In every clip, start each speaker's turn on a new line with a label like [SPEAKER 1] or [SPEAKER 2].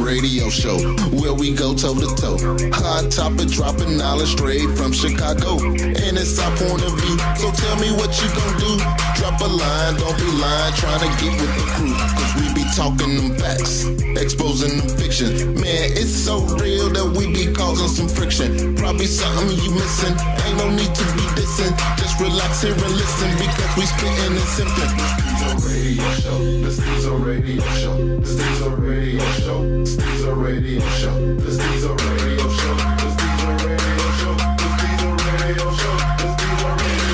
[SPEAKER 1] Radio show where we go toe to toe. Hot topic, dropping knowledge straight from Chicago, and it's our point of view. So tell me what you gon' do. Drop a line, don't be lying, trying to get with the crew. Cause we be talking them facts, exposing them fiction. Man, it's so real that we be causing some friction. Probably something you missing. Ain't no need to be dissing. Just relax here and listen because we spitting and simple. The Stezo Radio Show. The Stezo Radio Show. The Stezo Radio Show. The Stezo Radio Show. The Stezo Radio Show. The Stezo Radio Show. The Stezo Radio
[SPEAKER 2] show.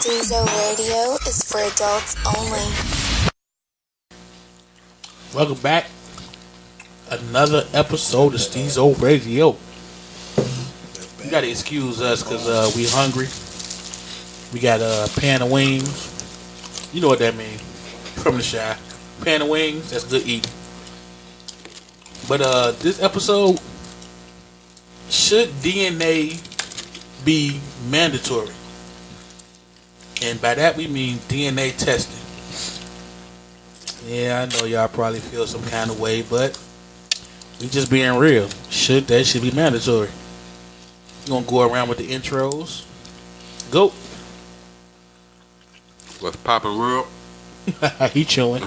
[SPEAKER 2] Stezo Radio is for adults only.
[SPEAKER 3] Welcome back. Another episode of Stezo Radio. You gotta excuse us because we hungry. We got a pan of wings. You know what that means. From the Shy. Pan of wings, that's good eating. But this episode, should DNA be mandatory? And by that we mean DNA testing. Yeah, I know y'all probably feel some kind of way, but we just being real. That should be mandatory. We're gonna go around with the intros. Go.
[SPEAKER 4] What's poppin' world?
[SPEAKER 3] He chilling.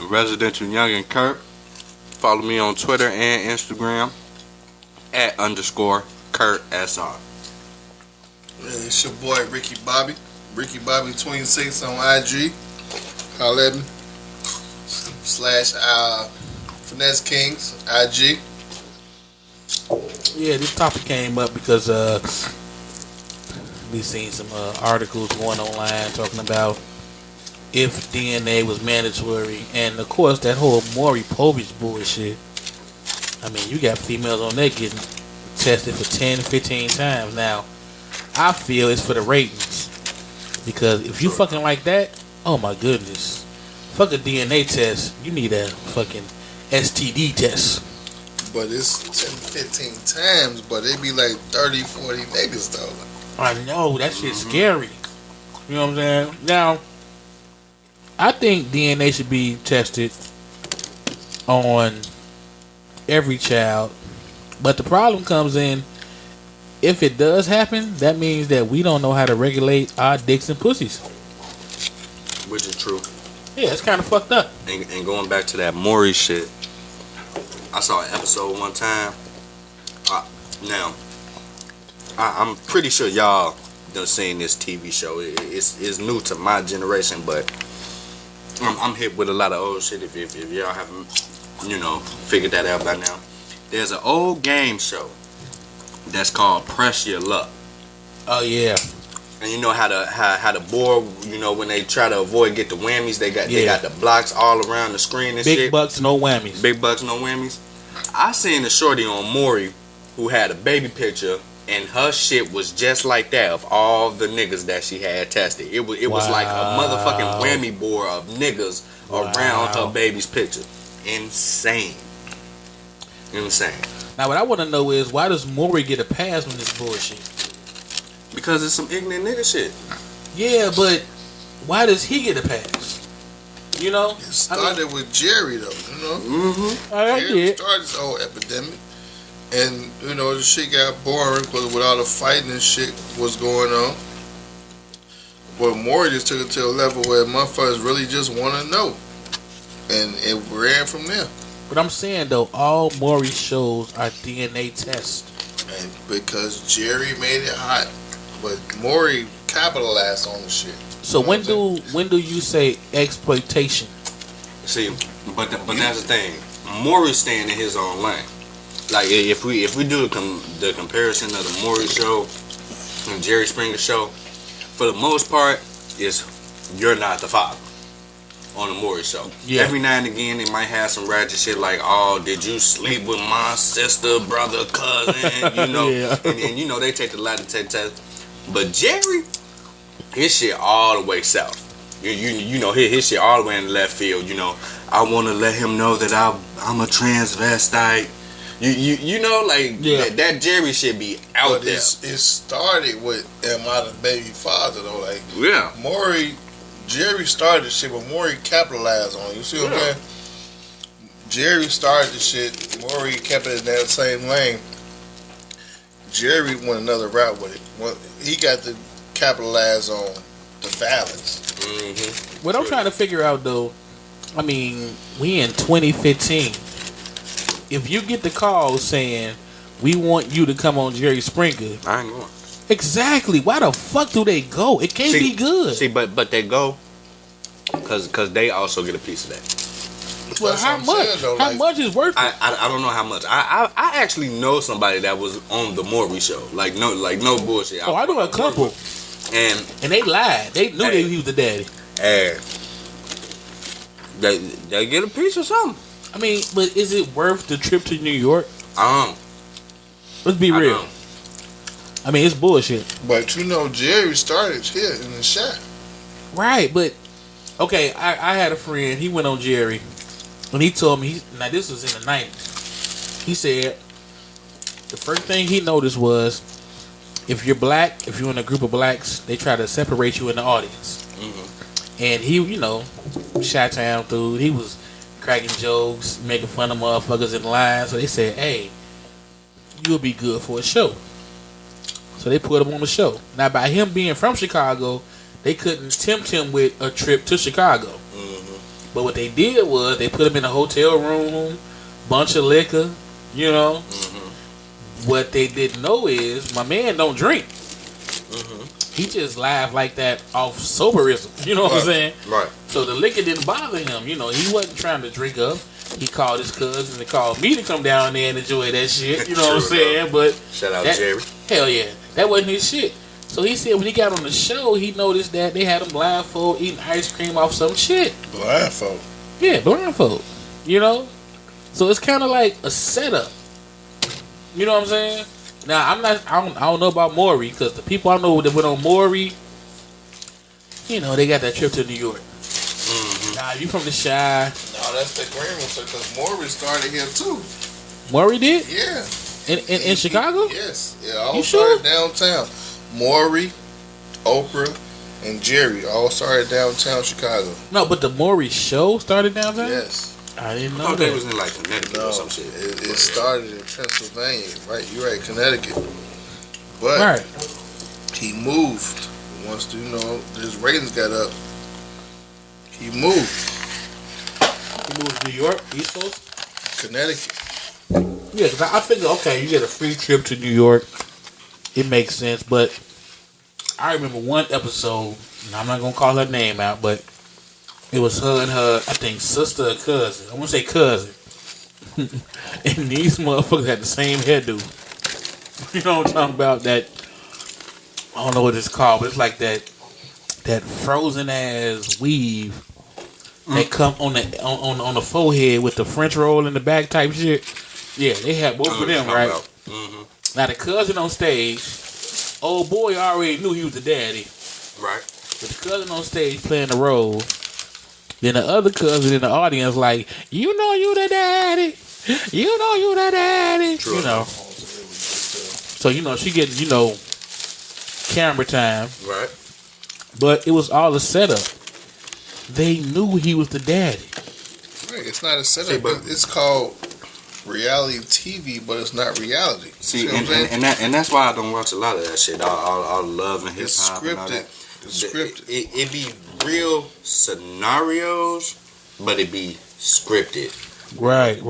[SPEAKER 4] Residential Young and Kurt. Follow me on Twitter and Instagram @_KurtSR.
[SPEAKER 5] It's your boy Ricky Bobby. Ricky Bobby 26 on IG. Holla at me. / Finesse Kings IG.
[SPEAKER 3] Yeah, this topic came up because we seen some articles going online talking about if DNA was mandatory, and of course that whole Maury Povich bullshit. I mean, you got females on there getting tested for 10, 15 times. Now, I feel it's for the ratings, because if you fucking like that, oh my goodness. Fuck a DNA test. You need a fucking STD test.
[SPEAKER 5] But it's 10, 15 times, but it be like 30, 40 niggas though.
[SPEAKER 3] I know, that shit's scary. You know what I'm saying? Now, I think DNA should be tested on every child. But the problem comes in, if it does happen, that means that we don't know how to regulate our dicks and pussies.
[SPEAKER 4] Which is true.
[SPEAKER 3] Yeah, it's kind of fucked up.
[SPEAKER 4] And going back to that Maury shit, I saw an episode one time. Now, I'm pretty sure y'all done seen this TV show. It's new to my generation, but I'm hip with a lot of old shit. If y'all haven't, figured that out by now, there's an old game show that's called Press Your Luck.
[SPEAKER 3] Oh yeah.
[SPEAKER 4] And you know how the board, when they try to avoid get the whammies, they got the blocks all around the screen and
[SPEAKER 3] Big
[SPEAKER 4] shit.
[SPEAKER 3] Big bucks, no whammies.
[SPEAKER 4] Big bucks, no whammies. I seen a shorty on Maury who had a baby picture, and her shit was just like that of all the niggas that she had tested. It was like a motherfucking whammy board of niggas around her baby's picture. Insane.
[SPEAKER 3] Now what I want to know is, why does Maury get a pass on this bullshit?
[SPEAKER 4] Because it's some ignorant nigga shit.
[SPEAKER 3] Yeah, but why does he get a pass?
[SPEAKER 5] It started with Jerry though,
[SPEAKER 3] Mm-hmm.
[SPEAKER 5] Jerry started this whole epidemic. And, the shit got boring because with all the fighting and shit was going on. But Maury just took it to a level where motherfuckers really just want to know. And it ran from there.
[SPEAKER 3] But I'm saying, though, all Maury shows are DNA tests.
[SPEAKER 5] And because Jerry made it hot. But Maury capitalized on the shit.
[SPEAKER 3] So when do you say exploitation?
[SPEAKER 4] See, but that's the thing. Maury's staying in his own lane. Like if we do the comparison of the Maury show and Jerry Springer show, for the most part, is you're not the father. on the Maury show.
[SPEAKER 3] Yeah.
[SPEAKER 4] Every now and again, they might have some ratchet shit like, "Oh, did you sleep with my sister, brother, cousin?" You know,
[SPEAKER 3] Yeah.
[SPEAKER 4] and you know they take the lie to take test. But Jerry, his shit all the way south. You know his shit all the way in the left field. You know, I want to let him know that I'm a transvestite. You know, like that Jerry shit be out there.
[SPEAKER 5] It started with am I the baby father though? Like Jerry started the shit, but Maury capitalized on it. You see what I'm saying? Jerry started the shit. Maury kept it in that same lane. Jerry went another route with it. He got to capitalize on the violence.
[SPEAKER 4] Mm-hmm.
[SPEAKER 3] What I'm trying to figure out though, I mean, we in 2015. If you get the call saying we want you to come on Jerry Springer,
[SPEAKER 4] I ain't going.
[SPEAKER 3] Exactly. Why the fuck do they go? It can't be good.
[SPEAKER 4] See, but they go because they also get a piece of that.
[SPEAKER 3] Well, how much? How much is worth it?
[SPEAKER 4] I don't know how much. I actually know somebody that was on the Maury show. Like no bullshit.
[SPEAKER 3] Oh, I know a couple. And they lied. They knew he was the daddy.
[SPEAKER 4] And they get a piece of something.
[SPEAKER 3] I mean, but is it worth the trip to New York? Let's be real. I mean, it's bullshit.
[SPEAKER 5] But you know, Jerry started here in the shop.
[SPEAKER 3] Right, but okay, I had a friend. He went on Jerry, and he told me. Now this was in the 90s. He said the first thing he noticed was if you're black, if you're in a group of blacks, they try to separate you in the audience. Mm-hmm. And he, you know, Chi-Town dude, he was cracking jokes, making fun of motherfuckers in line. So they said, "Hey, you'll be good for a show." So they put him on the show. Now, by him being from Chicago, they couldn't tempt him with a trip to Chicago. Mm-hmm. But what they did was they put him in a hotel room, bunch of liquor, you know. Mm-hmm. What they didn't know is my man don't drink. Mm-hmm. He just laughed like that off soberism. You know what I'm saying?
[SPEAKER 4] Right.
[SPEAKER 3] So the liquor didn't bother him. You know, he wasn't trying to drink up. He called his cousin and called me to come down there and enjoy that shit. You know what I'm saying? But
[SPEAKER 4] shout out Jerry.
[SPEAKER 3] Hell yeah. That wasn't his shit. So he said when he got on the show, he noticed that they had him blindfold eating ice cream off some shit.
[SPEAKER 5] Blindfold?
[SPEAKER 3] Yeah, blindfold. You know? So it's kind of like a setup. You know what I'm saying? Now, I don't know about Maury, because the people I know that went on Maury, you know, they got that trip to New York. Mm-hmm. Nah, you from the Chi.
[SPEAKER 5] No, that's the Greenville, because Maury started here too.
[SPEAKER 3] Maury did?
[SPEAKER 5] Yeah.
[SPEAKER 3] In Chicago?
[SPEAKER 5] Yes. Yeah, all
[SPEAKER 3] you
[SPEAKER 5] started
[SPEAKER 3] sure?
[SPEAKER 5] downtown. Maury, Oprah, and Jerry all started downtown Chicago.
[SPEAKER 3] No, but the Maury show started downtown?
[SPEAKER 5] Yes.
[SPEAKER 3] I didn't know
[SPEAKER 4] I thought
[SPEAKER 3] that.
[SPEAKER 4] they was in like Connecticut or some shit.
[SPEAKER 5] It started in Pennsylvania, right? You're right, Connecticut. But he moved once his ratings got up. He moved.
[SPEAKER 3] He moved to New York, East Coast,
[SPEAKER 5] Connecticut.
[SPEAKER 3] Yeah, because I figure, okay, you get a free trip to New York, it makes sense. But I remember one episode, and I'm not gonna call her name out, but it was her and her, I think, sister or cousin. I want to say cousin. And these motherfuckers had the same hairdo. You know what I'm talking about? That, I don't know what it's called, but it's like that frozen ass weave that come on the forehead with the French roll in the back type shit. Yeah, they had both of them, right? Mm-hmm. Now the cousin on stage, old boy already knew he was the daddy.
[SPEAKER 4] Right.
[SPEAKER 3] But the cousin on stage playing the role. Then the other cousin in the audience like, you know you the daddy. You know you the daddy.
[SPEAKER 4] True.
[SPEAKER 3] You know. So, you know, she getting, you know, camera time.
[SPEAKER 4] Right.
[SPEAKER 3] But it was all a setup. They knew he was the daddy.
[SPEAKER 5] Right. It's not a setup, but it's called reality TV, but it's not reality.
[SPEAKER 4] See, and that's why I don't watch a lot of that shit. All love and hip hop and all that.
[SPEAKER 5] It's scripted.
[SPEAKER 4] It be real scenarios, but it be scripted.
[SPEAKER 3] Right.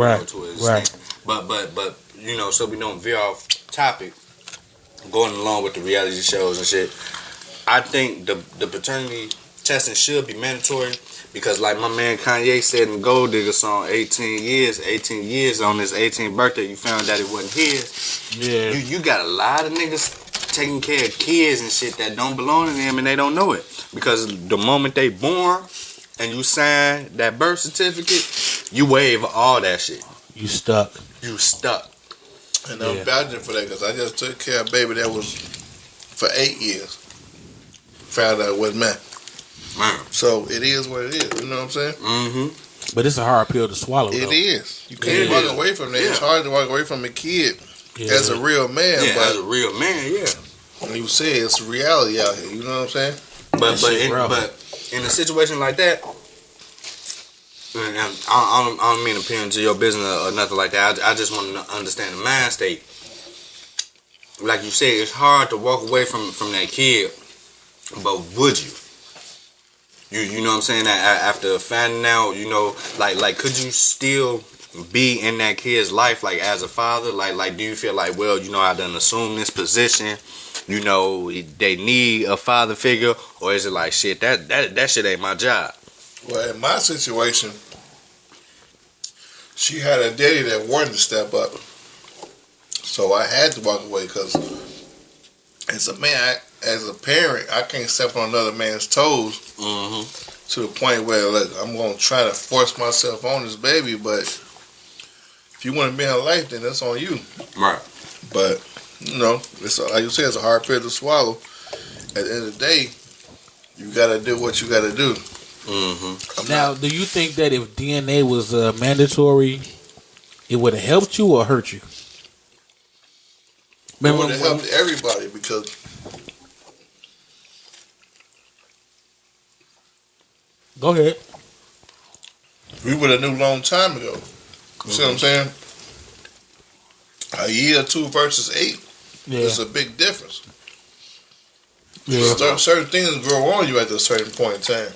[SPEAKER 4] But you know, so we don't veer off topic. Going along with the reality shows and shit, I think the paternity testing should be mandatory because, like my man Kanye said in Gold Digger song, 18 years on his 18th birthday, you found out it wasn't his.
[SPEAKER 3] Yeah.
[SPEAKER 4] You got a lot of niggas taking care of kids and shit that don't belong to them and they don't know it because the moment they born, and you sign that birth certificate, you waive all that shit.
[SPEAKER 3] You stuck.
[SPEAKER 4] You stuck.
[SPEAKER 5] And I'm vouching for that because I just took care of a baby that was for 8 years. Found out it wasn't mine.
[SPEAKER 4] Man.
[SPEAKER 5] So it is what it is. You know what I'm saying?
[SPEAKER 4] Mm-hmm.
[SPEAKER 3] But it's a hard pill to swallow.
[SPEAKER 5] It
[SPEAKER 3] though.
[SPEAKER 5] is. You can't walk away from that.
[SPEAKER 4] Yeah.
[SPEAKER 5] It's hard to walk away from a kid as a real man.
[SPEAKER 4] Yeah,
[SPEAKER 5] but
[SPEAKER 4] as a real man, yeah.
[SPEAKER 5] when you say it's a reality out here. You know what I'm saying?
[SPEAKER 4] But in a situation like that, and I don't mean to peer into your business or nothing like that. I just want to understand the mind state. Like you said, it's hard to walk away from that kid, but would you? You know what I'm saying? After finding out, you know, like could you still be in that kid's life, like as a father? Like do you feel like, well, you know, I done assumed this position, you know, they need a father figure, or is it like, shit, that shit ain't my job?
[SPEAKER 5] Well, in my situation, she had a daddy that wanted to step up. So I had to walk away because as a man, as a parent, I can't step on another man's toes to the point where, look, I'm going to try to force myself on this baby, but if you want to be in her life, then that's on you.
[SPEAKER 4] Right.
[SPEAKER 5] But, you know, it's like you said, it's a hard pill to swallow. At the end of the day, you got to do what you got to do.
[SPEAKER 3] Now, do you think that if DNA was mandatory, it would have helped you or hurt you?
[SPEAKER 5] It would have helped everybody because
[SPEAKER 3] Go ahead.
[SPEAKER 5] we would have knew a long time ago. You see what I'm saying? A year or two versus 8 is a big difference.
[SPEAKER 3] Yeah.
[SPEAKER 5] Certain things grow on you at a certain point in time.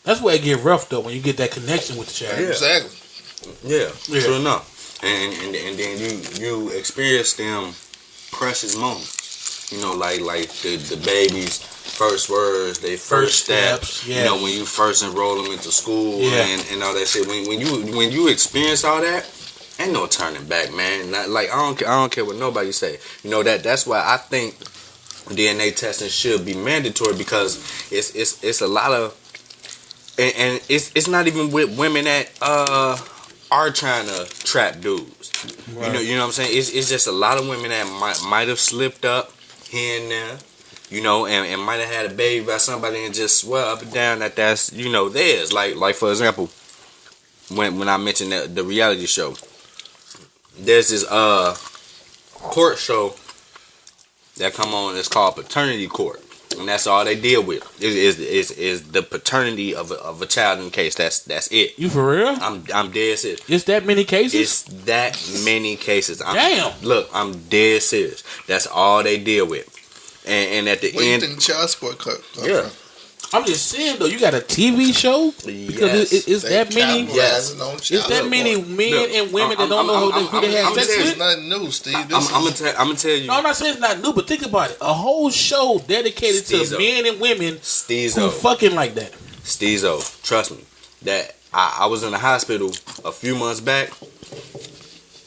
[SPEAKER 3] That's where it get rough though when you get that connection with the child.
[SPEAKER 4] Yeah.
[SPEAKER 5] Exactly.
[SPEAKER 4] Yeah, true enough. And then you experience them precious moments. You know, like the baby's first words, their first steps.
[SPEAKER 3] Yeah.
[SPEAKER 4] You know, when you first enroll them into school and all that shit. When you experience all that, ain't no turning back, man. Like I don't care what nobody say. You know that's why I think DNA testing should be mandatory, because it's a lot of and it's not even with women that are trying to trap dudes. Right. You know what I'm saying? It's just a lot of women that might have slipped up here and there, you know, and might have had a baby by somebody and just swear up and down that that's, you know, theirs. Like for example, when I mentioned the reality show, there's this court show that come on. It's called Paternity Court. And that's all they deal with is the paternity of a child in the case. That's it.
[SPEAKER 3] You for real?
[SPEAKER 4] I'm dead serious.
[SPEAKER 3] It's that many cases?
[SPEAKER 4] It's that many cases.
[SPEAKER 3] Damn.
[SPEAKER 4] Look, I'm dead serious. That's all they deal with. And at the
[SPEAKER 5] What
[SPEAKER 4] end,
[SPEAKER 5] do you think child support cut?
[SPEAKER 4] yeah.
[SPEAKER 3] I'm just saying though, you got a TV show because it's that many.
[SPEAKER 4] Yes.
[SPEAKER 3] It's that many men and women that don't know who they have sex with.
[SPEAKER 5] It's nothing new, Steve.
[SPEAKER 4] I'm gonna tell you.
[SPEAKER 3] No, I'm not saying it's not new, but think about it. A whole show dedicated to men and women who fucking like that.
[SPEAKER 4] Stezo, trust me. That I was in the hospital a few months back,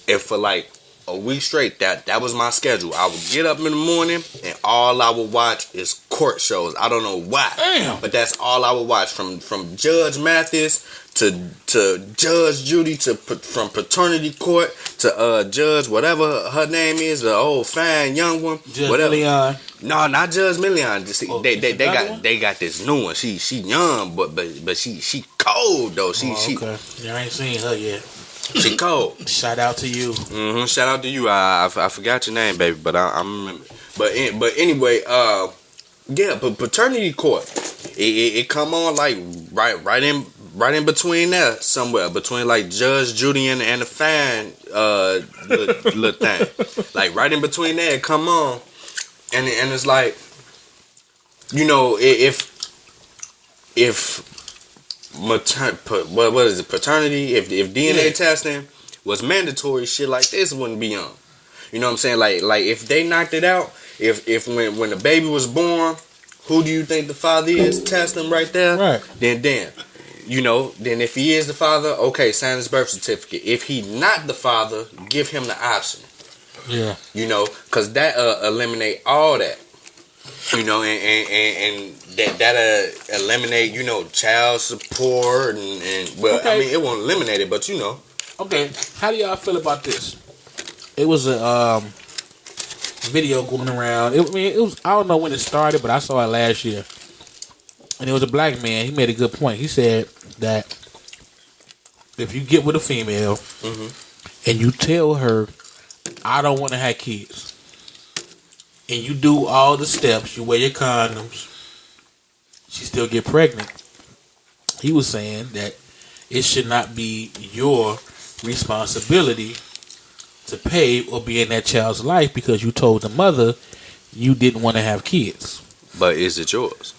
[SPEAKER 4] and for like a week straight, that was my schedule. I would get up in the morning and all I would watch is court shows. I don't know why.
[SPEAKER 3] Damn.
[SPEAKER 4] But that's all I would watch, from Judge Mathis to Judge Judy, from paternity court to Judge whatever her name is, the old fine young one.
[SPEAKER 3] Judge
[SPEAKER 4] whatever.
[SPEAKER 3] Leon.
[SPEAKER 4] No, not Judge Million. They
[SPEAKER 3] got
[SPEAKER 4] got this new one. She young, but she cold though. She
[SPEAKER 3] okay. Yeah, I ain't seen her yet.
[SPEAKER 4] She cold.
[SPEAKER 3] Shout out to you.
[SPEAKER 4] Shout out to you. I forgot your name, baby, but I remember. But anyway, yeah. But paternity court, it come on like right in between there somewhere, between like Judge Judy and the fan little thing, like right in between there. It come on, and it's like, you know, if what is it, paternity, if DNA testing was mandatory, shit like this wouldn't be on. You know what I'm saying? Like if they knocked it out, if when the baby was born, who do you think the father is? Test them right there.
[SPEAKER 3] Right.
[SPEAKER 4] Then you know, then if he is the father, okay, sign his birth certificate. If he not the father, give him the option.
[SPEAKER 3] Yeah.
[SPEAKER 4] You know, because that eliminate all that. You know, and that'll eliminate, you know, child support and well,
[SPEAKER 3] Okay.
[SPEAKER 4] I mean, it won't eliminate it, but you know.
[SPEAKER 3] Okay, how do y'all feel about this? It was a video going around. It was I don't know when it started, but I saw it last year, and it was a black man. He made a good point. He said that if you get with a female and you tell her, "I don't want to have kids," and you do all the steps, you wear your condoms, she still get pregnant. He was saying that it should not be your responsibility to pay or be in that child's life because you told the mother you didn't want to have kids.
[SPEAKER 4] But is it yours?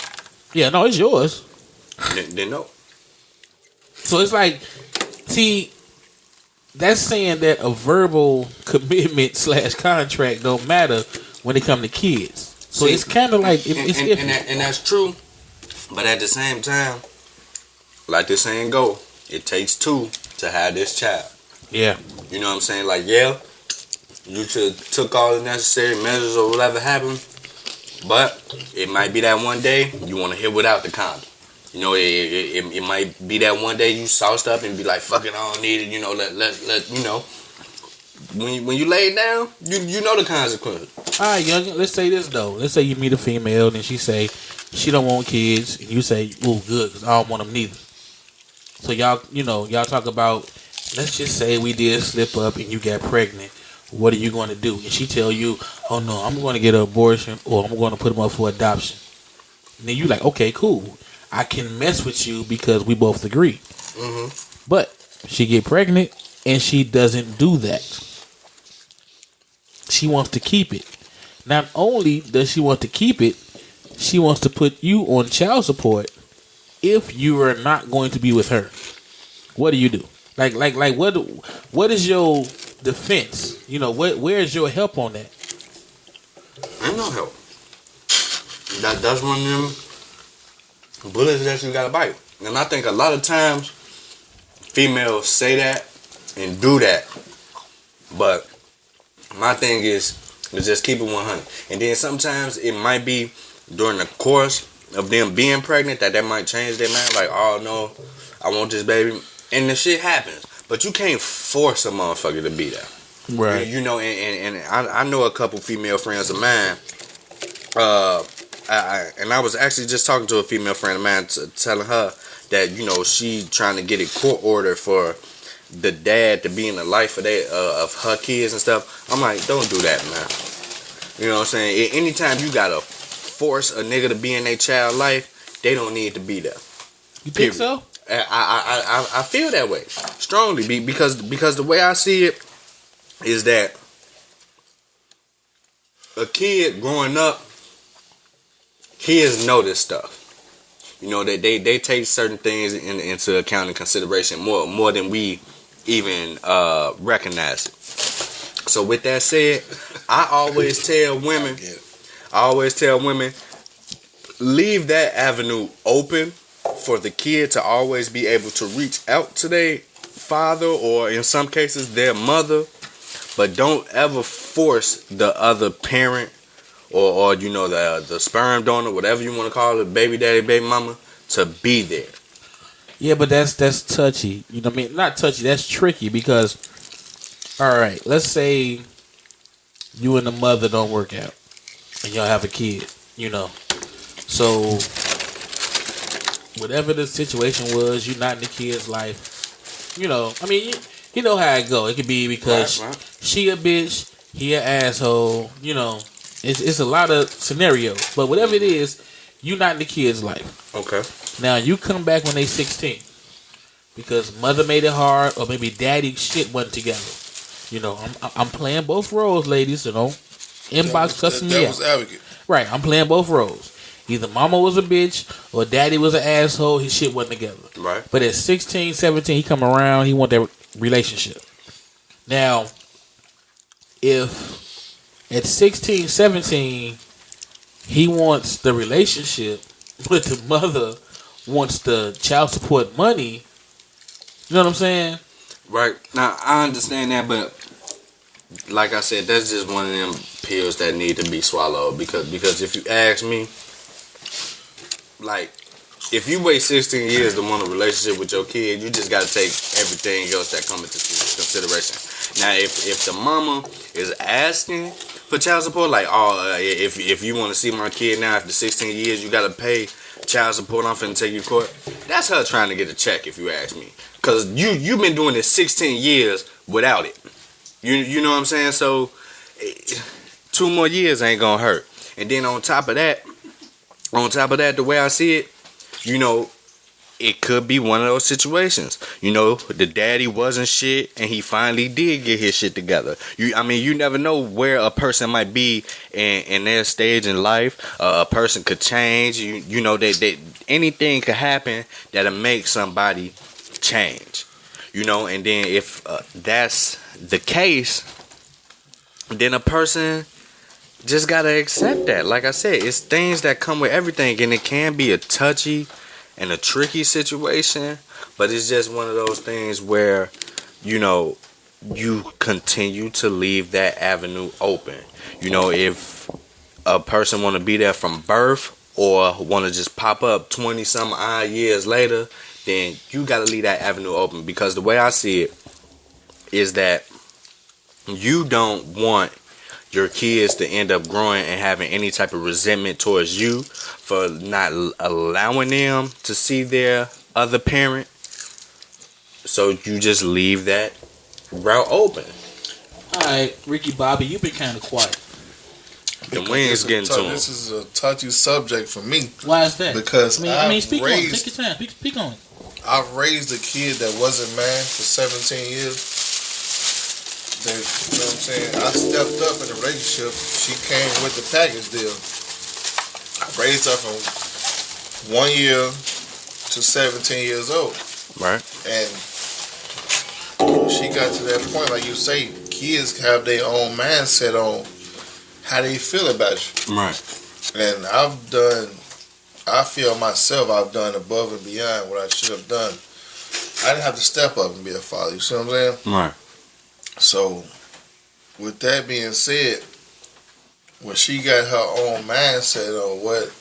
[SPEAKER 3] Yeah, no, it's yours.
[SPEAKER 4] Then no.
[SPEAKER 3] So it's like, see, that's saying that a verbal commitment / contract don't matter when it come to kids. So
[SPEAKER 4] See,
[SPEAKER 3] it's kind of like it's
[SPEAKER 4] and that's true. But at the same time, like the saying go, it takes two to have this child.
[SPEAKER 3] yeah.
[SPEAKER 4] You know what I'm saying? Like, yeah, you took all the necessary measures or whatever happened, but it might be that one day you want to hit without the condom. You know, it might be that one day you sauced up and be like, fuck it, I don't need it. You know, let you know. When you lay it down, you know the consequences.
[SPEAKER 3] All right, young. Let's say this though. Let's say you meet a female and she say she don't want kids, and you say, "Oh, good, because I don't want them neither." So y'all talk about. Let's just say we did slip up and you got pregnant. What are you going to do? And she tell you, "Oh no, I'm going to get an abortion, or I'm going to put them up for adoption." And then you like, "Okay, cool. I can mess with you because we both agree." But she get pregnant and she doesn't do that. She wants to keep it. Not only does she want to keep it, she wants to put you on child support if you are not going to be with her. What do you do? Like what is your defense? You know, where's your help on that?
[SPEAKER 4] Ain't no help. That's one of them bullets that you gotta bite. And I think a lot of times females say that and do that. But my thing is just keep it 100. And then sometimes it might be during the course of them being pregnant that might change their mind. Like, oh no, I want this baby. And the shit happens. But you can't force a motherfucker to be there.
[SPEAKER 3] Right.
[SPEAKER 4] You know, and I know a couple female friends of mine. I was actually just talking to a female friend of mine, telling her that, you know, she trying to get a court order for the dad to be in the life of her kids and stuff. I'm like, don't do that, man. You know what I'm saying? Anytime you gotta force a nigga to be in their child life, they don't need to be there.
[SPEAKER 3] You think so?
[SPEAKER 4] I feel that way strongly because the way I see it is that a kid growing up, kids know this stuff. You know, that they take certain things into account and consideration more than we even recognize it. So with that said, I always tell women, leave that avenue open for the kid to always be able to reach out to their father or in some cases their mother, but don't ever force the other parent or you know the sperm donor, whatever you want to call it, baby daddy, baby mama, to be there.
[SPEAKER 3] Yeah, but that's touchy. You know what I mean? Not touchy, that's tricky because, all right, let's say you and the mother don't work out and y'all have a kid, you know. So whatever the situation was, you're not in the kid's life. You know, I mean, you know how it go. It could be because
[SPEAKER 4] Right.
[SPEAKER 3] she a bitch, he an asshole. You know, it's a lot of scenarios. But whatever it is, you're not in the kid's life.
[SPEAKER 4] Okay.
[SPEAKER 3] Now you come back when they 16 because mother made it hard, or maybe daddy shit wasn't together. You know, I'm playing both roles, ladies. You know, inbox cussing me out.
[SPEAKER 5] Advocate.
[SPEAKER 3] Right, I'm playing both roles. Either mama was a bitch or daddy was an asshole. His shit wasn't together.
[SPEAKER 4] Right.
[SPEAKER 3] But at 16, 17, he come around. He want that relationship. Now, if at 16, 17, he wants the relationship, but the mother wants the child support money, you know what I'm saying?
[SPEAKER 4] Right. Now I understand that, but like I said, that's just one of them pills that need to be swallowed because if you ask me, like, if you wait 16 years to want a relationship with your kid, you just got to take everything else that comes into consideration. Now, if the mama is asking for child support, like, if you want to see my kid now after 16 years, you got to pay child support, I'm finna take you to court. That's her trying to get a check, if you ask me. Because you've been doing this 16 years without it. You know what I'm saying? So, 2 more years ain't going to hurt. And then on top of that, the way I see it, you know, it could be one of those situations. You know, the daddy wasn't shit and he finally did get his shit together. You never know where a person might be in their stage in life. A person could change. You know, that anything could happen that'll make somebody change. You know, and then if that's the case, then a person just gotta accept that. Like I said, it's things that come with everything, and it can be a touchy and a tricky situation, but it's just one of those things where, you know, you continue to leave that avenue open. You know, if a person want to be there from birth or want to just pop up 20 some odd years later, then you got to leave that avenue open, because the way I see it is that you don't want your kids to end up growing and having any type of resentment towards you for not allowing them to see their other parent. So you just leave that route open.
[SPEAKER 3] Alright, Ricky Bobby, you've been kind of quiet.
[SPEAKER 4] The wind's getting to him.
[SPEAKER 5] This is a touchy subject for me.
[SPEAKER 3] Why is that?
[SPEAKER 5] Because
[SPEAKER 3] speak on it. Take your time. Speak on it.
[SPEAKER 5] I've raised a kid that wasn't mine for 17 years. You know what I'm saying? I stepped up in the relationship. She came with the package deal. I raised her from 1 year to 17 years old.
[SPEAKER 4] Right.
[SPEAKER 5] And she got to that point, like you say, kids have their own mindset on how they feel about you.
[SPEAKER 4] Right.
[SPEAKER 5] And I feel myself I've done above and beyond what I should have done. I didn't have to step up and be a father. You see what I'm saying?
[SPEAKER 4] Right.
[SPEAKER 5] So, with that being said, when she got her own mindset on what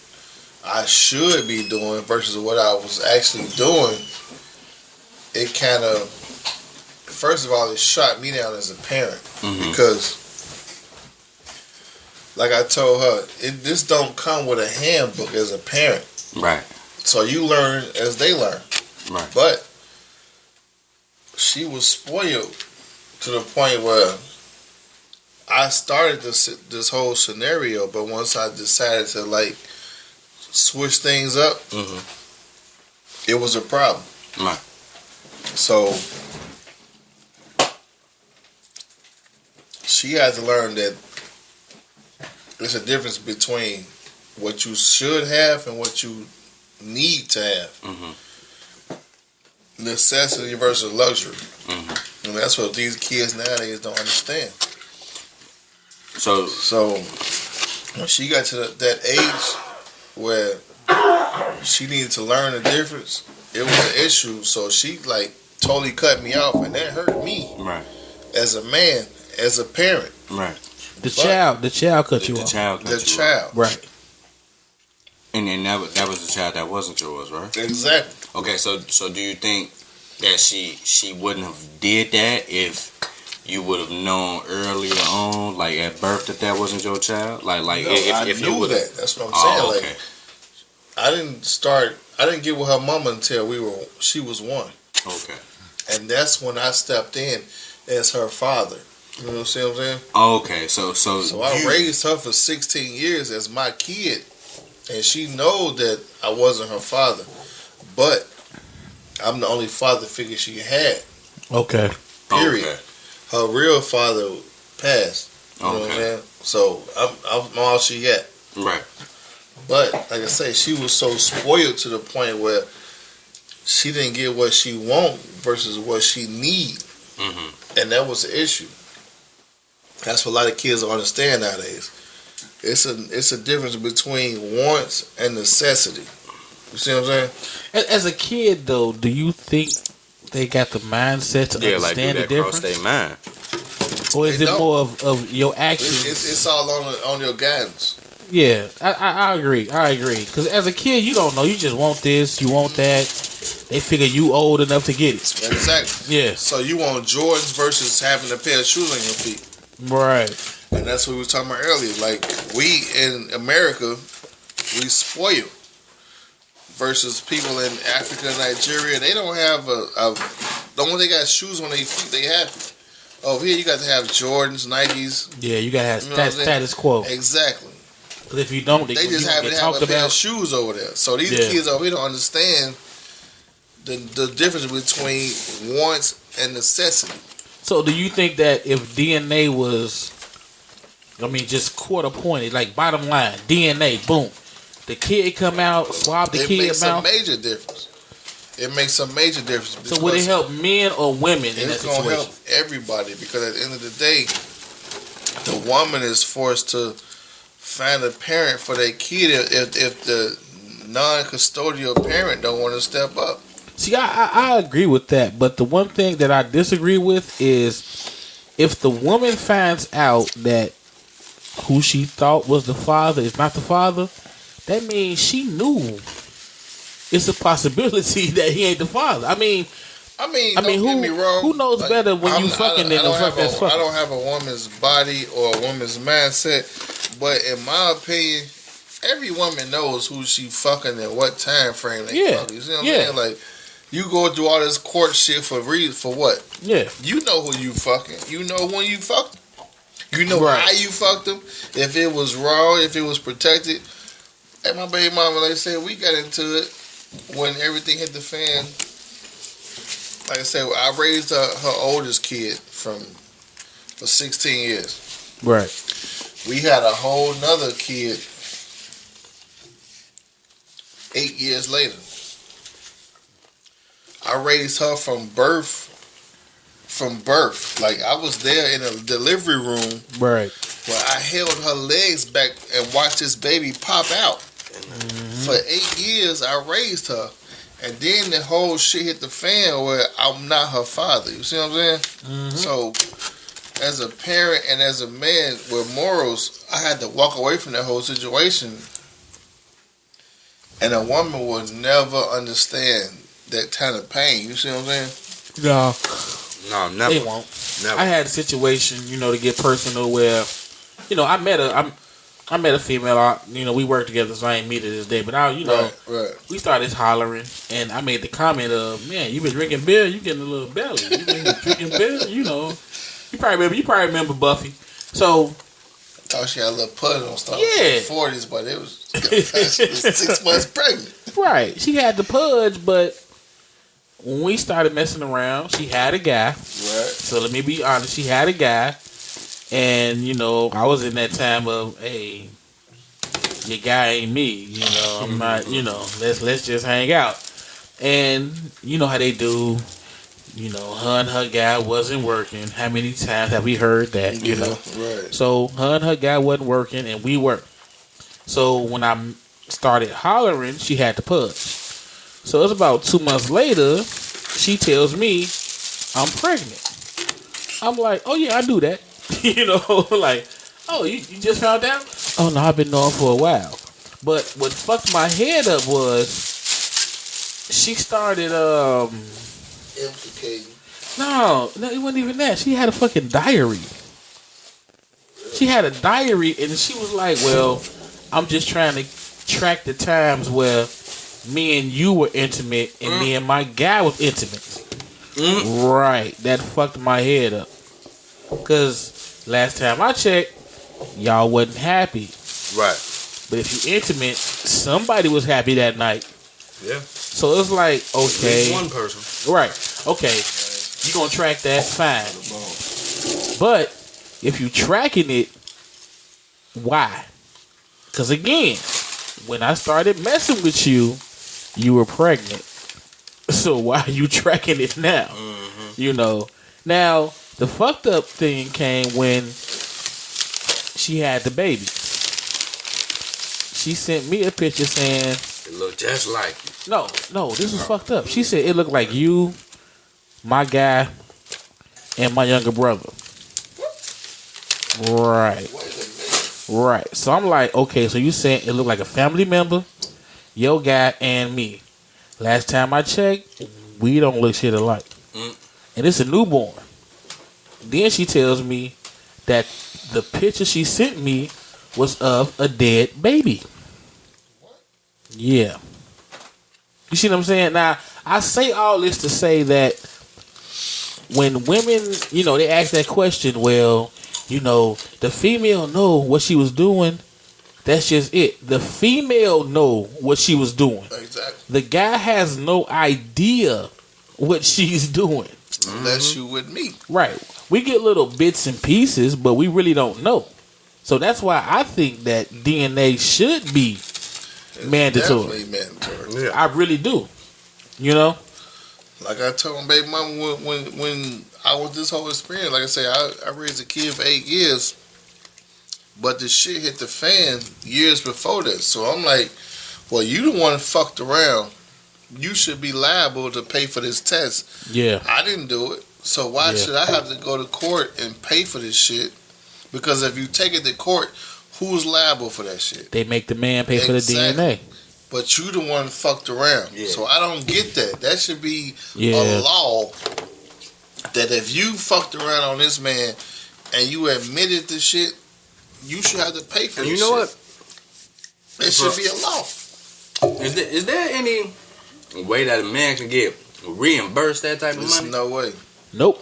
[SPEAKER 5] I should be doing versus what I was actually doing, it kind of, first of all, it shot me down as a parent. Mm-hmm. Because, like I told her, this don't come with a handbook as a parent.
[SPEAKER 4] Right.
[SPEAKER 5] So you learn as they learn.
[SPEAKER 4] Right.
[SPEAKER 5] But she was spoiled to the point where I started this whole scenario, but once I decided to like switch things up, mm-hmm. It was a problem.
[SPEAKER 4] Right.
[SPEAKER 5] So she had to learn that there's a difference between what you should have and what you need to have. Mm-hmm. Necessity versus luxury. Mm-hmm. And that's what these kids nowadays don't understand. So when she got to that age where she needed to learn the difference, it was an issue. So she like totally cut me off, and that hurt me. Right. As a man, as a parent.
[SPEAKER 4] Right.
[SPEAKER 3] The child cut you off.
[SPEAKER 5] The child.
[SPEAKER 3] Right.
[SPEAKER 4] And then that was the child that wasn't yours, right?
[SPEAKER 5] Exactly.
[SPEAKER 4] Okay, so do you think that she wouldn't have did that if you would have known earlier on, like at birth, that wasn't your child? Like
[SPEAKER 5] no,
[SPEAKER 4] if
[SPEAKER 5] I
[SPEAKER 4] you
[SPEAKER 5] knew
[SPEAKER 4] would
[SPEAKER 5] that. That's what I'm saying.
[SPEAKER 4] Oh, okay.
[SPEAKER 5] Like I didn't get with her mama until she was 1.
[SPEAKER 4] Okay.
[SPEAKER 5] And that's when I stepped in as her father. You know what I'm saying?
[SPEAKER 4] Okay, so
[SPEAKER 5] I raised her for 16 years as my kid, and she knows that I wasn't her father, but I'm the only father figure she had.
[SPEAKER 3] Okay.
[SPEAKER 5] Period.
[SPEAKER 4] Okay.
[SPEAKER 5] Her real father passed. You know what I'm saying? So I'm all she got.
[SPEAKER 4] Right.
[SPEAKER 5] But like I say, she was so spoiled to the point where she didn't get what she want versus what she need, mm-hmm. And that was the issue. That's what a lot of kids don't understand nowadays. It's a difference between wants and necessity. You see what I'm saying?
[SPEAKER 3] As a kid, though, do you think they got the mindset to understand the difference?
[SPEAKER 4] Cross their mind.
[SPEAKER 3] or is
[SPEAKER 5] They
[SPEAKER 3] it
[SPEAKER 5] don't.
[SPEAKER 3] more of your actions?
[SPEAKER 5] It's all on your guidance.
[SPEAKER 3] Yeah, I agree. I agree. Because as a kid, you don't know. You just want this, you want that. They figure you old enough to get it.
[SPEAKER 5] Exactly.
[SPEAKER 3] Yeah.
[SPEAKER 5] So you want Jordans versus having a pair of shoes on your feet.
[SPEAKER 3] Right.
[SPEAKER 5] And that's what we were talking about earlier. Like, we in America, we spoil. Versus people in Africa and Nigeria, they don't have the only they got shoes on their feet, they happy. Over here, you got to have Jordans, Nikes.
[SPEAKER 3] Yeah, you gotta have status quo.
[SPEAKER 5] Exactly.
[SPEAKER 3] Because if you don't,
[SPEAKER 5] They just happen to have a pair of shoes over there. So these kids over here don't understand the difference between wants and necessity.
[SPEAKER 3] So do you think that if DNA was, just quarter pointed, like bottom line, DNA, boom, the kid come out, swab the kid mouth?
[SPEAKER 5] It makes a major difference. It makes a major difference.
[SPEAKER 3] So would it help men or women in that
[SPEAKER 5] situation? It's going to help everybody because at the end of the day, the woman is forced to find a parent for their kid if the non-custodial parent don't want to step up.
[SPEAKER 3] See, I agree with that, but the one thing that I disagree with is if the woman finds out that who she thought was the father is not the father, that means she knew it's a possibility that he ain't the father. I mean, don't get me wrong. Who knows better when you fucking than the fuck that's fucking?
[SPEAKER 5] I don't have a woman's body or a woman's mindset, but in my opinion, every woman knows who she fucking and what time frame they fucking. You see what I'm saying? Like, you go through all this court shit for what? Yeah. You know who you fucking. You know when you fucked them. You know how you fucked them. If it was raw, if it was protected. Hey, my baby mama, like I said, we got into it when everything hit the fan. Like I said, I raised her oldest kid for 16 years.
[SPEAKER 3] Right.
[SPEAKER 5] We had a whole nother kid 8 years later. I raised her from birth. Like, I was there in a delivery room.
[SPEAKER 3] Right.
[SPEAKER 5] Where I held her legs back and watched this baby pop out. For 8 years, I raised her. And then the whole shit hit the fan where I'm not her father. You see what I'm saying? So, as a parent and as a man with morals, I had to walk away from that whole situation. And a woman will never understand that kind of pain. You see what I'm saying?
[SPEAKER 4] No, never.
[SPEAKER 3] They won't.
[SPEAKER 4] Never.
[SPEAKER 3] I had a situation, to get personal where, I met a female. We worked together, so I ain't meet her this day. But we started hollering, and I made the comment of, "Man, you been drinking beer? You getting a little belly? You been drinking beer? You probably remember Buffy." So,
[SPEAKER 5] thought she had a little pud on stuff. Yeah, 40s, but she was 6 months pregnant.
[SPEAKER 3] Right, she had the pudge, but when we started messing around, she had a guy. Right. So let me be honest, she had a guy. And, I was in that time of, hey, your guy ain't me. I'm not, let's just hang out. And you know how they do. Her and her guy wasn't working. How many times have we heard that,
[SPEAKER 5] Right.
[SPEAKER 3] So her and her guy wasn't working and we were. So when I started hollering, she had to push. So it's about 2 months later, she tells me I'm pregnant. I'm like, oh yeah, I do that. Like, oh, you just found out? Oh no, I've been knowing for a while. But what fucked my head up was she started
[SPEAKER 5] implicating.
[SPEAKER 3] No, it wasn't even that. She had a fucking diary. She had a diary and she was like, well, I'm just trying to track the times where me and you were intimate and me and my guy was intimate. Right. That fucked my head up. Because last time I checked, y'all wasn't happy.
[SPEAKER 4] Right.
[SPEAKER 3] But if you intimate, somebody was happy that night.
[SPEAKER 4] Yeah.
[SPEAKER 3] So it's like, okay.
[SPEAKER 4] At least one person.
[SPEAKER 3] Right. Okay. You gonna track that, fine. But if you tracking it, why? Because again, when I started messing with you, you were pregnant. So why are you tracking it now? Now, the fucked up thing came when she had the baby. She sent me a picture saying,
[SPEAKER 4] it looked just like you.
[SPEAKER 3] No, this was fucked up. She said it looked like you, my guy, and my younger brother. Right. Right. So I'm like, okay, so you saying it looked like a family member, your guy, and me. Last time I checked, we don't look shit alike. And it's a newborn. Then she tells me that the picture she sent me was of a dead baby. Yeah. You see what I'm saying? Now, I say all this to say that when women, you know, they ask that question, well, you know, the female know what she was doing. That's just it. The female know what she was doing.
[SPEAKER 5] Exactly.
[SPEAKER 3] The guy has no idea what she's doing.
[SPEAKER 5] Unless you with me.
[SPEAKER 3] Right. We get little bits and pieces, but we really don't know. So that's why I think that DNA should be mandatory.
[SPEAKER 5] Definitely mandatory.
[SPEAKER 4] Yeah.
[SPEAKER 3] I really do. You know?
[SPEAKER 5] Like I told my baby mama when I was this whole experience, like I say, I raised a kid for 8 years, but the shit hit the fan years before that. So I'm like, well, you the one fucked around. You should be liable to pay for this test.
[SPEAKER 3] Yeah.
[SPEAKER 5] I didn't do it. So why should I have to go to court and pay for this shit? Because if you take it to court, who's liable for that shit?
[SPEAKER 3] They make the man pay for the DNA.
[SPEAKER 5] But you the one fucked around.
[SPEAKER 4] Yeah.
[SPEAKER 5] So I don't get that. That should be
[SPEAKER 3] Yeah.
[SPEAKER 5] a law that if you fucked around on this man and you admitted the shit, you should have to pay for
[SPEAKER 4] And
[SPEAKER 5] this
[SPEAKER 4] you know
[SPEAKER 5] shit. What? It should be a law.
[SPEAKER 4] Is there any way that a man can get reimbursed that type of
[SPEAKER 5] There's
[SPEAKER 4] money?
[SPEAKER 5] no way.
[SPEAKER 3] Nope.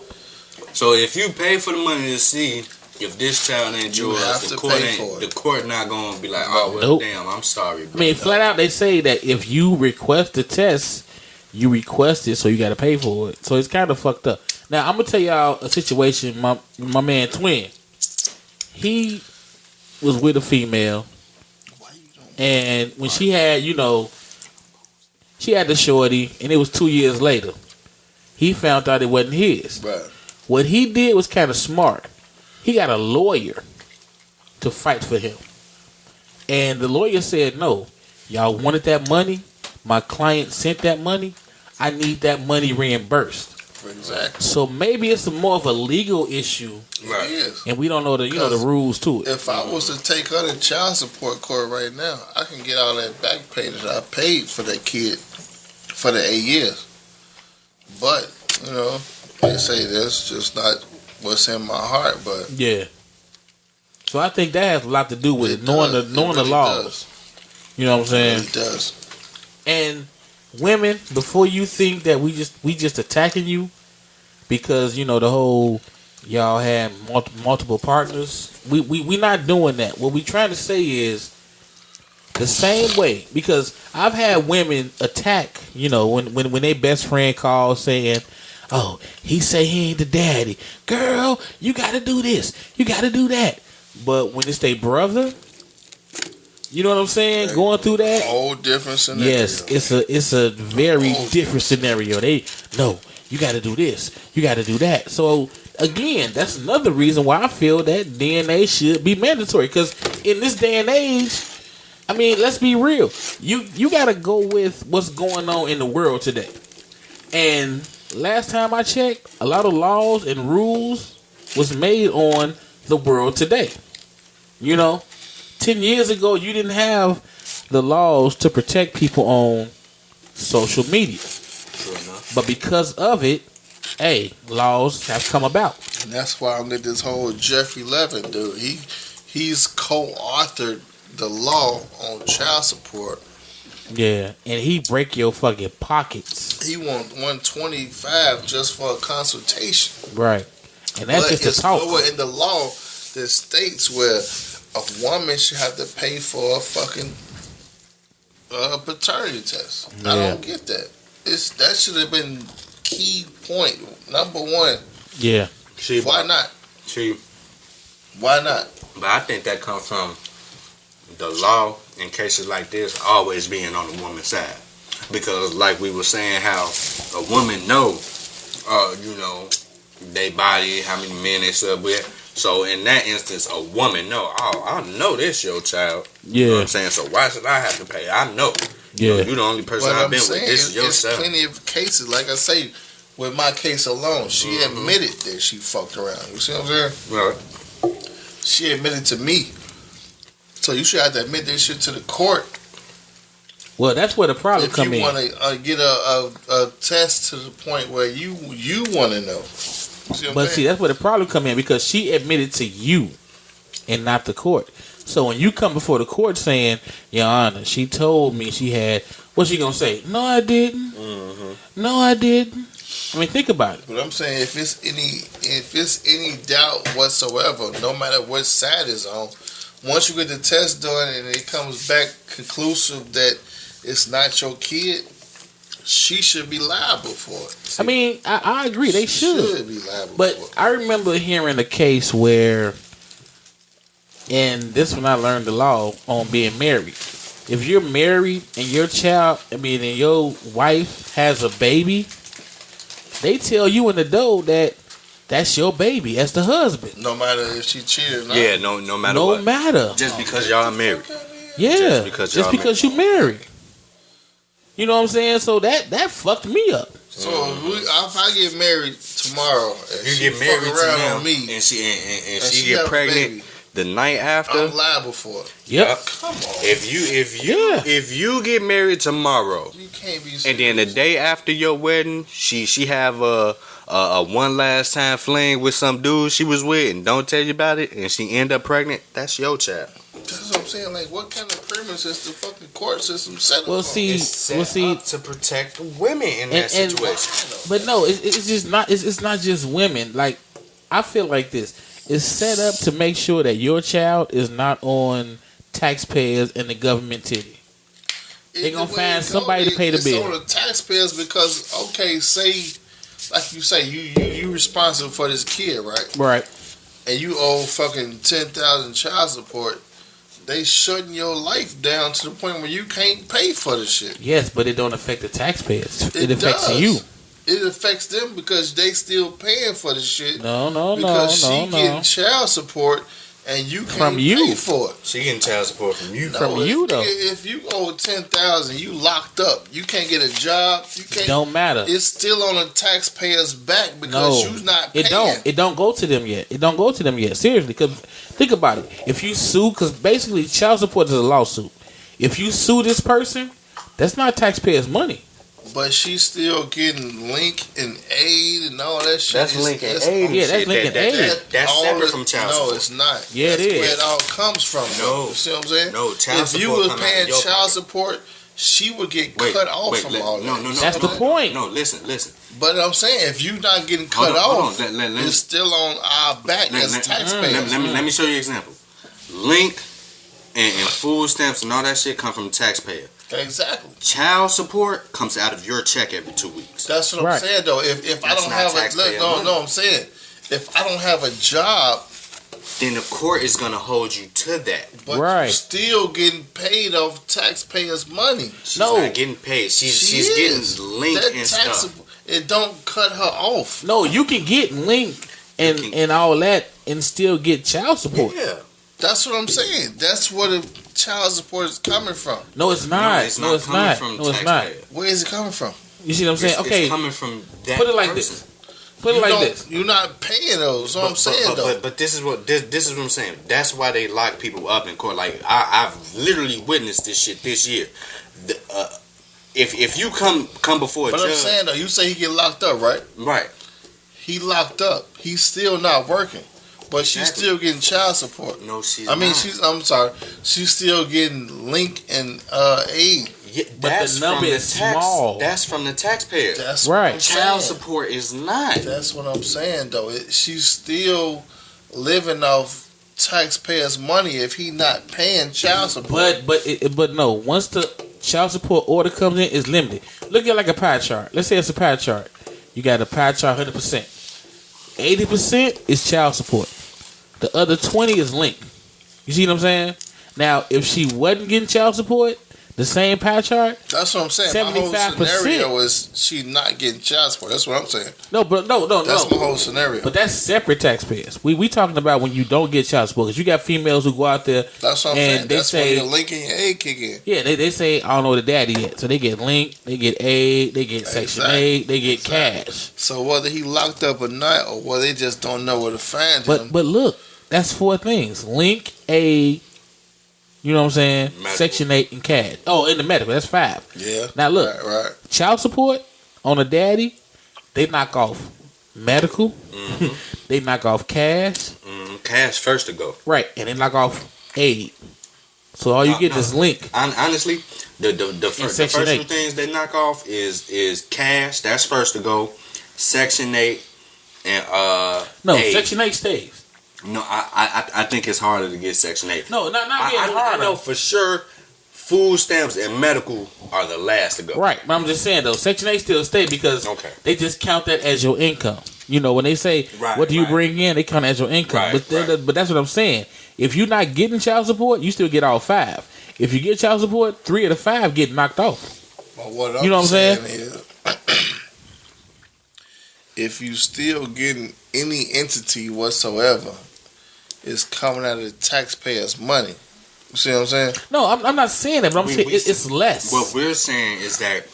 [SPEAKER 4] So if you pay for the money to see if this child ain't
[SPEAKER 5] You
[SPEAKER 4] yours,
[SPEAKER 5] have
[SPEAKER 4] the
[SPEAKER 5] to
[SPEAKER 4] court
[SPEAKER 5] pay for
[SPEAKER 4] ain't
[SPEAKER 5] it.
[SPEAKER 4] the court not gonna be like, oh well,
[SPEAKER 3] Nope.
[SPEAKER 4] damn, I'm sorry, bro.
[SPEAKER 3] I mean, flat out, they say that if you request the test, you request it, so you got to pay for it. So it's kind of fucked up. Now, I'm going to tell y'all a situation. My man Twin, he was with a female, and when she had, you know, she had the shorty, and it was 2 years later. He found out it wasn't his.
[SPEAKER 5] Right.
[SPEAKER 3] What he did was kind of smart. He got a lawyer to fight for him. And the lawyer said, no, y'all wanted that money. My client sent that money. I need that money reimbursed.
[SPEAKER 5] Exactly.
[SPEAKER 3] So maybe it's more of a legal issue,
[SPEAKER 4] Right.
[SPEAKER 5] It is.
[SPEAKER 3] and we don't know the the rules to it.
[SPEAKER 5] If I was to take her to child support court right now, I can get all that back pay that I paid for that kid for the 8 years. But, you know, they say that's just not what's in my heart, but
[SPEAKER 3] Yeah. So I think that has a lot to do with
[SPEAKER 5] it
[SPEAKER 3] it, knowing
[SPEAKER 5] does.
[SPEAKER 3] the
[SPEAKER 5] It really
[SPEAKER 3] laws.
[SPEAKER 5] does.
[SPEAKER 3] You know what I'm saying?
[SPEAKER 5] It does.
[SPEAKER 3] And women, before you think that we just attacking you because, you know, the whole y'all had multiple partners, we not doing that. What we trying to say is the same way, because I've had women attack, you know, when they best friend calls saying, oh, he say he ain't the daddy. Girl, you got to do this. You got to do that. But when it's their brother, you know what I'm saying? Going through that.
[SPEAKER 5] Whole different scenario.
[SPEAKER 3] Yes, it's a very different scenario. They no, you got to do this, you got to do that. So again, that's another reason why I feel that DNA should be mandatory. Because in this day and age, I mean, let's be real. You got to go with what's going on in the world today. And last time I checked, a lot of laws and rules was made on the world today. You know, 10 years ago, you didn't have the laws to protect people on social media.
[SPEAKER 4] True enough.
[SPEAKER 3] But because of it, hey, laws have come about.
[SPEAKER 5] And that's why I'm with this whole Jeffrey Levin dude. He's co-authored the law on child support.
[SPEAKER 3] Yeah, and he break your fucking pockets.
[SPEAKER 5] He want 125 just for a consultation.
[SPEAKER 3] Right. And that's
[SPEAKER 5] But
[SPEAKER 3] just a
[SPEAKER 5] it's
[SPEAKER 3] talk.
[SPEAKER 5] nowhere in the law that states where a woman should have to pay for a fucking paternity test. I
[SPEAKER 3] Yeah.
[SPEAKER 5] don't get that. That should have been key point number one.
[SPEAKER 3] Yeah.
[SPEAKER 4] See,
[SPEAKER 5] Why not?
[SPEAKER 4] See,
[SPEAKER 5] Why not?
[SPEAKER 4] but I think that comes from the law in cases like this always being on the woman's side. Because like we were saying, how a woman know, you know, they body, how many men they slept with. So in that instance, a woman know, oh, I know this your child. You know what
[SPEAKER 3] Yeah.
[SPEAKER 4] I'm saying? So why should I have to pay? I know.
[SPEAKER 3] Yeah.
[SPEAKER 4] You the only person
[SPEAKER 5] What
[SPEAKER 4] I've
[SPEAKER 5] I'm
[SPEAKER 4] been
[SPEAKER 5] saying
[SPEAKER 4] with. This is your
[SPEAKER 5] there's
[SPEAKER 4] son.
[SPEAKER 5] plenty of cases. Like I say, with my case alone, she admitted that she fucked around. You see what I'm saying?
[SPEAKER 4] Right.
[SPEAKER 5] She admitted to me. So you should have to admit this shit to the court.
[SPEAKER 3] Well, that's where the problem
[SPEAKER 5] If
[SPEAKER 3] come
[SPEAKER 5] you
[SPEAKER 3] in.
[SPEAKER 5] want to get a test to the point where you want to know.
[SPEAKER 3] But see, that's where the problem come in because she admitted to you and not the court. So when you come before the court saying, Your Honor, she told me she had, what's she gonna say? No, I didn't.
[SPEAKER 4] Mm-hmm.
[SPEAKER 3] No, I didn't. I mean, think about it.
[SPEAKER 5] But I'm saying if it's any doubt whatsoever, no matter what side is on, once you get the test done and it comes back conclusive that it's not your kid, she should be liable for it.
[SPEAKER 3] I mean, I agree. They should
[SPEAKER 5] be liable
[SPEAKER 3] But
[SPEAKER 5] for it.
[SPEAKER 3] I remember hearing a case where, and this when I learned the law on being married. If you're married and your child, and your wife has a baby, they tell you in the door that that's your baby as the husband.
[SPEAKER 5] No matter if she cheated or not.
[SPEAKER 4] Yeah, no matter
[SPEAKER 3] No
[SPEAKER 4] what.
[SPEAKER 3] matter.
[SPEAKER 4] Just because y'all married.
[SPEAKER 3] Yeah.
[SPEAKER 4] Just because y'all
[SPEAKER 3] you married. You know what I'm saying? So that fucked me up.
[SPEAKER 5] So if I get married tomorrow, and
[SPEAKER 4] You
[SPEAKER 5] she
[SPEAKER 4] get married
[SPEAKER 5] fuck
[SPEAKER 4] to
[SPEAKER 5] around
[SPEAKER 4] them,
[SPEAKER 5] on me,
[SPEAKER 4] and she
[SPEAKER 5] and
[SPEAKER 4] she
[SPEAKER 5] she
[SPEAKER 4] get
[SPEAKER 5] have a
[SPEAKER 4] pregnant
[SPEAKER 5] baby,
[SPEAKER 4] the night after.
[SPEAKER 5] I'm liable for it.
[SPEAKER 3] Yep.
[SPEAKER 5] Come on.
[SPEAKER 4] If you get married tomorrow,
[SPEAKER 5] You can't be.
[SPEAKER 4] and then the day after your wedding, she have a one last time fling with some dude she was with and don't tell you about it, and she end up pregnant, that's your child.
[SPEAKER 5] That's what I'm saying. Like, what kind of premise is the fucking court system set up
[SPEAKER 3] Well,
[SPEAKER 5] on?
[SPEAKER 3] see,
[SPEAKER 4] It's set up to protect women in that
[SPEAKER 3] And-
[SPEAKER 4] situation.
[SPEAKER 3] but no, it's just not. It's not just women. Like I feel like this. It's set up to make sure that your child is not on taxpayers and the government titty. They gonna
[SPEAKER 5] The way
[SPEAKER 3] find
[SPEAKER 5] it
[SPEAKER 3] somebody to pay the
[SPEAKER 5] it's
[SPEAKER 3] bill.
[SPEAKER 5] on the taxpayers because, okay, say, like you say, you responsible for this kid, right?
[SPEAKER 3] Right.
[SPEAKER 5] And you owe fucking 10,000 child support. They shutting your life down to the point where you can't pay for the shit.
[SPEAKER 3] Yes, but it don't affect the taxpayers. It affects
[SPEAKER 5] does.
[SPEAKER 3] you.
[SPEAKER 5] It affects them because they still paying for the shit.
[SPEAKER 3] No,
[SPEAKER 5] Because she getting child support and you can't
[SPEAKER 3] From you.
[SPEAKER 5] pay for it.
[SPEAKER 4] She getting child support from you.
[SPEAKER 3] From you, though.
[SPEAKER 5] If you owe 10,000, you locked up. You can't get a job. You can't.
[SPEAKER 3] Don't matter.
[SPEAKER 5] It's still on the taxpayer's back because
[SPEAKER 3] No,
[SPEAKER 5] you're not paying.
[SPEAKER 3] It don't go to them yet. It don't go to them yet. Seriously, because think about it. If you sue, because basically child support is a lawsuit. If you sue this person, that's not taxpayers' money.
[SPEAKER 5] But she's still getting link and aid and all that shit.
[SPEAKER 4] That's link and aid.
[SPEAKER 3] Yeah, that's link and aid.
[SPEAKER 4] That's
[SPEAKER 5] all
[SPEAKER 4] separate
[SPEAKER 5] it-
[SPEAKER 4] from child
[SPEAKER 5] No,
[SPEAKER 4] support.
[SPEAKER 5] it's not.
[SPEAKER 3] Yeah,
[SPEAKER 5] That's
[SPEAKER 3] it is.
[SPEAKER 5] where it all comes from.
[SPEAKER 4] No.
[SPEAKER 5] You see what I'm saying?
[SPEAKER 4] No, child
[SPEAKER 5] If you
[SPEAKER 4] support
[SPEAKER 5] was
[SPEAKER 4] come out of
[SPEAKER 5] paying
[SPEAKER 4] your
[SPEAKER 5] child
[SPEAKER 4] pocket.
[SPEAKER 5] support, she would get cut off from all that.
[SPEAKER 4] No.
[SPEAKER 3] That's the point.
[SPEAKER 4] No, listen.
[SPEAKER 5] But I'm saying, if you're not getting cut
[SPEAKER 4] Hold
[SPEAKER 5] off,
[SPEAKER 4] on. Let me-
[SPEAKER 5] it's still on our back as taxpayers.
[SPEAKER 4] Let me show you an example. Link and food stamps and all that shit come from the taxpayer.
[SPEAKER 5] Exactly.
[SPEAKER 4] Child support comes out of your check every 2 weeks.
[SPEAKER 5] That's what
[SPEAKER 3] Right.
[SPEAKER 5] I'm saying, though. If I
[SPEAKER 4] That's
[SPEAKER 5] don't
[SPEAKER 4] not
[SPEAKER 5] have a
[SPEAKER 4] taxpayer
[SPEAKER 5] look,
[SPEAKER 4] money.
[SPEAKER 5] no, I'm saying, if I don't have a job,
[SPEAKER 4] Then the court is gonna hold you to that.
[SPEAKER 5] but
[SPEAKER 3] Right.
[SPEAKER 5] you're still getting paid off taxpayers' money.
[SPEAKER 4] She's
[SPEAKER 3] No.
[SPEAKER 4] not getting paid. She's
[SPEAKER 5] She
[SPEAKER 4] getting
[SPEAKER 5] is.
[SPEAKER 4] linked
[SPEAKER 5] That
[SPEAKER 4] and
[SPEAKER 5] tax,
[SPEAKER 4] stuff.
[SPEAKER 5] it don't cut her off.
[SPEAKER 3] No, you can get link and all that and still get child support.
[SPEAKER 4] Yeah.
[SPEAKER 5] That's what I'm saying. That's where the child support is coming from.
[SPEAKER 3] No, it's not.
[SPEAKER 4] it's
[SPEAKER 3] No,
[SPEAKER 4] not
[SPEAKER 3] it's
[SPEAKER 4] coming
[SPEAKER 3] not.
[SPEAKER 4] from
[SPEAKER 3] No, it's not.
[SPEAKER 4] taxpayer.
[SPEAKER 5] Where is it coming from?
[SPEAKER 3] You see what I'm saying? Okay,
[SPEAKER 4] It's coming from that
[SPEAKER 3] put it like
[SPEAKER 4] person.
[SPEAKER 3] this. Put it like this.
[SPEAKER 5] You're not paying those. That's what I'm saying, though.
[SPEAKER 4] But this is what I'm saying. That's why they lock people up in court. Like I've literally witnessed this shit this year. If you come before a
[SPEAKER 5] But
[SPEAKER 4] judge,
[SPEAKER 5] I'm saying, though, you say he get locked up, right?
[SPEAKER 4] right?
[SPEAKER 5] He locked up. He's still not working. But she's
[SPEAKER 4] Exactly.
[SPEAKER 5] still getting child support.
[SPEAKER 4] No, she's.
[SPEAKER 5] I mean,
[SPEAKER 4] not.
[SPEAKER 5] I'm sorry. She's still getting link and aid.
[SPEAKER 4] Yeah,
[SPEAKER 3] But
[SPEAKER 4] that's
[SPEAKER 3] the number
[SPEAKER 4] from
[SPEAKER 3] is
[SPEAKER 4] the tax,
[SPEAKER 3] small.
[SPEAKER 4] That's from the taxpayer.
[SPEAKER 5] That's
[SPEAKER 3] Right.
[SPEAKER 5] What I'm
[SPEAKER 4] Child
[SPEAKER 5] saying.
[SPEAKER 4] support is not.
[SPEAKER 5] That's what I'm saying, though. She's still living off taxpayers' money if he not paying child support.
[SPEAKER 3] But no. Once the child support order comes in, it's limited. Look at it like a pie chart. Let's say it's a pie chart. You got a pie chart 100%. 80% is child support. The other 20 is link. You see what I'm saying? Now, if she wasn't getting child support, the same pie chart.
[SPEAKER 5] That's what I'm saying. My whole
[SPEAKER 3] 75%.
[SPEAKER 5] scenario is she not getting child support. That's what I'm saying.
[SPEAKER 3] No.
[SPEAKER 5] That's my whole scenario.
[SPEAKER 3] But that's separate taxpayers. We talking about when you don't get child support. Because you got females who go out there.
[SPEAKER 5] That's what I'm
[SPEAKER 3] and
[SPEAKER 5] saying.
[SPEAKER 3] they
[SPEAKER 5] That's
[SPEAKER 3] say,
[SPEAKER 5] when your link and your aid kick in.
[SPEAKER 3] yeah, they say, I don't know the daddy yet. So they get link, they get aid, they get Section
[SPEAKER 5] Exactly.
[SPEAKER 3] 8, they get cash.
[SPEAKER 5] So whether he locked up or not, or whether they just don't know where to find him.
[SPEAKER 3] But look, That's 4 things: link, aid. You know what I'm saying?
[SPEAKER 4] Medical.
[SPEAKER 3] Section 8 and cash. Oh, in the medical, that's 5.
[SPEAKER 5] Yeah.
[SPEAKER 3] Now look,
[SPEAKER 5] Right.
[SPEAKER 3] child support on a daddy, they knock off medical, they knock off cash,
[SPEAKER 4] Cash first to go.
[SPEAKER 3] right, and they knock off aid. So all you get is link.
[SPEAKER 4] Honestly, the first
[SPEAKER 3] Section
[SPEAKER 4] 2
[SPEAKER 3] 8.
[SPEAKER 4] things they knock off is cash. That's first to go. Section 8 and
[SPEAKER 3] No,
[SPEAKER 4] aid.
[SPEAKER 3] Section 8 stays.
[SPEAKER 4] No, I think it's harder to get Section 8.
[SPEAKER 3] No, not being
[SPEAKER 4] I
[SPEAKER 3] harder.
[SPEAKER 4] know for sure food stamps and medical are the last to go.
[SPEAKER 3] Right, but I'm just saying though, Section 8 still stay because
[SPEAKER 4] Okay.
[SPEAKER 3] they just count that as your income. You know, when they say,
[SPEAKER 4] Right,
[SPEAKER 3] what do you
[SPEAKER 4] right.
[SPEAKER 3] bring in, they count it as your income.
[SPEAKER 4] Right,
[SPEAKER 3] But that's what I'm saying. If you're not getting child support, you still get all 5. If you get child support, 3 of the 5 get knocked off.
[SPEAKER 5] But what
[SPEAKER 3] You know what I'm saying?
[SPEAKER 5] is, if you still getting any entity whatsoever, it's coming out of the taxpayers' money. You see what I'm saying?
[SPEAKER 3] No, I'm not saying that, but I'm saying it's less.
[SPEAKER 4] What we're saying is that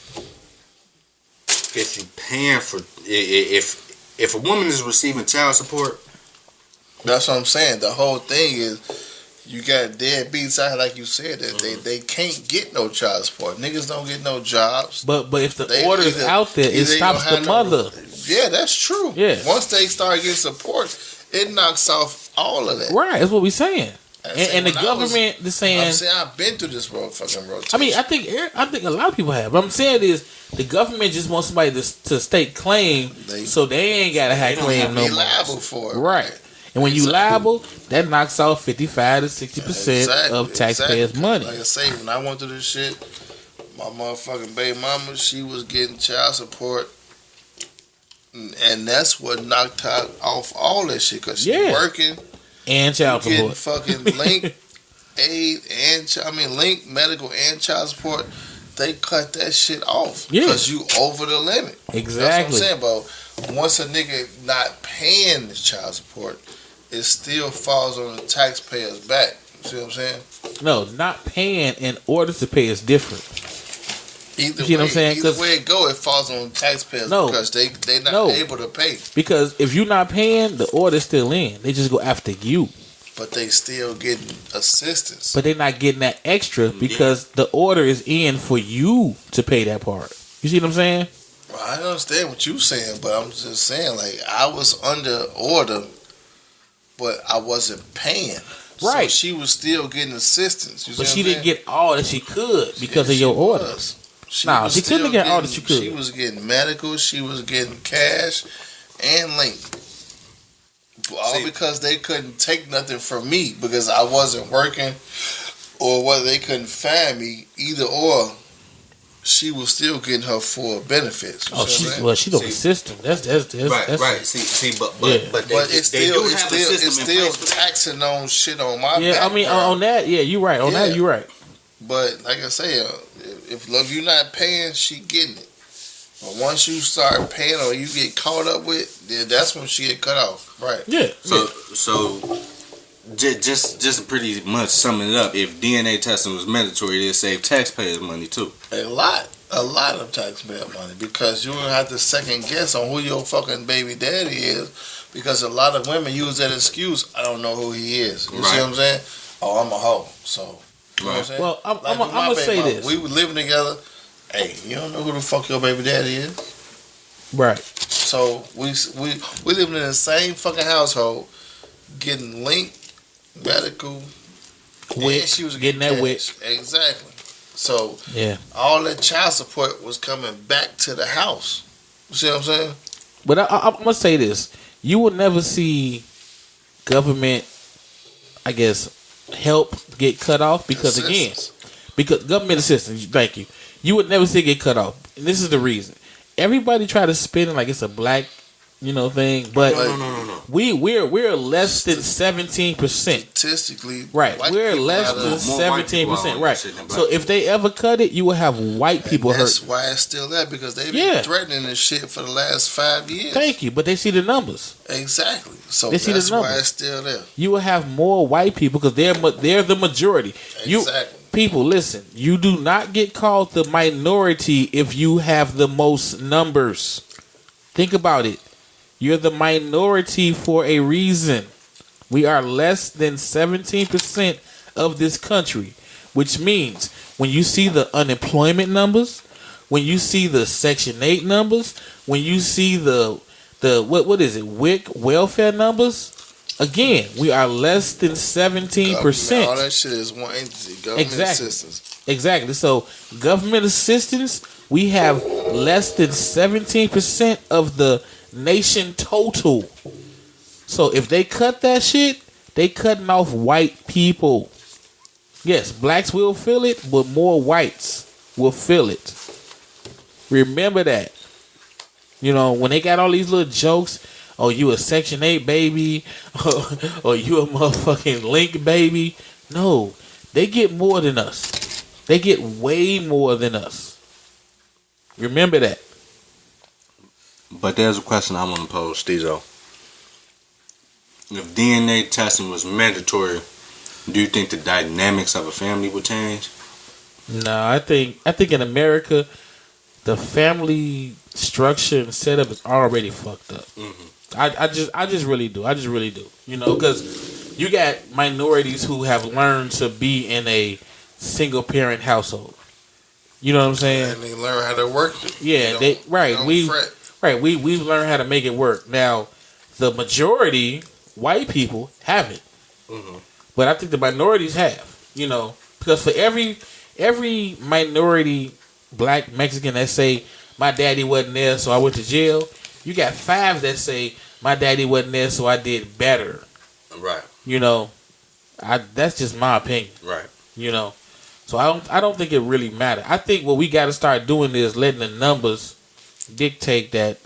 [SPEAKER 4] if you paying for if a woman is receiving child support,
[SPEAKER 5] That's what I'm saying. The whole thing is you got deadbeats out here, like you said, that they can't get no child support. Niggas don't get no jobs.
[SPEAKER 3] But if the
[SPEAKER 5] They
[SPEAKER 3] order is
[SPEAKER 5] either-
[SPEAKER 3] out there, it
[SPEAKER 5] either you
[SPEAKER 3] stops
[SPEAKER 5] don't
[SPEAKER 3] the
[SPEAKER 5] have
[SPEAKER 3] mother.
[SPEAKER 5] Yeah, that's true.
[SPEAKER 3] Yeah.
[SPEAKER 5] Once they start getting support, it knocks off all of that.
[SPEAKER 3] Right, that's what we're saying. And the
[SPEAKER 5] when I
[SPEAKER 3] government is saying.
[SPEAKER 5] I'm saying I've been through this fucking rotation.
[SPEAKER 3] I mean, I think a lot of people have. But I'm saying is the government just wants somebody to state claim, so they ain't gotta have claim no
[SPEAKER 5] be
[SPEAKER 3] more.
[SPEAKER 5] liable for it.
[SPEAKER 3] Right. And when you liable, that knocks off 55 to 60% of taxpayers'
[SPEAKER 5] exactly.
[SPEAKER 3] money.
[SPEAKER 5] Like I say, when I went through this shit, my motherfucking baby mama, she was getting child support, and that's what knocked her off all that shit because she working
[SPEAKER 3] And child
[SPEAKER 5] getting
[SPEAKER 3] support.
[SPEAKER 5] fucking link aid and link medical and child support. They cut that shit off because you over the limit.
[SPEAKER 3] Exactly.
[SPEAKER 5] That's what I'm saying. But once a nigga not paying the child support, it still falls on the taxpayer's back. You see what I'm saying?
[SPEAKER 3] No, not paying in order to pay is different.
[SPEAKER 5] Either
[SPEAKER 3] You see
[SPEAKER 5] way,
[SPEAKER 3] what I'm saying?
[SPEAKER 5] either way it go, it falls on the taxpayers because they not able to pay.
[SPEAKER 3] Because if you're not paying, the order's still in. They just go after you.
[SPEAKER 5] But they still getting assistance.
[SPEAKER 3] But they're not getting that extra because the order is in for you to pay that part. You see what I'm saying?
[SPEAKER 5] Well, I understand what you're saying, but I'm just saying, like, I was under order, but I wasn't paying.
[SPEAKER 3] Right.
[SPEAKER 5] So she was still getting assistance. You see
[SPEAKER 3] But
[SPEAKER 5] what
[SPEAKER 3] she
[SPEAKER 5] I'm
[SPEAKER 3] didn't
[SPEAKER 5] saying?
[SPEAKER 3] get all that she could because of your order. Nah,
[SPEAKER 5] was
[SPEAKER 3] she couldn't
[SPEAKER 5] still
[SPEAKER 3] get all
[SPEAKER 5] getting-
[SPEAKER 3] that she could.
[SPEAKER 5] She was getting medical, she was getting cash, and link. All because they couldn't take nothing from me because I wasn't working, or whether they couldn't find me, either or. She was still getting her full benefits. You see what I'm saying?
[SPEAKER 3] She's on the system. That's
[SPEAKER 4] right. See, but
[SPEAKER 5] it's still taxing on shit on my back.
[SPEAKER 3] I mean, on that, you're right. On that, you're right.
[SPEAKER 5] But like I say, if you're not paying, she getting it. But once you start paying or you get caught up with, then that's when she get cut off. Right.
[SPEAKER 3] Yeah.
[SPEAKER 4] So just pretty much summing it up, if DNA testing was mandatory, it'd save taxpayers money too.
[SPEAKER 5] A lot of taxpayer money because you don't have to second guess on who your fucking baby daddy is because a lot of women use that excuse, I don't know who he is. You see what I'm saying? Oh, I'm a hoe. So, you know what I'm saying?
[SPEAKER 3] Well, I'm
[SPEAKER 5] with
[SPEAKER 3] going
[SPEAKER 5] my
[SPEAKER 3] to
[SPEAKER 5] baby
[SPEAKER 3] say
[SPEAKER 5] mama,
[SPEAKER 3] this.
[SPEAKER 5] We were living together. Hey, you don't know who the fuck your baby daddy is?
[SPEAKER 3] Right.
[SPEAKER 5] So, we living in the same fucking household, getting linked, medical,
[SPEAKER 3] WIC,
[SPEAKER 5] and she was
[SPEAKER 3] getting that WIC.
[SPEAKER 5] Exactly. So
[SPEAKER 3] Yeah.
[SPEAKER 5] all that child support was coming back to the house. You see what I'm saying?
[SPEAKER 3] But I'm going to say this. You will never see government, I guess, help get cut off because, because government assistance, thank you. You would never see it get cut off. And this is the reason. Everybody try to spin it like it's a black, thing, but
[SPEAKER 4] No.
[SPEAKER 3] we're less than 17%.
[SPEAKER 5] Statistically,
[SPEAKER 3] Right,
[SPEAKER 5] white
[SPEAKER 3] we're
[SPEAKER 5] people
[SPEAKER 3] less
[SPEAKER 5] out
[SPEAKER 3] than
[SPEAKER 5] of-
[SPEAKER 3] 17%. Right.
[SPEAKER 4] shit than black
[SPEAKER 3] So if they ever cut it, you will have white people
[SPEAKER 5] That's
[SPEAKER 3] hurt.
[SPEAKER 5] why it's still there because they've been
[SPEAKER 3] Yeah.
[SPEAKER 5] threatening this shit for the last 5 years.
[SPEAKER 3] Thank you, but they see the numbers.
[SPEAKER 5] Exactly. So
[SPEAKER 3] They see the
[SPEAKER 5] that's why
[SPEAKER 3] numbers.
[SPEAKER 5] it's still there.
[SPEAKER 3] You will have more white people because they're the majority.
[SPEAKER 5] Exactly.
[SPEAKER 3] People, listen. You do not get called the minority if you have the most numbers. Think about it. You're the minority for a reason. We are less than 17% of this country, which means when you see the unemployment numbers, when you see the Section 8 numbers, when you see the what is it, WIC welfare numbers, again, we are less than 17%.
[SPEAKER 5] All that shit is one entity. Government assistance.
[SPEAKER 3] Exactly. So government assistance, we have less than 17% of the nation total. So if they cut that shit, they cutting off white people. Yes, blacks will feel it, but more whites will feel it. Remember that. You know, when they got all these little jokes, oh, you a Section 8 baby, or you a motherfucking Link baby. No, they get more than us. They get way more than us. Remember that.
[SPEAKER 4] But there's a question I want to pose, Stezo. If DNA testing was mandatory, do you think the dynamics of a family would change?
[SPEAKER 3] No, I think in America, the family structure and setup is already fucked up. Mm-hmm. I just really do. You know, because you got minorities who have learned to be in a single parent household. You know what I'm saying?
[SPEAKER 5] And they learn how to work it.
[SPEAKER 3] Yeah, we've learned how to make it work. Now, the majority, white people, haven't. Mm-hmm. But I think the minorities have. You know, because for every minority, black, Mexican, that say my daddy wasn't there, so I went to jail, you got 5 that say my daddy wasn't there, so I did better.
[SPEAKER 4] Right.
[SPEAKER 3] You know, that's just my opinion.
[SPEAKER 4] Right.
[SPEAKER 3] You know, so I don't think it really matters. I think what we got to start doing is letting the numbers dictate that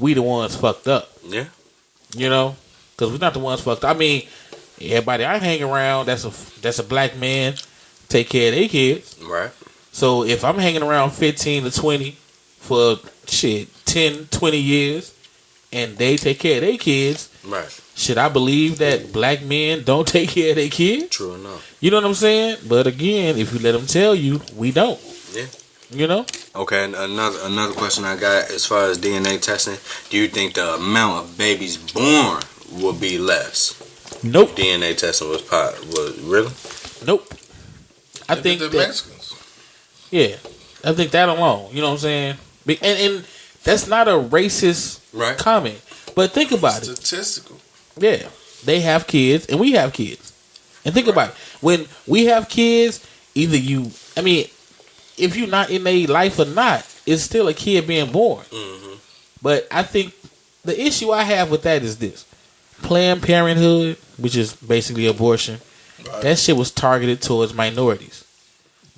[SPEAKER 3] we the ones fucked up.
[SPEAKER 4] Yeah.
[SPEAKER 3] You know, because we're not the ones fucked up. I mean, everybody I hang around that's a black man take care of their kids.
[SPEAKER 4] Right.
[SPEAKER 3] So if I'm hanging around 15 to 20 for 10, 20 years and they take care of their kids,
[SPEAKER 4] right?
[SPEAKER 3] Should I believe that black men don't take care of their kids?
[SPEAKER 4] True enough.
[SPEAKER 3] You know what I'm saying? But again, if you let them tell you, we don't.
[SPEAKER 4] Yeah.
[SPEAKER 3] You know?
[SPEAKER 4] Okay, another question I got as far as DNA testing. Do you think the amount of babies born will be less?
[SPEAKER 3] Nope.
[SPEAKER 4] If DNA testing was really?
[SPEAKER 3] Nope. I think
[SPEAKER 5] the
[SPEAKER 3] that,
[SPEAKER 5] Mexicans.
[SPEAKER 3] Yeah. I think that alone. You know what I'm saying? And that's not a racist comment. But think about it.
[SPEAKER 5] Statistical.
[SPEAKER 3] Yeah. They have kids and we have kids. And think about it. When we have kids, either if you're not in a life or not, it's still a kid being born. Mm-hmm. But I think the issue I have with that is this. Planned Parenthood, which is basically abortion, that shit was targeted towards minorities.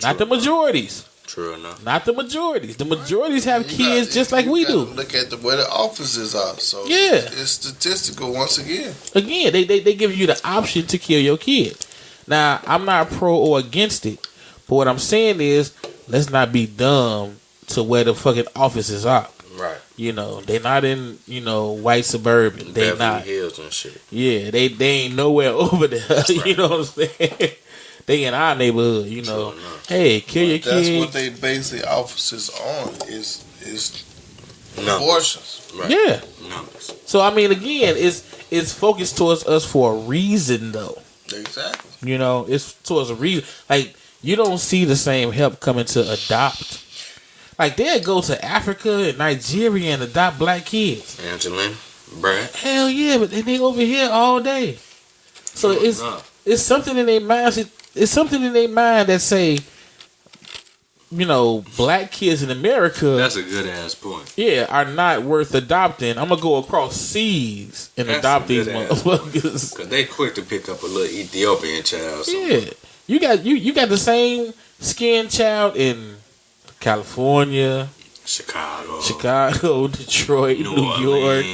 [SPEAKER 3] Not the majorities.
[SPEAKER 4] True enough.
[SPEAKER 3] Not the majorities. The majorities have kids just like we do.
[SPEAKER 5] Look at where the offices are. So
[SPEAKER 3] yeah,
[SPEAKER 5] it's statistical once again.
[SPEAKER 3] Again, they give you the option to kill your kid. Now, I'm not pro or against it, but what I'm saying is, let's not be dumb to where the fucking offices are.
[SPEAKER 4] Right.
[SPEAKER 3] You know, they not in, white suburban. They
[SPEAKER 4] Beverly
[SPEAKER 3] not
[SPEAKER 4] Hills and shit.
[SPEAKER 3] Yeah, they ain't nowhere over there. Right. You know what I'm saying? They in our neighborhood, Hey, kill your kid.
[SPEAKER 5] That's what they base their offices on is abortions.
[SPEAKER 3] Right. Yeah. Numbers. So I mean, again, it's focused towards us for a reason, though.
[SPEAKER 5] Exactly.
[SPEAKER 3] It's towards a reason. Like, you don't see the same help coming to adopt. Like, they'll go to Africa and Nigeria and adopt black kids.
[SPEAKER 4] Angelina, Brad.
[SPEAKER 3] Hell yeah, but they over here all day. So it's something in their mind. It's something in their mind that say, black kids in America.
[SPEAKER 4] That's a good ass point.
[SPEAKER 3] Yeah, are not worth adopting. I'm gonna go across seas and adopt these motherfuckers.
[SPEAKER 4] Cause they quick to pick up a little Ethiopian child.
[SPEAKER 3] Yeah, you got the same skin child in California, Chicago, Detroit, New York.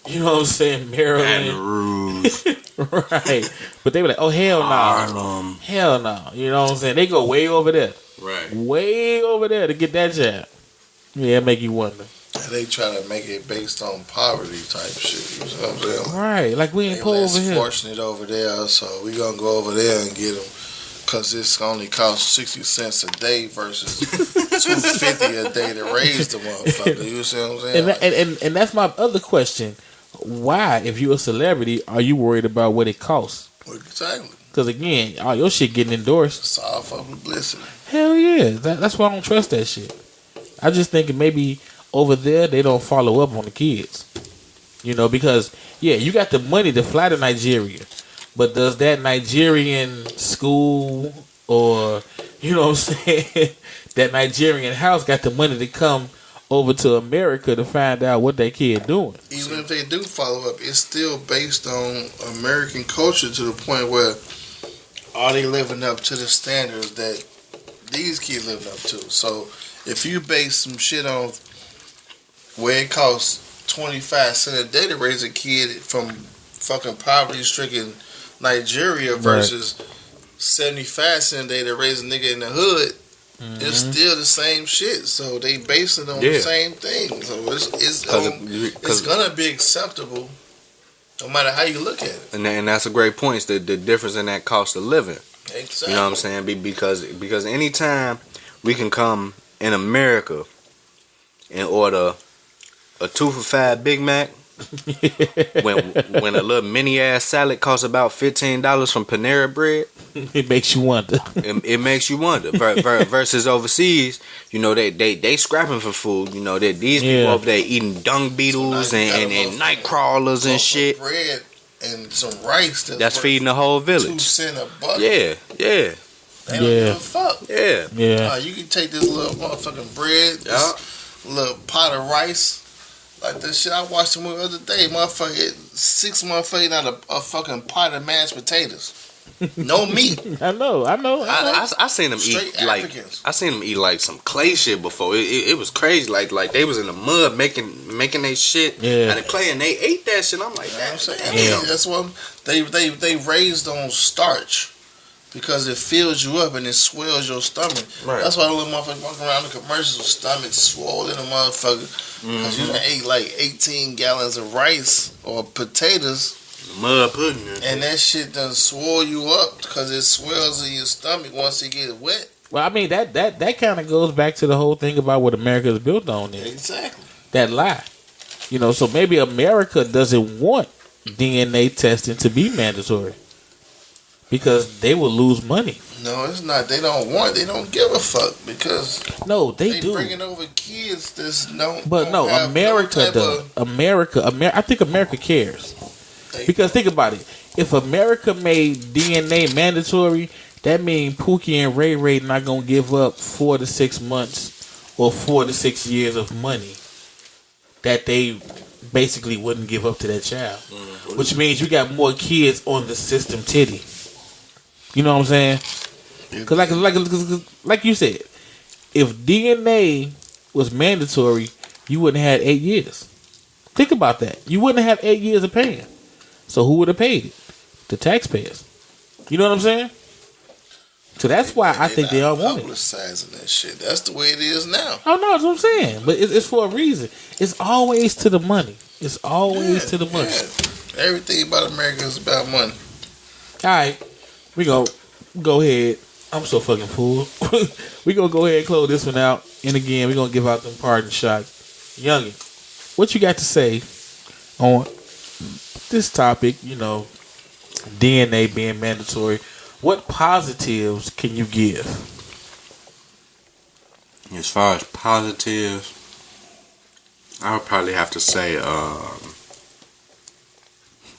[SPEAKER 3] You know what I'm saying? Maryland,
[SPEAKER 4] Baton Rouge.
[SPEAKER 3] Right. But they were like, oh hell no,
[SPEAKER 4] Harlem.
[SPEAKER 3] Hell no. You know what I'm saying? They go way over there.
[SPEAKER 4] Right.
[SPEAKER 3] Way over there to get that job. Yeah, it make you wonder.
[SPEAKER 5] They try to make it based on poverty type shit. You know what I'm saying?
[SPEAKER 3] Right. Like we ain't poor over here.
[SPEAKER 5] Fortunate over there, so we gonna go over there and get them. Cause it's only cost 60 cents a day versus $2.50 a day to raise the motherfucker. You see what I'm saying?
[SPEAKER 3] And that's my other question. why, if you're a celebrity, are you worried about what it costs?
[SPEAKER 5] Exactly.
[SPEAKER 3] Because again, all your shit getting endorsed.
[SPEAKER 5] It's all for publicity.
[SPEAKER 3] Hell yeah, that's why I don't trust that shit. I just think maybe over there they don't follow up on the kids. You know, because yeah, you got the money to fly to Nigeria, but does that Nigerian school or you know what I'm saying, that Nigerian house got the money to come over to America to find out what their kid doing?
[SPEAKER 5] Even if they do follow up, it's still based on American culture to the point where are they living up to the standards that these kids living up to? So if you base some shit on where it costs 25 cents a day to raise a kid from fucking poverty-stricken Nigeria versus 75 cents a day to raise a nigga in the hood, it's still the same shit. So they base it on the same thing. So it's gonna be acceptable no matter how you look at it.
[SPEAKER 4] And that's a great point. It's the difference in that cost of living.
[SPEAKER 5] Exactly.
[SPEAKER 4] You know what I'm saying? Because anytime we can come in America and order a 2 for $5 Big Mac when a little mini ass salad costs about $15 from Panera Bread,
[SPEAKER 3] it makes you wonder.
[SPEAKER 4] It makes you wonder. Versus overseas, you know, they scrapping for food. You know that these people over there eating dung beetles and night crawlers and shit.
[SPEAKER 5] Bread and some rice
[SPEAKER 4] that's feeding the whole village.
[SPEAKER 5] 2 cents a bucket.
[SPEAKER 4] Yeah.
[SPEAKER 5] They don't give a fuck.
[SPEAKER 4] Yeah.
[SPEAKER 5] You can take this little motherfucking bread, this little pot of rice. Like this shit, I watched the movie the other day. Motherfucker, 6 motherfuckers out of a fucking pot of mashed potatoes. No meat.
[SPEAKER 3] I know.
[SPEAKER 4] I seen them
[SPEAKER 5] Straight
[SPEAKER 4] eat
[SPEAKER 5] Africans.
[SPEAKER 4] I seen them eat like some clay shit before. It was crazy. Like they was in the mud making their shit out of clay, and they ate that shit. I'm like,
[SPEAKER 5] I'm saying, that's what they raised on starch. Because it fills you up and it swells your stomach. Right. That's why the little motherfuckers walking around the commercials with stomachs swollen in a motherfucker. Because you done ate like 18 gallons of rice or potatoes.
[SPEAKER 4] Mud pudding.
[SPEAKER 5] And that shit done swole you up because it swells in your stomach once it gets wet.
[SPEAKER 3] Well, I mean, that kind of goes back to the whole thing about what America is built on. Then.
[SPEAKER 5] Exactly.
[SPEAKER 3] That lie. You know, so maybe America doesn't want DNA testing to be mandatory. Because they will lose money.
[SPEAKER 5] No, it's not. They don't want. They don't give a fuck because
[SPEAKER 3] no, they do.
[SPEAKER 5] Bringing over kids that's don't.
[SPEAKER 3] But no, America does. America. I think America cares. Because think about it. If America made DNA mandatory, that means Pookie and Ray Ray not gonna give up 4 to 6 months or 4 to 6 years of money that they basically wouldn't give up to that child. Which means you got more kids on the system titty. You know what I'm saying? Because like you said, if DNA was mandatory, you wouldn't have had 8 years. Think about that. You wouldn't have 8 years of paying. So who would have paid it? The taxpayers. You know what I'm saying? So that's why I think they all want it.
[SPEAKER 5] Publicizing that shit. That's the way it is now.
[SPEAKER 3] Oh no, that's what I'm saying. But it's for a reason. It's always to the money. It's always to the money.
[SPEAKER 5] Yeah. Everything about America is about money.
[SPEAKER 3] All right. We gonna go ahead. I'm so fucking full. We gonna go ahead and close this one out. And again, we gonna give out them pardon shots. Youngin, what you got to say on this topic? You know, DNA being mandatory. What positives can you give?
[SPEAKER 4] As far as positives, I would probably have to say,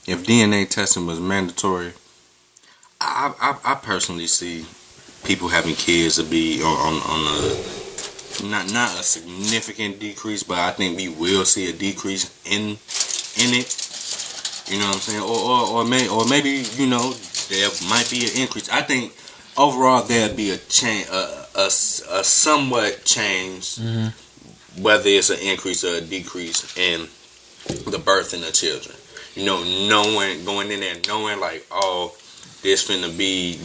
[SPEAKER 4] if DNA testing was mandatory, I personally see people having kids to be on a not a significant decrease, but I think we will see a decrease in it. You know what I'm saying? Or maybe you know there might be an increase. I think overall there'd be a change, a somewhat change, whether it's an increase or a decrease in the birthing of children. You know, going in there knowing like, oh, this finna be,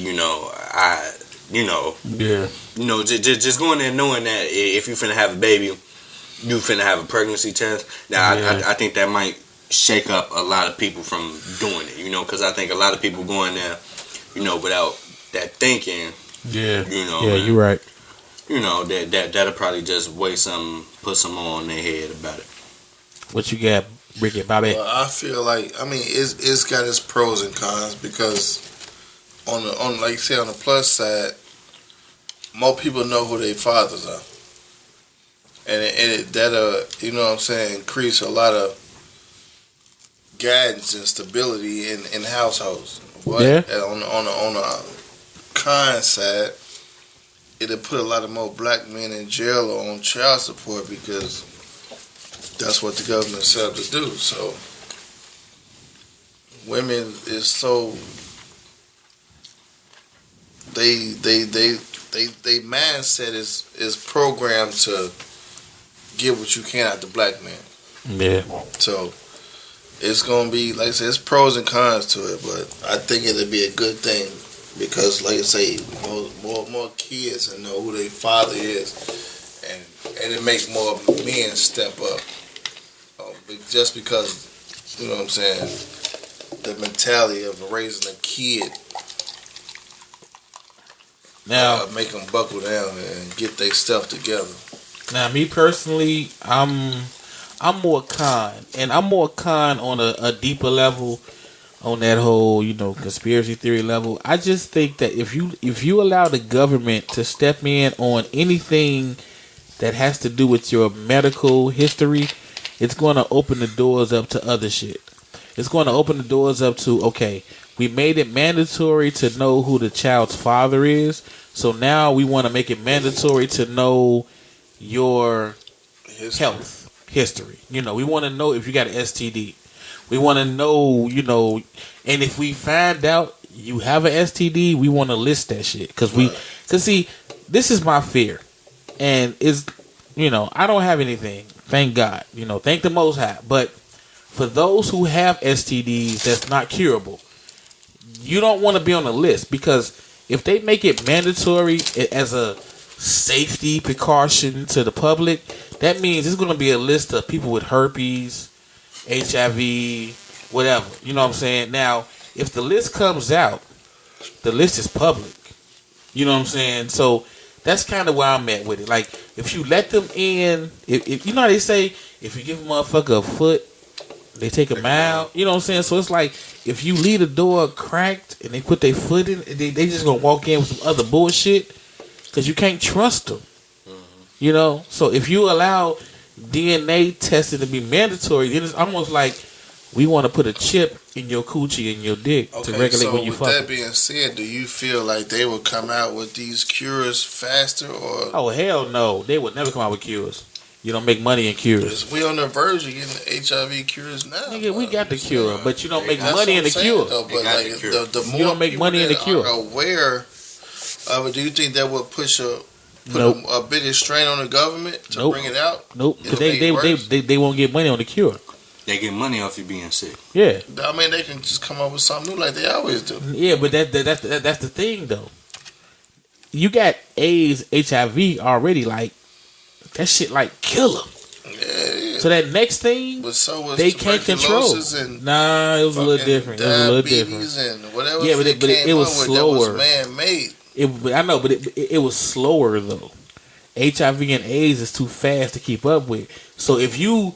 [SPEAKER 4] just going there knowing that if you finna have a baby, you finna have a pregnancy test. Now, I think that might shake up a lot of people from doing it, because I think a lot of people going there, without that thinking.
[SPEAKER 3] Yeah. Yeah, you're right.
[SPEAKER 4] That'll probably just put some on their head about it.
[SPEAKER 3] What you got, Ricky, Bobby.
[SPEAKER 5] Well, I feel like it's got its pros and cons because on like you say on the plus side, more people know who their fathers are, and that you know what I'm saying, increase a lot of guidance and stability in households. But on the con side, it'll put a lot of more black men in jail or on child support because that's what the government set up to do. So women is so they mindset is programmed to get what you can out the black man.
[SPEAKER 3] Yeah.
[SPEAKER 5] So it's gonna be, like I said, it's pros and cons to it, but I think it'll be a good thing because, like I say, more kids and know who their father is, and it make more men step up. Just because, you know what I'm saying, the mentality of raising a kid.
[SPEAKER 3] Now,
[SPEAKER 5] make them buckle down and get their stuff together.
[SPEAKER 3] Now, me personally, I'm more con, and I'm more con on a deeper level, on that whole, you know, conspiracy theory level. I just think that if you allow the government to step in on anything that has to do with your medical history, it's going to open the doors up to other shit. It's going to open the doors up to, okay, we made it mandatory to know who the child's father is, so now we want to make it mandatory to know your health history. You know, we want to know if you got an STD. We want to know, you know, and if we find out you have an STD, we want to list that shit. Because see, this is my fear. And it's, you know, I don't have anything. Thank God. You know, thank the Most High. But for those who have STDs that's not curable, you don't want to be on the list. Because if they make it mandatory as a safety precaution to the public, that means it's going to be a list of people with herpes, HIV, whatever. You know what I'm saying? Now, if the list comes out, the list is public. You know what I'm saying? So that's kind of where I'm at with it. Like, if you let them in, if you know how they say, if you give a motherfucker a foot, they take a mile. You know what I'm saying? So it's like, if you leave the door cracked and they put their foot in, they just going to walk in with some other bullshit because you can't trust them. You know? So if you allow DNA testing to be mandatory, then it's almost like we want to put a chip in your coochie and your dick to regulate when you fuck.
[SPEAKER 5] So with that being said, do you feel like they will come out with these cures faster, or?
[SPEAKER 3] Oh, hell no. They would never come out with cures. You don't make money in cures.
[SPEAKER 5] We on the verge of getting HIV cures now.
[SPEAKER 3] Nigga, we got the cure, but you don't make money in the cure.
[SPEAKER 5] Though, but like, the more
[SPEAKER 3] you don't make money in the cure.
[SPEAKER 5] Aware of it, do you think that will put a bigger strain on the government to bring it out?
[SPEAKER 3] Nope, because they won't get money on the cure.
[SPEAKER 4] They get money off you being sick.
[SPEAKER 3] Yeah.
[SPEAKER 5] I mean, they can just come up with something new like they always do.
[SPEAKER 3] Yeah, but that's the thing, though. You got AIDS, HIV already, like, that shit, like, kill them.
[SPEAKER 5] Yeah.
[SPEAKER 3] So that next thing,
[SPEAKER 5] but so was
[SPEAKER 3] they can't control. Nah, it was a little different. It was a little different.
[SPEAKER 5] And whatever
[SPEAKER 3] yeah, but it was slower.
[SPEAKER 5] That was man-made.
[SPEAKER 3] I know, but it was slower, though. HIV and AIDS is too fast to keep up with. So if you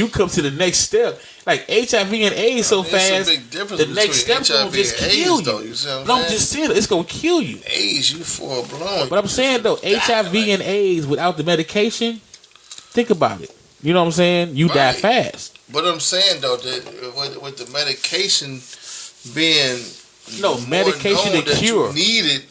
[SPEAKER 3] come to the next step, like HIV and AIDS so fast, the next step gonna just kill you.
[SPEAKER 5] Though, you see what
[SPEAKER 3] no, I'm just saying it's gonna kill you.
[SPEAKER 5] AIDS, you full blown.
[SPEAKER 3] But I'm saying though, HIV and AIDS without the medication, think about it. You know what I'm saying? You die fast.
[SPEAKER 5] But I'm saying though that with the medication being
[SPEAKER 3] medication to cure.
[SPEAKER 5] You need it.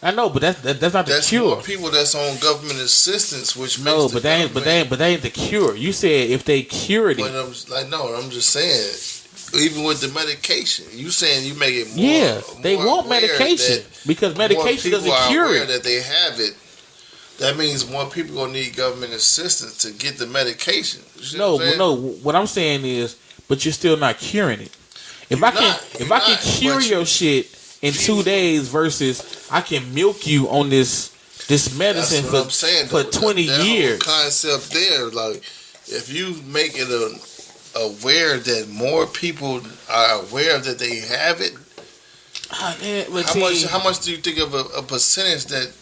[SPEAKER 3] I know, but that's not the cure.
[SPEAKER 5] More people that's on government assistance, which
[SPEAKER 3] no, but that ain't the cure. You said if they cured it.
[SPEAKER 5] But I'm just saying, even with the medication, you saying you make it more.
[SPEAKER 3] Yeah, they want medication because medication doesn't cure it.
[SPEAKER 5] That they have it. That means more people gonna need government assistance to get the medication.
[SPEAKER 3] No. What I'm saying is, but you're still not curing it. If I can cure your shit in 2 days versus I can milk you on this medicine for 20 years.
[SPEAKER 5] Whole concept there, like if you make it aware that more people are aware that they have it. How much do you think of a percentage that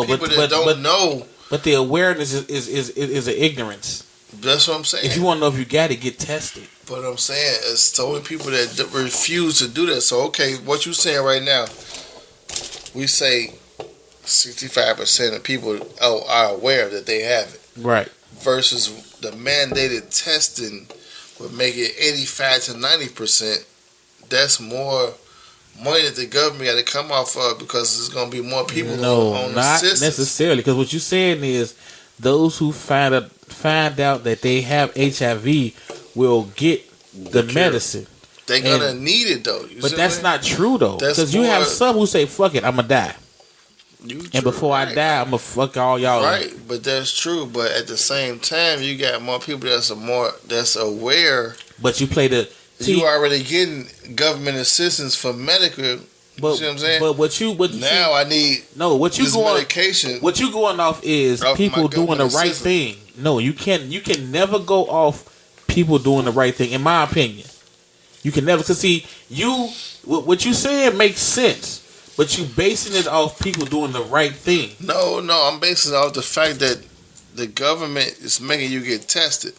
[SPEAKER 5] people don't know?
[SPEAKER 3] But the awareness is an ignorance.
[SPEAKER 5] That's what I'm saying.
[SPEAKER 3] If you want to know if you got it, get tested.
[SPEAKER 5] But I'm saying, it's so many people that refuse to do that. So, okay, what you saying right now, we say 65% of people are aware that they have it.
[SPEAKER 3] Right.
[SPEAKER 5] Versus the mandated testing would make it 85 to 90%. That's more money that the government got to come off of because there's going to be more people on the system.
[SPEAKER 3] Not necessarily. Because what you're saying is those who find out that they have HIV will get the medicine.
[SPEAKER 5] They're going to need it, though.
[SPEAKER 3] But that's not true, though. Because you have some who say, fuck it, I'm going to die. And before I die, I'm going to fuck all y'all.
[SPEAKER 5] Right, but that's true. But at the same time, you got more people that's aware.
[SPEAKER 3] But you play the...
[SPEAKER 5] You already getting government assistance for medical.
[SPEAKER 3] But,
[SPEAKER 5] see what I'm saying?
[SPEAKER 3] But what you
[SPEAKER 5] now I need
[SPEAKER 3] this
[SPEAKER 5] medication.
[SPEAKER 3] What you going off is people doing the right thing. No, you can never go off people doing the right thing. In my opinion, you can never. Cause see, what you saying makes sense, but you basing it off people doing the right thing.
[SPEAKER 5] No, I'm basing it off the fact that the government is making you get tested.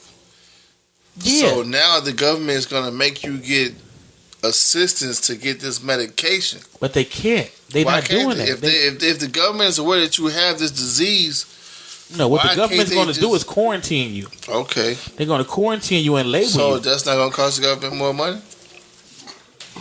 [SPEAKER 5] Yeah. So now the government is going to make you get assistance to get this medication.
[SPEAKER 3] But they can't. They're not doing that.
[SPEAKER 5] If the government is aware that you have this disease,
[SPEAKER 3] no, what the government's going to do is quarantine you.
[SPEAKER 5] Okay.
[SPEAKER 3] They're going to quarantine you and label you.
[SPEAKER 5] So that's not going to cost the government more money?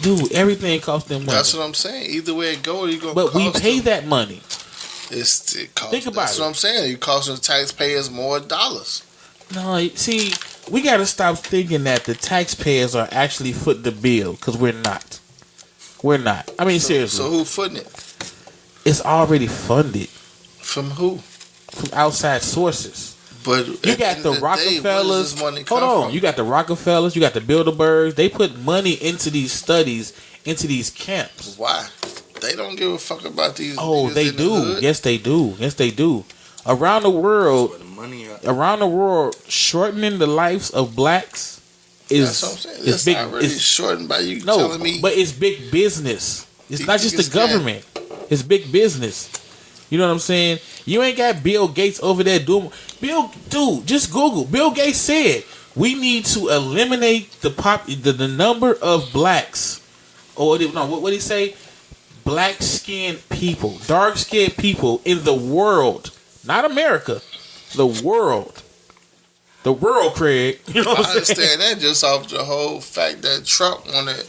[SPEAKER 3] Dude, everything costs them money.
[SPEAKER 5] That's what I'm saying. Either way it goes, you're going to
[SPEAKER 3] cost them. But we pay that money.
[SPEAKER 5] Think about it. That's what I'm saying. You costing the taxpayers more dollars.
[SPEAKER 3] No, see, we got to stop thinking that the taxpayers are actually footing the bill, because we're not. We're not. I mean, seriously.
[SPEAKER 5] So who's footing it?
[SPEAKER 3] It's already funded.
[SPEAKER 5] From who?
[SPEAKER 3] From outside sources.
[SPEAKER 5] But
[SPEAKER 3] you got the Rockefellers. Hold on. You got the Rockefellers. You got the Bilderbergs. They put money into these studies, into these camps.
[SPEAKER 5] Why? They don't give a fuck about these.
[SPEAKER 3] Oh, they do. Yes, they do. Yes, they do. Around the world, shortening the lives of blacks is
[SPEAKER 5] that's what I'm saying. It's big. Not really shortened by you telling me.
[SPEAKER 3] But it's big business. It's not just the government. It's big business. You know what I'm saying? You ain't got Bill Gates over there doing. Dude, just Google. Bill Gates said we need to eliminate the number of blacks, or no, what did he say? Black-skinned people, dark-skinned people in the world. Not America, the world. The world, Craig. You know what I'm saying?
[SPEAKER 5] I understand that just off the whole fact that Trump want to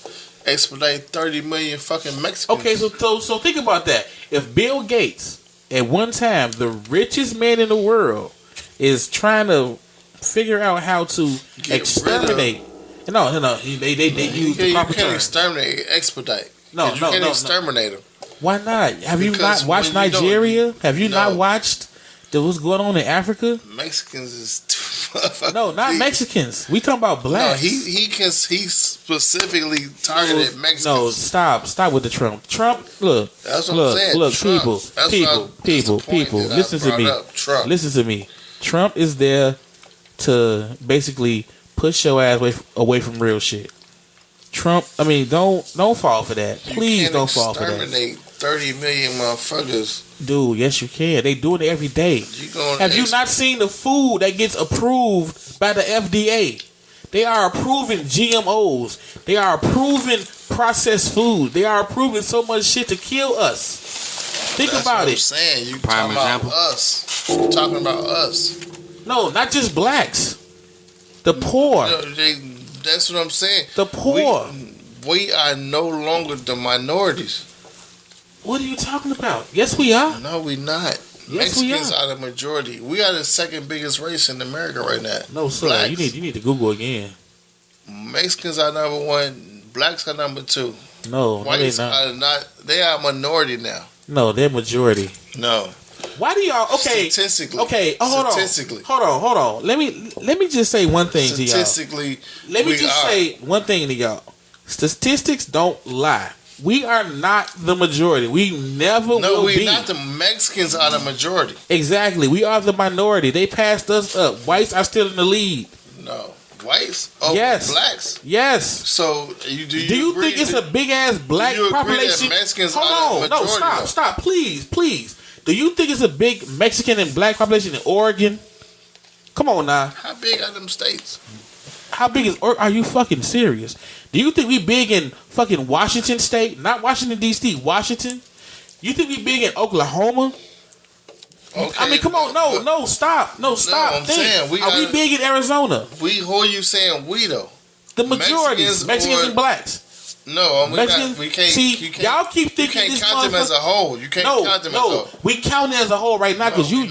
[SPEAKER 5] expedite 30 million fucking Mexicans.
[SPEAKER 3] Okay, so think about that. If Bill Gates, at one time, the richest man in the world, is trying to figure out how to exterminate. No, they use the proper term.
[SPEAKER 5] You can't exterminate, expedite.
[SPEAKER 3] No,
[SPEAKER 5] you can't exterminate them.
[SPEAKER 3] Why not? Have you not watched Nigeria? Have you not watched what's going on in Africa?
[SPEAKER 5] Mexicans is too.
[SPEAKER 3] No, not Mexicans. We talking about blacks.
[SPEAKER 5] No, he specifically targeted Mexicans.
[SPEAKER 3] No, stop with the Trump. Trump, look. That's what I'm saying. Look, people. Listen to me. Trump is there to basically push your ass away from real shit. Trump, I mean, don't fall for that. Please don't fall for that.
[SPEAKER 5] Exterminate 30 million motherfuckers.
[SPEAKER 3] Dude, yes you can. They doing it every day. Have you not seen the food that gets approved by the FDA? They are approving GMOs. They are approving processed food. They are approving so much shit to kill us. Think about it.
[SPEAKER 5] I'm saying. You talking about us. You're talking about us.
[SPEAKER 3] No, not just blacks. The poor.
[SPEAKER 5] That's what I'm saying.
[SPEAKER 3] The poor.
[SPEAKER 5] We are no longer the minorities.
[SPEAKER 3] What are you talking about? Yes, we are.
[SPEAKER 5] No, we not.
[SPEAKER 3] Yes,
[SPEAKER 5] Mexicans are the majority. We are the second biggest race in America right now.
[SPEAKER 3] No, sir. Blacks. You need to Google again.
[SPEAKER 5] Mexicans are number one. Blacks are number two.
[SPEAKER 3] No,
[SPEAKER 5] whites
[SPEAKER 3] are
[SPEAKER 5] not. They are minority now.
[SPEAKER 3] No, they're majority.
[SPEAKER 5] No.
[SPEAKER 3] Why do y'all? Okay.
[SPEAKER 5] Statistically.
[SPEAKER 3] Okay. Hold on. Let me just say one thing to y'all.
[SPEAKER 5] Statistically,
[SPEAKER 3] let me just say one thing to y'all. Statistics don't lie. We are not the majority. We never will be.
[SPEAKER 5] No, we're not. The Mexicans are the majority.
[SPEAKER 3] Exactly. We are the minority. They passed us up. Whites are still in the lead.
[SPEAKER 5] No. Whites? Oh,
[SPEAKER 3] yes.
[SPEAKER 5] Blacks?
[SPEAKER 3] Yes.
[SPEAKER 5] So, do
[SPEAKER 3] you think it's a big-ass black population?
[SPEAKER 5] Mexicans
[SPEAKER 3] Hold on. No, stop. Please. Do you think it's a big Mexican and black population in Oregon? Come on now.
[SPEAKER 5] How big are them states?
[SPEAKER 3] How big is? Or are you fucking serious? Do you think we big in fucking Washington State? Not Washington D.C. Washington. You think we big in Oklahoma?
[SPEAKER 5] Okay.
[SPEAKER 3] I mean, come on, no, stop.
[SPEAKER 5] I'm
[SPEAKER 3] Think.
[SPEAKER 5] saying,
[SPEAKER 3] Are we big in Arizona?
[SPEAKER 5] Who are you saying we though?
[SPEAKER 3] The majority, Mexicans and blacks.
[SPEAKER 5] No,
[SPEAKER 3] Mexicans,
[SPEAKER 5] we can't.
[SPEAKER 3] See,
[SPEAKER 5] you can't,
[SPEAKER 3] y'all keep thinking
[SPEAKER 5] you can't
[SPEAKER 3] this
[SPEAKER 5] count them as a whole. You can't count them as a whole.
[SPEAKER 3] We count it as a whole right now because you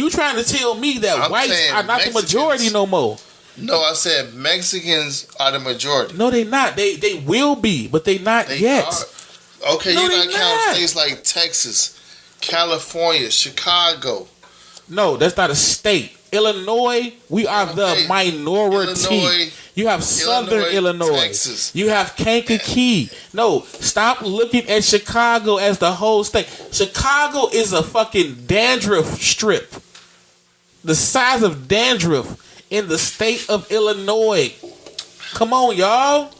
[SPEAKER 3] trying to tell me that whites are not the majority no more.
[SPEAKER 5] No, I said Mexicans are the majority.
[SPEAKER 3] No, they not. They will be, but they not yet.
[SPEAKER 5] Are. Okay,
[SPEAKER 3] No,
[SPEAKER 5] you
[SPEAKER 3] they
[SPEAKER 5] gotta count
[SPEAKER 3] not.
[SPEAKER 5] states like Texas, California, Chicago.
[SPEAKER 3] No, that's not a state. Illinois, we are the minority.
[SPEAKER 5] Illinois,
[SPEAKER 3] You have Southern Illinois.
[SPEAKER 5] Texas.
[SPEAKER 3] You have Kankakee. No, stop looking at Chicago as the whole state. Chicago is a fucking dandruff strip. The size of dandruff in the state of Illinois. Come on, y'all.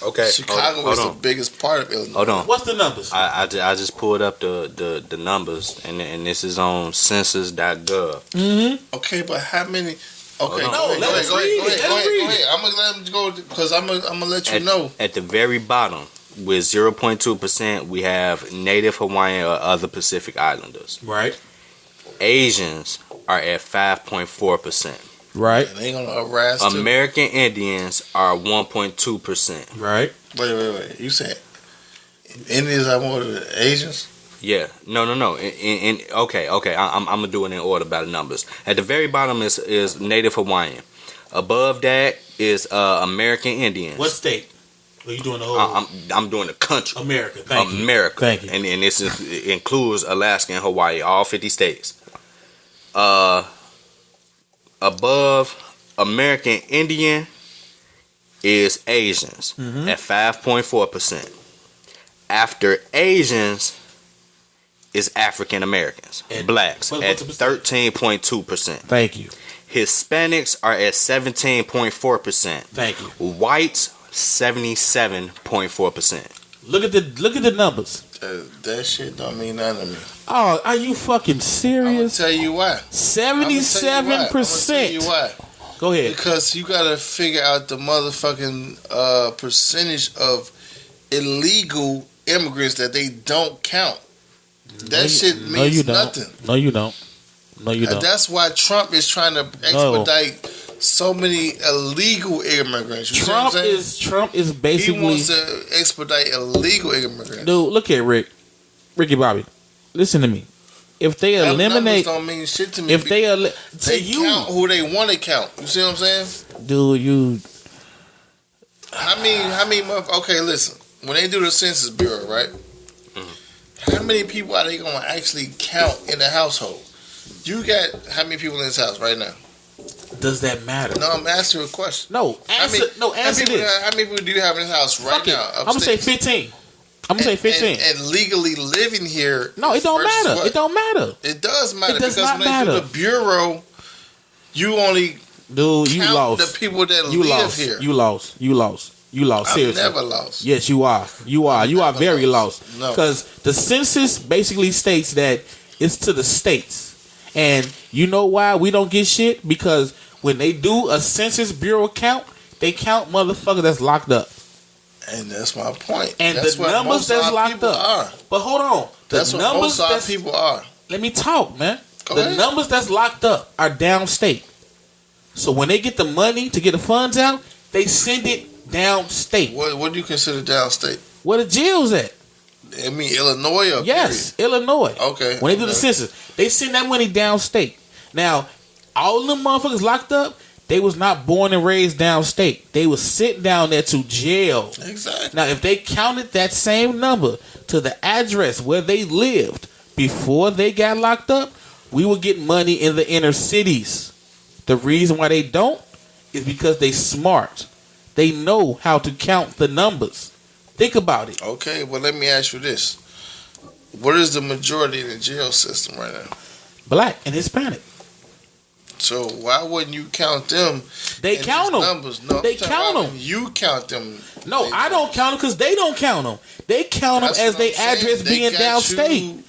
[SPEAKER 4] Okay.
[SPEAKER 5] Chicago is the biggest part of Illinois.
[SPEAKER 4] Hold on.
[SPEAKER 3] What's the numbers?
[SPEAKER 4] I just pulled up the numbers, and this is on census.gov.
[SPEAKER 3] Mm-hmm.
[SPEAKER 5] Okay, but how many? Okay,
[SPEAKER 3] No, let us
[SPEAKER 5] go
[SPEAKER 3] read
[SPEAKER 5] ahead.
[SPEAKER 3] it.
[SPEAKER 5] Go
[SPEAKER 3] Let us read
[SPEAKER 5] ahead. I'm gonna let him go because I'm gonna let you know.
[SPEAKER 4] At the very bottom, with 0.2%, we have Native Hawaiian or other Pacific Islanders.
[SPEAKER 3] Right.
[SPEAKER 5] Asians
[SPEAKER 4] are at 5.4%.
[SPEAKER 3] Right.
[SPEAKER 5] And they gonna harass too.
[SPEAKER 4] American Indians are 1.2%.
[SPEAKER 3] Right.
[SPEAKER 5] Wait. You said Indians are more than Asians?
[SPEAKER 4] Yeah, no. Okay. I'm gonna do it in order by the numbers. At the very bottom is Native Hawaiian. Above that is American Indians.
[SPEAKER 3] What state? Are you doing the whole?
[SPEAKER 4] I'm doing the country.
[SPEAKER 3] America. Thank you.
[SPEAKER 4] America.
[SPEAKER 3] Thank you.
[SPEAKER 4] And this includes Alaska and Hawaii, all 50 states. Above American Indian is Asians at 5.4%. After Asians is African Americans, blacks at 13.2%.
[SPEAKER 3] Thank you.
[SPEAKER 4] Hispanics are at 17.4%.
[SPEAKER 3] Thank you.
[SPEAKER 4] Whites 77.4%.
[SPEAKER 3] Look at the numbers.
[SPEAKER 5] That shit don't mean nothing to me.
[SPEAKER 3] Oh, are you fucking
[SPEAKER 5] I'm gonna
[SPEAKER 3] serious?
[SPEAKER 5] tell you why.
[SPEAKER 3] 77%. Go ahead.
[SPEAKER 5] Because you gotta figure out the motherfucking percentage of illegal immigrants that they don't count. That shit means nothing.
[SPEAKER 3] No, you don't.
[SPEAKER 5] That's why Trump is trying to expedite so many illegal immigrants. You
[SPEAKER 3] Trump is basically,
[SPEAKER 5] he wants to expedite illegal immigrants.
[SPEAKER 3] Dude, look at Ricky Bobby. Listen to me. If they eliminate,
[SPEAKER 5] don't mean shit to me.
[SPEAKER 3] If they
[SPEAKER 5] count who they want to count. You see what I'm saying?
[SPEAKER 3] Dude, you.
[SPEAKER 5] How many? Okay, listen. When they do the Census Bureau, right? How many people are they going to actually count in the household? You got how many people in this house right now?
[SPEAKER 3] Does that matter?
[SPEAKER 5] No, I'm asking you a question.
[SPEAKER 3] No, answer this.
[SPEAKER 5] How many people do you have in this house right now?
[SPEAKER 3] I'm going to say 15. I'm going to say 15.
[SPEAKER 5] And legally living here.
[SPEAKER 3] No, it don't matter.
[SPEAKER 5] What?
[SPEAKER 3] It don't matter.
[SPEAKER 5] It does matter.
[SPEAKER 3] It does
[SPEAKER 5] because
[SPEAKER 3] not
[SPEAKER 5] when
[SPEAKER 3] matter.
[SPEAKER 5] they do the Bureau, you only
[SPEAKER 3] Dude, you
[SPEAKER 5] count
[SPEAKER 3] lost.
[SPEAKER 5] the people that
[SPEAKER 3] You
[SPEAKER 5] live
[SPEAKER 3] lost.
[SPEAKER 5] here.
[SPEAKER 3] You lost. Seriously.
[SPEAKER 5] I've never lost.
[SPEAKER 3] Yes, you are. You are very lost.
[SPEAKER 5] No.
[SPEAKER 3] Because the census basically states that it's to the states. And you know why we don't get shit? Because when they do a Census Bureau count, they count motherfuckers that's locked up.
[SPEAKER 5] And that's my point.
[SPEAKER 3] And
[SPEAKER 5] that's
[SPEAKER 3] the numbers that's locked up.
[SPEAKER 5] Are.
[SPEAKER 3] But hold on.
[SPEAKER 5] That's what most of our people are.
[SPEAKER 3] Let me talk, man.
[SPEAKER 5] Go
[SPEAKER 3] the
[SPEAKER 5] ahead.
[SPEAKER 3] numbers that's locked up are downstate. So when they get the money to get the funds out, they send it downstate.
[SPEAKER 5] What do you consider downstate?
[SPEAKER 3] Where the jail's at?
[SPEAKER 5] I mean Illinois or
[SPEAKER 3] Yes, Illinois.
[SPEAKER 5] Okay.
[SPEAKER 3] When they do the census, they send that money downstate. Now, all of them motherfuckers locked up, they was not born and raised downstate. They was sent down there to jail.
[SPEAKER 5] Exactly.
[SPEAKER 3] Now, if they counted that same number to the address where they lived before they got locked up, we would get money in the inner cities. The reason why they don't is because they smart. They know how to count the numbers. Think about it.
[SPEAKER 5] Okay, well let me ask you this. What is the majority in the jail system right now?
[SPEAKER 3] Black and Hispanic.
[SPEAKER 5] So why wouldn't you count them?
[SPEAKER 3] They count them.
[SPEAKER 5] Numbers? No,
[SPEAKER 3] They count them.
[SPEAKER 5] You count them.
[SPEAKER 3] No, I don't count them because they don't count them. They count them as they address being downstate.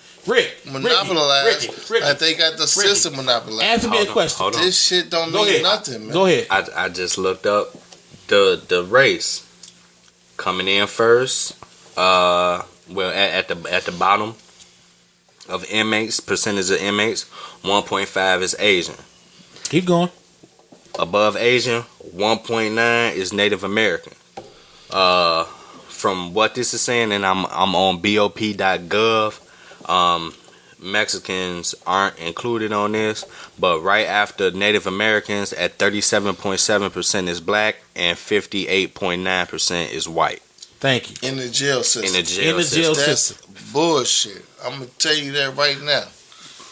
[SPEAKER 5] monopolized. Like they got the system monopolized.
[SPEAKER 3] Answer me a question.
[SPEAKER 4] Hold on.
[SPEAKER 5] This shit don't mean nothing, man.
[SPEAKER 3] Go ahead.
[SPEAKER 4] I just looked up the race coming in first. Well, at the bottom of inmates, percentage of inmates, 1.5 is Asian.
[SPEAKER 3] Keep going.
[SPEAKER 4] Above Asian, 1.9 is Native American. From what this is saying, and I'm on BOP.gov, Mexicans aren't included on this, but right after Native Americans at 37.7% is black and 58.9% is white.
[SPEAKER 3] Thank you.
[SPEAKER 5] In the jail system.
[SPEAKER 3] That's
[SPEAKER 5] bullshit. I'm gonna tell you that right now.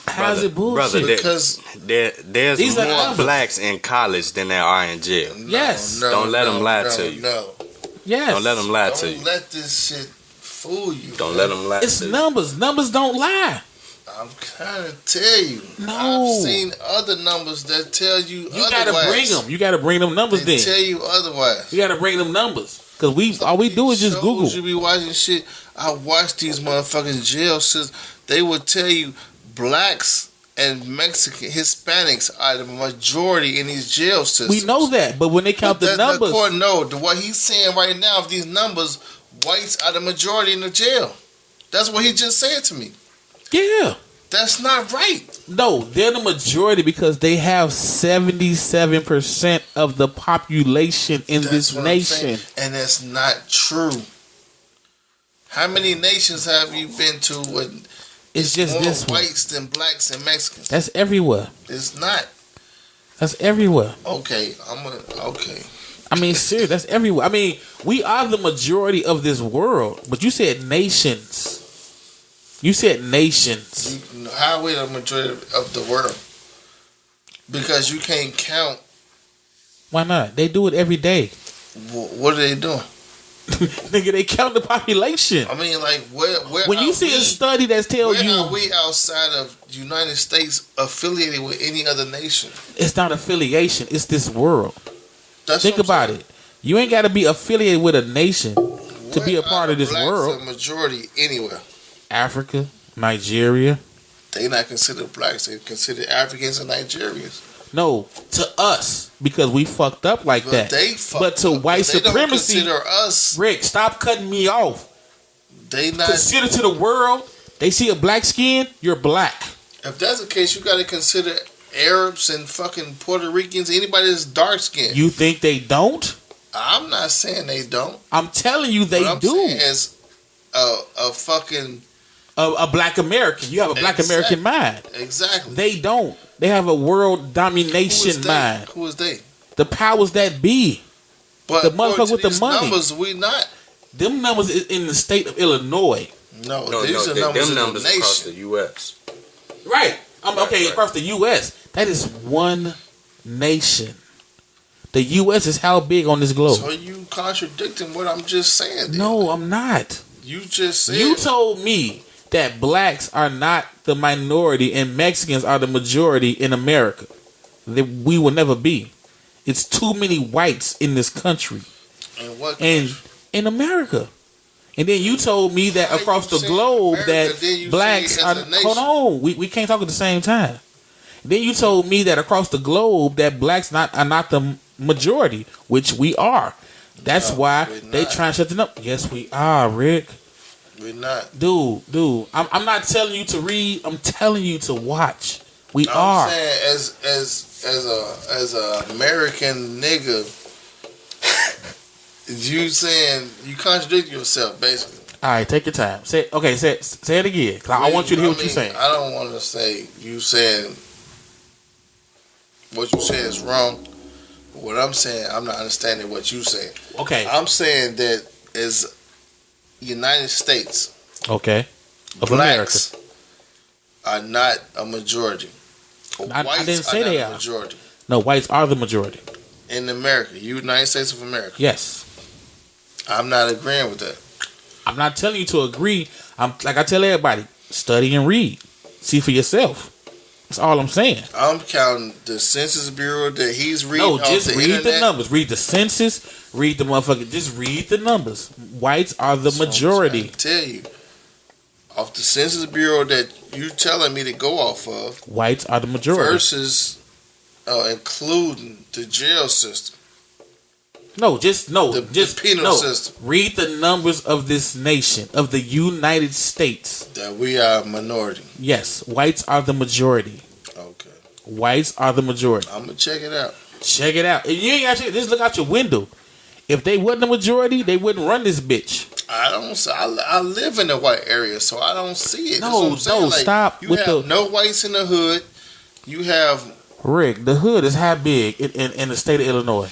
[SPEAKER 3] How's it bullshit?
[SPEAKER 4] Brother,
[SPEAKER 5] Because
[SPEAKER 4] there's
[SPEAKER 3] these are
[SPEAKER 4] more
[SPEAKER 3] numbers.
[SPEAKER 4] blacks in college than there are in jail.
[SPEAKER 3] Yes.
[SPEAKER 4] Don't let them lie to you.
[SPEAKER 3] Yes.
[SPEAKER 4] Don't let them lie to you.
[SPEAKER 5] Don't let this shit fool you.
[SPEAKER 4] Don't let them lie
[SPEAKER 3] It's
[SPEAKER 4] to you.
[SPEAKER 3] numbers. Numbers don't lie.
[SPEAKER 5] I'm trying to tell you.
[SPEAKER 3] No.
[SPEAKER 5] I've seen other numbers that tell you
[SPEAKER 3] You
[SPEAKER 5] otherwise.
[SPEAKER 3] gotta bring them. You gotta bring them numbers
[SPEAKER 5] They
[SPEAKER 3] then.
[SPEAKER 5] tell you otherwise.
[SPEAKER 3] You gotta bring them numbers. Cause all we do is just
[SPEAKER 5] Shows
[SPEAKER 3] Google.
[SPEAKER 5] You be watching shit. I watch these motherfucking jail systems. They would tell you blacks and Mexican Hispanics are the majority in these jail systems.
[SPEAKER 3] We know that, but when they count the numbers,
[SPEAKER 5] what he's saying right now, of these numbers, whites are the majority in the jail. That's what he just said to me.
[SPEAKER 3] yeah.
[SPEAKER 5] That's not right.
[SPEAKER 3] No, they're the majority because they have 77% of the population in
[SPEAKER 5] That's
[SPEAKER 3] this
[SPEAKER 5] what I'm
[SPEAKER 3] nation.
[SPEAKER 5] saying. And that's not true. How many nations have you been to with
[SPEAKER 3] It's just
[SPEAKER 5] more
[SPEAKER 3] this one.
[SPEAKER 5] whites than blacks and Mexicans?
[SPEAKER 3] That's everywhere.
[SPEAKER 5] It's not.
[SPEAKER 3] That's everywhere.
[SPEAKER 5] Okay.
[SPEAKER 3] I mean, serious. That's everywhere. I mean, we are the majority of this world, but you said nations. You said nations.
[SPEAKER 5] How are we the majority of the world? Because you can't count.
[SPEAKER 3] Why not? They do it every day.
[SPEAKER 5] What are they doing?
[SPEAKER 3] Nigga, they count the population.
[SPEAKER 5] I mean, like, where
[SPEAKER 3] When you see a study that tells
[SPEAKER 5] where
[SPEAKER 3] you
[SPEAKER 5] are we outside of the United States affiliated with any other nation?
[SPEAKER 3] it's not affiliation, it's this world.
[SPEAKER 5] That's
[SPEAKER 3] Think
[SPEAKER 5] what I'm
[SPEAKER 3] about
[SPEAKER 5] saying.
[SPEAKER 3] it. You ain't got to be affiliated with a nation to be a
[SPEAKER 5] Where
[SPEAKER 3] part
[SPEAKER 5] are
[SPEAKER 3] of this
[SPEAKER 5] blacks
[SPEAKER 3] world.
[SPEAKER 5] a majority anywhere.
[SPEAKER 3] Africa, Nigeria.
[SPEAKER 5] They not considered blacks. They considered Africans and Nigerians.
[SPEAKER 3] No, to us because we fucked up like
[SPEAKER 5] But
[SPEAKER 3] that.
[SPEAKER 5] they fucked
[SPEAKER 3] But to
[SPEAKER 5] up.
[SPEAKER 3] white
[SPEAKER 5] They don't
[SPEAKER 3] supremacy,
[SPEAKER 5] consider us.
[SPEAKER 3] Rick, stop cutting me off.
[SPEAKER 5] They not.
[SPEAKER 3] Consider to the world, they see a black skin, you're black.
[SPEAKER 5] If that's the case, you got to consider Arabs and fucking Puerto Ricans. Anybody that's dark skinned.
[SPEAKER 3] You think they don't?
[SPEAKER 5] I'm not saying they don't.
[SPEAKER 3] I'm telling you they
[SPEAKER 5] what I'm
[SPEAKER 3] do.
[SPEAKER 5] saying is a fucking
[SPEAKER 3] A black American. You have a black
[SPEAKER 5] Exactly.
[SPEAKER 3] American mind.
[SPEAKER 5] exactly.
[SPEAKER 3] They don't. They have a world domination mind.
[SPEAKER 5] Who is they?
[SPEAKER 3] The powers that be.
[SPEAKER 5] But
[SPEAKER 3] The
[SPEAKER 5] according
[SPEAKER 3] motherfucker
[SPEAKER 5] to
[SPEAKER 3] with the
[SPEAKER 5] these
[SPEAKER 3] money.
[SPEAKER 5] numbers, we not.
[SPEAKER 3] Them numbers is in the state of Illinois.
[SPEAKER 5] No,
[SPEAKER 4] No,
[SPEAKER 5] these are numbers
[SPEAKER 4] them
[SPEAKER 5] in
[SPEAKER 4] numbers
[SPEAKER 5] the
[SPEAKER 4] across
[SPEAKER 5] nation.
[SPEAKER 4] the U.S.
[SPEAKER 3] Right. Okay,
[SPEAKER 4] right.
[SPEAKER 3] across the U.S. That is one nation. The U.S. is how big on this globe?
[SPEAKER 5] So you contradicting what I'm just saying. then.
[SPEAKER 3] No, I'm not.
[SPEAKER 5] You just said
[SPEAKER 3] You told me that blacks are not the minority and Mexicans are the majority in America. That we will never be. It's too many whites in this country.
[SPEAKER 5] in what
[SPEAKER 3] And
[SPEAKER 5] country?
[SPEAKER 3] in America. And then you told me that
[SPEAKER 5] Why
[SPEAKER 3] across
[SPEAKER 5] you
[SPEAKER 3] the
[SPEAKER 5] saying
[SPEAKER 3] globe
[SPEAKER 5] America, then you
[SPEAKER 3] that blacks
[SPEAKER 5] say
[SPEAKER 3] are.
[SPEAKER 5] as a nation?
[SPEAKER 3] Hold on, we can't talk at the same time. Then you told me that across the globe that blacks are not the majority, which we are. That's
[SPEAKER 5] No,
[SPEAKER 3] why
[SPEAKER 5] we're
[SPEAKER 3] they
[SPEAKER 5] not.
[SPEAKER 3] trying to shut them up. Yes, we are, Rick.
[SPEAKER 5] We're not.
[SPEAKER 3] Dude. I'm not telling you to read. I'm telling you to watch. We
[SPEAKER 5] I'm
[SPEAKER 3] are.
[SPEAKER 5] saying as a American nigga, you saying you contradict yourself basically.
[SPEAKER 3] All right, take your time. Say it again. 'Cause I want you to hear what you're saying.
[SPEAKER 5] I don't want to say you saying what you say is wrong. What I'm saying, I'm not understanding what you saying.
[SPEAKER 3] Okay.
[SPEAKER 5] I'm saying that as United States,
[SPEAKER 3] Okay. Of
[SPEAKER 5] blacks are not a majority.
[SPEAKER 3] I
[SPEAKER 5] Whites
[SPEAKER 3] didn't say
[SPEAKER 5] not
[SPEAKER 3] they
[SPEAKER 5] a
[SPEAKER 3] are.
[SPEAKER 5] majority
[SPEAKER 3] No, whites are the majority.
[SPEAKER 5] in America. United States of America.
[SPEAKER 3] Yes.
[SPEAKER 5] I'm not agreeing with that.
[SPEAKER 3] I'm not telling you to agree. I'm like I tell everybody, study and read. See for yourself. That's all I'm saying.
[SPEAKER 5] I'm counting the Census Bureau that he's reading.
[SPEAKER 3] No,
[SPEAKER 5] off
[SPEAKER 3] just
[SPEAKER 5] the
[SPEAKER 3] read
[SPEAKER 5] internet.
[SPEAKER 3] the numbers. Read the census. Read the motherfucker. Just read the numbers. Whites are the
[SPEAKER 5] That's what I'm
[SPEAKER 3] majority.
[SPEAKER 5] trying to tell you. off the Census Bureau that you telling me to go off of,
[SPEAKER 3] whites are the majority.
[SPEAKER 5] versus including the jail system.
[SPEAKER 3] The penal
[SPEAKER 5] system.
[SPEAKER 3] Read the numbers of this nation, of the United States.
[SPEAKER 5] That we are a minority.
[SPEAKER 3] Yes, whites are the majority.
[SPEAKER 5] Okay.
[SPEAKER 3] Whites are the majority.
[SPEAKER 5] I'm gonna check it out.
[SPEAKER 3] Check it out. And you ain't actually just look out your window. If they wasn't the majority, they wouldn't run this bitch.
[SPEAKER 5] I live in a white area, so I don't see it.
[SPEAKER 3] No, stop.
[SPEAKER 5] You have no whites in the hood. You have
[SPEAKER 3] Rick. The hood is how big in the state of Illinois?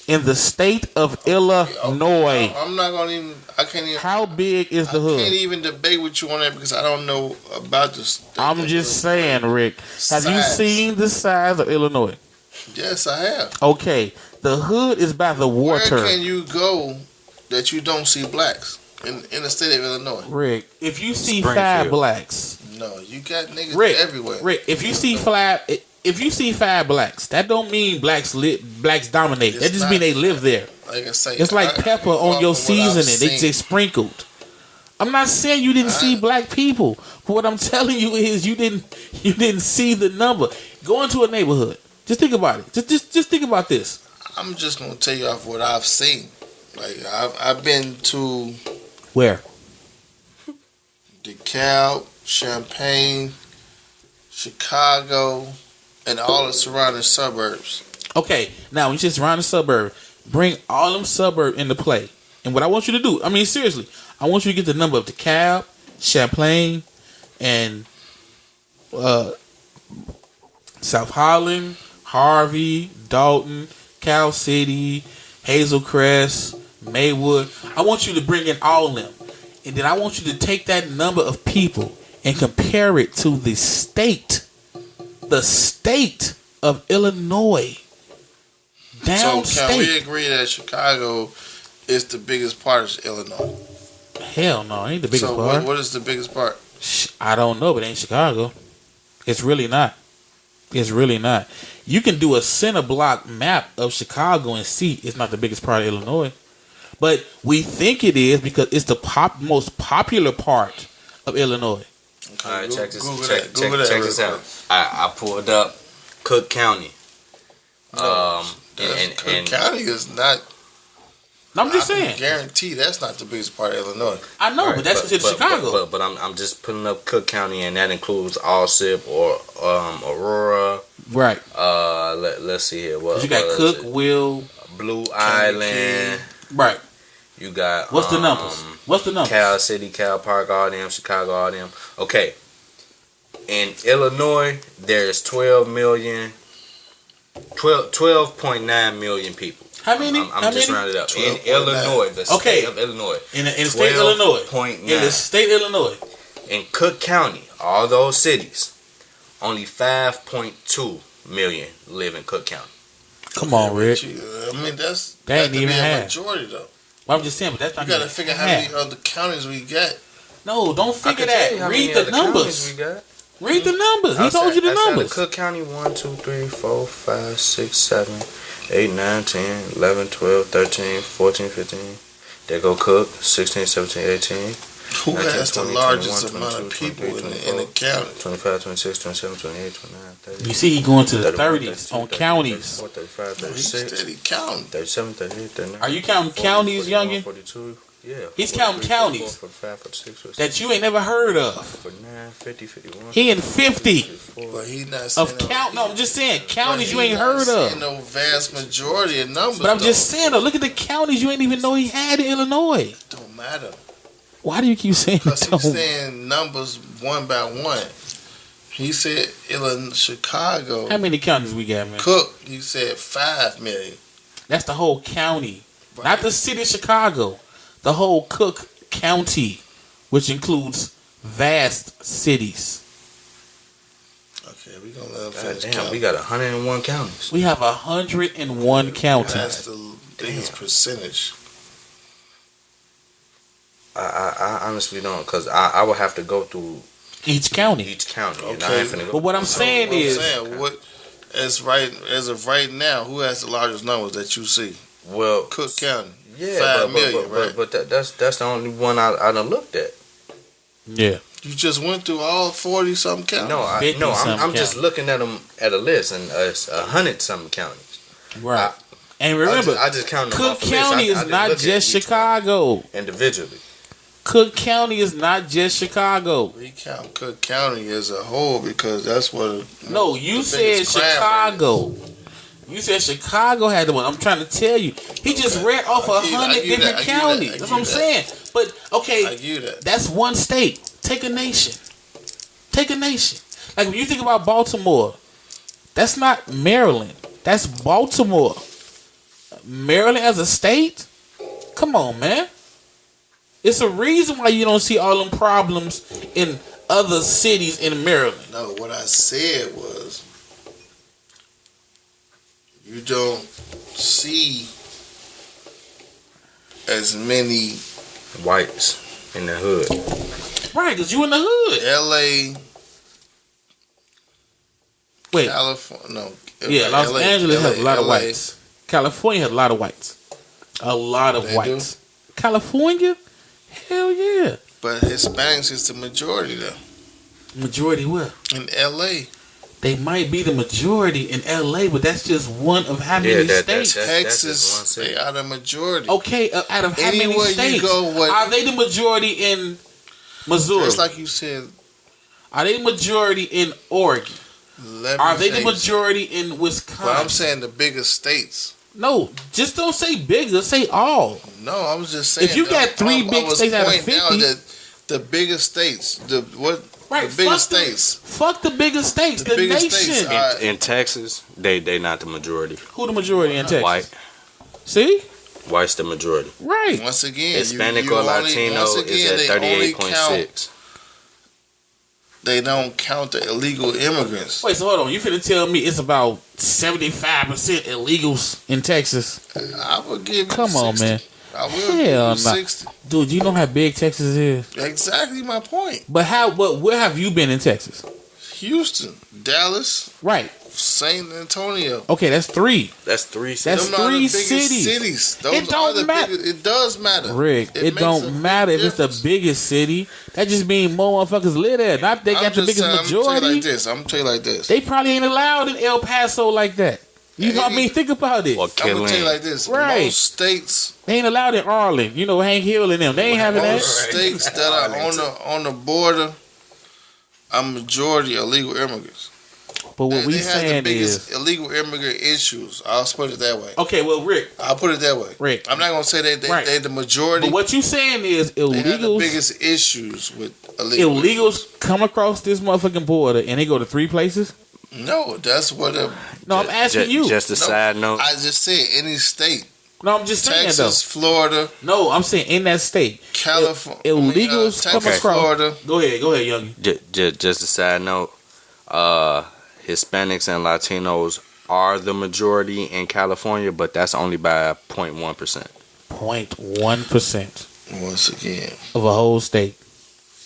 [SPEAKER 3] In the state of Illinois.
[SPEAKER 5] I'm not gonna even. I can't even.
[SPEAKER 3] How big is the hood?
[SPEAKER 5] I can't even debate with you on that because I don't know about this.
[SPEAKER 3] I'm just saying, Rick. Have you seen the size of Illinois?
[SPEAKER 5] Yes, I have.
[SPEAKER 3] Okay, the hood is by the water.
[SPEAKER 5] Where can you go that you don't see blacks in the state of Illinois?
[SPEAKER 3] Rick, if you see 5 blacks,
[SPEAKER 5] no, you got niggas everywhere.
[SPEAKER 3] Rick, if you see 5 blacks, that don't mean blacks dominate. That just mean they live there.
[SPEAKER 5] Like I say,
[SPEAKER 3] it's like pepper on your seasoning. They sprinkled. I'm not saying you didn't see black people. But what I'm telling you is you didn't see the number. Go into a neighborhood. Just think about it. Just think about this.
[SPEAKER 5] I'm just gonna tell you off what I've seen. Like I've been to
[SPEAKER 3] where?
[SPEAKER 5] DeKalb, Champaign, Chicago, and all the surrounding suburbs.
[SPEAKER 3] Okay, now when you say surrounding suburb, bring all them suburbs into play. And what I want you to do, I mean seriously, I want you to get the number of DeKalb, Champlain, and South Holland, Harvey, Dalton, Cal City, Hazel Crest, Maywood. I want you to bring in all of them. And then I want you to take that number of people and compare it to the state of Illinois.
[SPEAKER 5] So can we agree that Chicago is the biggest part of Illinois?
[SPEAKER 3] Hell no, it ain't the biggest part.
[SPEAKER 5] So what is the biggest part?
[SPEAKER 3] I don't know, but it ain't Chicago. It's really not. It's really not. You can do a center block map of Chicago and see it's not the biggest part of Illinois. But we think it is because it's the most popular part of Illinois.
[SPEAKER 4] Okay, all right, check this out. I pulled up Cook County.
[SPEAKER 5] Cook County is not.
[SPEAKER 3] I'm just saying.
[SPEAKER 5] Guarantee that's not the biggest part of Illinois.
[SPEAKER 3] I know, right, but that's considered Chicago.
[SPEAKER 4] But I'm just putting up Cook County, and that includes Alsip or Aurora.
[SPEAKER 3] Right.
[SPEAKER 4] Let's see here.
[SPEAKER 3] You got Cook, Will,
[SPEAKER 4] Blue Island.
[SPEAKER 3] Right.
[SPEAKER 4] You got
[SPEAKER 3] What's the numbers?
[SPEAKER 4] Cal City, Cal Park, all them, Chicago, all them. Okay. In Illinois, there's 12.9 million people.
[SPEAKER 3] How many?
[SPEAKER 4] I'm just rounded up. In Illinois, the state of Illinois.
[SPEAKER 3] In the state of Illinois.
[SPEAKER 4] 12.9.
[SPEAKER 3] In the state of Illinois.
[SPEAKER 4] In Cook County, all those cities, only 5.2 million live in Cook County.
[SPEAKER 3] Come on, Rick.
[SPEAKER 5] I mean, that
[SPEAKER 3] ain't even half.
[SPEAKER 5] Majority though.
[SPEAKER 3] Well, I'm just saying, but that's not.
[SPEAKER 5] You gotta figure how many other counties we got.
[SPEAKER 3] No, don't figure that. Read the numbers. Read the numbers. He told you the numbers.
[SPEAKER 4] Cook County 1, 2, 3, 4, 5, 6, 7, 8, 9, 10, 11, 12, 13, 14, 15. There go Cook, 16, 17, 18.
[SPEAKER 5] Who 19, has 20, the largest 21, amount of people 23, in the county?
[SPEAKER 4] 25, 26, 27, 28, 29, 30.
[SPEAKER 3] You see, he going to the 30s on counties.
[SPEAKER 4] 34, 35, 36.
[SPEAKER 5] He's steady counting.
[SPEAKER 4] 37, 38, 39.
[SPEAKER 3] Are you counting counties, youngin?
[SPEAKER 4] 42. Yeah.
[SPEAKER 3] He's counting counties
[SPEAKER 4] 45, 46, 47,
[SPEAKER 3] that you ain't never heard of.
[SPEAKER 4] 49, 50, 51.
[SPEAKER 3] He in 50.
[SPEAKER 5] But he not saying
[SPEAKER 3] of count. No, I'm just saying counties you ain't heard of.
[SPEAKER 5] No vast majority of numbers.
[SPEAKER 3] But I'm just saying though, look at the counties you ain't even know he had in Illinois.
[SPEAKER 5] Don't matter.
[SPEAKER 3] Why do you keep saying that?
[SPEAKER 5] Because he's saying numbers one by one. He said Illinois, Chicago.
[SPEAKER 3] How many counties we got, man?
[SPEAKER 5] Cook, he said 5 million.
[SPEAKER 3] That's the whole county. Right. Not the city of Chicago. The whole Cook County, which includes vast cities.
[SPEAKER 5] Okay, we're going to let him finish counting.
[SPEAKER 4] We got 101 counties.
[SPEAKER 3] We have 101 counties.
[SPEAKER 5] That's the biggest percentage.
[SPEAKER 4] I honestly don't, because I would have to go through
[SPEAKER 3] each county.
[SPEAKER 5] Okay.
[SPEAKER 3] But what I'm saying is,
[SPEAKER 5] as of right now, who has the largest numbers that you see?
[SPEAKER 4] Well,
[SPEAKER 5] Cook County.
[SPEAKER 4] Yeah,
[SPEAKER 5] 5 million, right?
[SPEAKER 4] But that's the only one I done looked at.
[SPEAKER 3] Yeah.
[SPEAKER 5] You just went through all 40-something counties.
[SPEAKER 4] I'm just looking at them at a list, and it's 100-something counties.
[SPEAKER 3] Right. And remember,
[SPEAKER 4] I just counted them
[SPEAKER 3] Cook
[SPEAKER 4] off the
[SPEAKER 3] County
[SPEAKER 4] list.
[SPEAKER 3] is not just Chicago.
[SPEAKER 4] Individually.
[SPEAKER 3] Cook County is not just Chicago.
[SPEAKER 5] We count Cook County as a whole because that's what.
[SPEAKER 3] No, you said Chicago. You said Chicago had the one. I'm trying to tell you. He just read off 100 different counties. That's what I'm saying. But, okay,
[SPEAKER 5] I get that.
[SPEAKER 3] That's one state. Take a nation. Take a nation. Like, when you think about Baltimore, that's not Maryland. That's Baltimore. Maryland as a state? Come on, man. It's a reason why you don't see all them problems in other cities in Maryland.
[SPEAKER 5] No, what I said was you don't see as many
[SPEAKER 4] whites in the hood.
[SPEAKER 3] Right, because you in the hood.
[SPEAKER 5] LA.
[SPEAKER 3] Wait.
[SPEAKER 5] California. No.
[SPEAKER 3] Yeah, Los Angeles has a lot of
[SPEAKER 5] LA.
[SPEAKER 3] whites. California has a lot of whites. A lot of
[SPEAKER 5] They
[SPEAKER 3] whites. California? Hell yeah.
[SPEAKER 5] But Hispanics is the majority though.
[SPEAKER 3] Majority where?
[SPEAKER 5] In LA.
[SPEAKER 3] They might be the majority in LA, but that's just one of how many states?
[SPEAKER 5] Texas, they are the majority.
[SPEAKER 3] Okay, out of how many
[SPEAKER 5] Anywhere
[SPEAKER 3] states?
[SPEAKER 5] you go,
[SPEAKER 3] Are they the majority in Missouri?
[SPEAKER 5] Just like you said.
[SPEAKER 3] Are they the majority in Oregon? Are they the majority in Wisconsin?
[SPEAKER 5] But I'm saying the biggest states.
[SPEAKER 3] No, just don't say bigger. Say all.
[SPEAKER 5] No, I was just saying.
[SPEAKER 3] If you got three big states out of 50,
[SPEAKER 5] out that the biggest states, the biggest states.
[SPEAKER 3] Fuck the biggest states. The
[SPEAKER 5] biggest
[SPEAKER 3] nation.
[SPEAKER 5] states,
[SPEAKER 4] In Texas, they not the majority.
[SPEAKER 3] Who the majority in Texas?
[SPEAKER 4] White.
[SPEAKER 3] See?
[SPEAKER 4] White's the majority.
[SPEAKER 3] Right.
[SPEAKER 5] Once again,
[SPEAKER 4] Hispanic or Latino is at 38.6.
[SPEAKER 5] They don't count the illegal immigrants.
[SPEAKER 3] Wait, so hold on. You finna tell me it's about 75% illegals in Texas?
[SPEAKER 5] I would give you
[SPEAKER 3] Come
[SPEAKER 5] 60.
[SPEAKER 3] on, man.
[SPEAKER 5] I will give
[SPEAKER 3] Hell
[SPEAKER 5] you
[SPEAKER 3] no.
[SPEAKER 5] 60.
[SPEAKER 3] Dude, you know how big Texas is?
[SPEAKER 5] Exactly my point.
[SPEAKER 3] But where have you been in Texas?
[SPEAKER 5] Houston, Dallas,
[SPEAKER 3] Right.
[SPEAKER 5] San Antonio.
[SPEAKER 3] Okay, that's three.
[SPEAKER 4] That's three cities.
[SPEAKER 3] That's
[SPEAKER 5] Them are the
[SPEAKER 3] three
[SPEAKER 5] biggest
[SPEAKER 3] cities.
[SPEAKER 5] Those
[SPEAKER 3] It don't
[SPEAKER 5] are the
[SPEAKER 3] matter.
[SPEAKER 5] biggest. It does matter.
[SPEAKER 3] Rick, it
[SPEAKER 5] makes a
[SPEAKER 3] don't
[SPEAKER 5] big
[SPEAKER 3] matter if it's the
[SPEAKER 5] difference.
[SPEAKER 3] biggest city. That just means more motherfuckers live there. Not they got the biggest
[SPEAKER 5] I'm
[SPEAKER 3] majority.
[SPEAKER 5] gonna tell you like this.
[SPEAKER 3] They probably ain't allowed in El Paso like that. You know what I mean? Think about it.
[SPEAKER 4] Or
[SPEAKER 5] I'm gonna tell you like this.
[SPEAKER 3] Right.
[SPEAKER 5] Most states,
[SPEAKER 3] They ain't allowed in Arlen. You know, Hank Hill and them. They ain't having that.
[SPEAKER 5] most states that are on the border, are majority illegal immigrants.
[SPEAKER 3] But what we
[SPEAKER 5] they have the
[SPEAKER 3] saying
[SPEAKER 5] biggest
[SPEAKER 3] is,
[SPEAKER 5] illegal immigrant issues. I'll put it that way.
[SPEAKER 3] okay, well, Rick,
[SPEAKER 5] I'll put it that way.
[SPEAKER 3] Rick.
[SPEAKER 5] I'm not gonna say they
[SPEAKER 3] Right.
[SPEAKER 5] they the majority.
[SPEAKER 3] But what you saying is
[SPEAKER 5] They have the
[SPEAKER 3] illegals.
[SPEAKER 5] biggest issues with illegal
[SPEAKER 3] Illegals come across this motherfucking border and they go to three places.
[SPEAKER 5] No, that's what.
[SPEAKER 3] No, I'm asking you.
[SPEAKER 4] Just a
[SPEAKER 5] No,
[SPEAKER 4] side note.
[SPEAKER 5] I just said any state.
[SPEAKER 3] No, I'm just saying
[SPEAKER 5] Texas, Florida,
[SPEAKER 3] though. No, I'm saying in that state.
[SPEAKER 5] California.
[SPEAKER 3] Illegals come
[SPEAKER 5] Texas,
[SPEAKER 3] across.
[SPEAKER 5] Florida.
[SPEAKER 3] Go ahead, youngie.
[SPEAKER 4] Just a side note. Hispanics and Latinos are the majority in California, but that's only by 0.1%.
[SPEAKER 3] 0.1%
[SPEAKER 5] Once again,
[SPEAKER 3] of a whole state,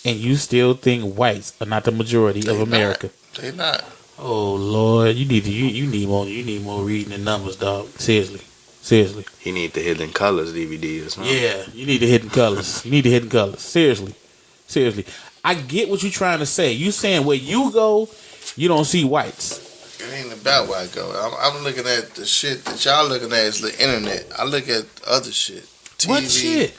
[SPEAKER 3] and you still think whites are not the majority of
[SPEAKER 5] They
[SPEAKER 3] America.
[SPEAKER 5] they not.
[SPEAKER 3] Oh Lord, you need more reading and numbers, dog. Seriously.
[SPEAKER 4] He need the Hidden Colors DVDs. Huh?
[SPEAKER 3] Yeah, you need the hidden colors. Seriously. I get what you're trying to say. You saying where you go, you don't see whites.
[SPEAKER 5] It ain't about where I go. I'm looking at the shit that y'all looking at is the internet. I look at other shit. TV.
[SPEAKER 3] What shit?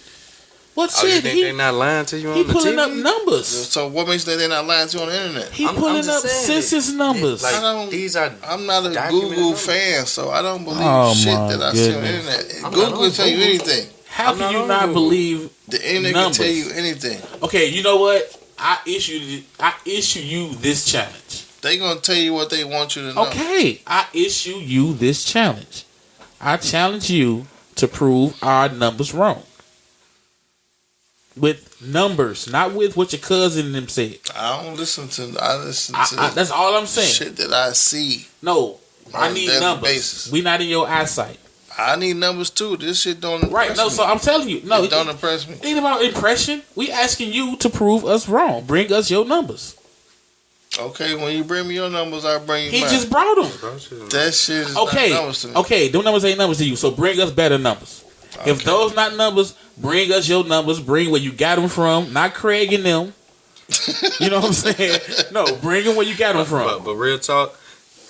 [SPEAKER 3] What
[SPEAKER 4] Oh, you
[SPEAKER 3] shit?
[SPEAKER 4] think they not lying to you
[SPEAKER 3] He
[SPEAKER 4] on the
[SPEAKER 3] pulling
[SPEAKER 4] TV?
[SPEAKER 3] up numbers.
[SPEAKER 5] So what makes that they're not lying to you on the internet?
[SPEAKER 3] He
[SPEAKER 4] I'm
[SPEAKER 3] pulling
[SPEAKER 4] just
[SPEAKER 3] up
[SPEAKER 4] saying
[SPEAKER 3] census numbers.
[SPEAKER 4] Like,
[SPEAKER 5] I don't-
[SPEAKER 4] these are
[SPEAKER 5] I'm not a
[SPEAKER 4] documented
[SPEAKER 5] Google
[SPEAKER 4] numbers.
[SPEAKER 5] fan, so I don't believe
[SPEAKER 3] Oh,
[SPEAKER 5] shit
[SPEAKER 3] my
[SPEAKER 5] that I see on the
[SPEAKER 3] goodness.
[SPEAKER 5] internet.
[SPEAKER 4] I'm
[SPEAKER 5] Google
[SPEAKER 4] not
[SPEAKER 5] will
[SPEAKER 4] on
[SPEAKER 5] tell you
[SPEAKER 4] Google.
[SPEAKER 5] anything.
[SPEAKER 3] How
[SPEAKER 4] I'm
[SPEAKER 3] can
[SPEAKER 4] not
[SPEAKER 3] you
[SPEAKER 4] on
[SPEAKER 3] not
[SPEAKER 4] Google.
[SPEAKER 3] believe?
[SPEAKER 5] The internet
[SPEAKER 3] Numbers.
[SPEAKER 5] can tell you anything.
[SPEAKER 3] Okay, you know what? I issue you this challenge.
[SPEAKER 5] They gonna tell you what they want you to know.
[SPEAKER 3] Okay, I issue you this challenge. I challenge you to prove our numbers wrong. With numbers, not with what your cousin and them said.
[SPEAKER 5] I don't listen to. I listen to
[SPEAKER 3] That's all I'm saying.
[SPEAKER 5] shit that I see.
[SPEAKER 3] No, I
[SPEAKER 5] On a
[SPEAKER 3] need
[SPEAKER 5] daily
[SPEAKER 3] numbers.
[SPEAKER 5] basis.
[SPEAKER 3] We not in your eyesight.
[SPEAKER 5] I need numbers too. This shit don't impress
[SPEAKER 3] Right, no,
[SPEAKER 5] me.
[SPEAKER 3] so I'm telling you. No,
[SPEAKER 5] it don't impress me.
[SPEAKER 3] it ain't about impression. We asking you to prove us wrong. Bring us your numbers.
[SPEAKER 5] Okay, when you bring me your numbers, I bring you
[SPEAKER 3] He
[SPEAKER 5] mine.
[SPEAKER 3] just brought them.
[SPEAKER 5] That shit is
[SPEAKER 3] Okay,
[SPEAKER 5] not numbers to me.
[SPEAKER 3] okay, them numbers ain't numbers to you. So bring us better numbers. If
[SPEAKER 5] Okay.
[SPEAKER 3] those not numbers, bring us your numbers. Bring where you got them from. Not Craig and them. You know what I'm saying? No, bring them where you got them from.
[SPEAKER 4] But real talk,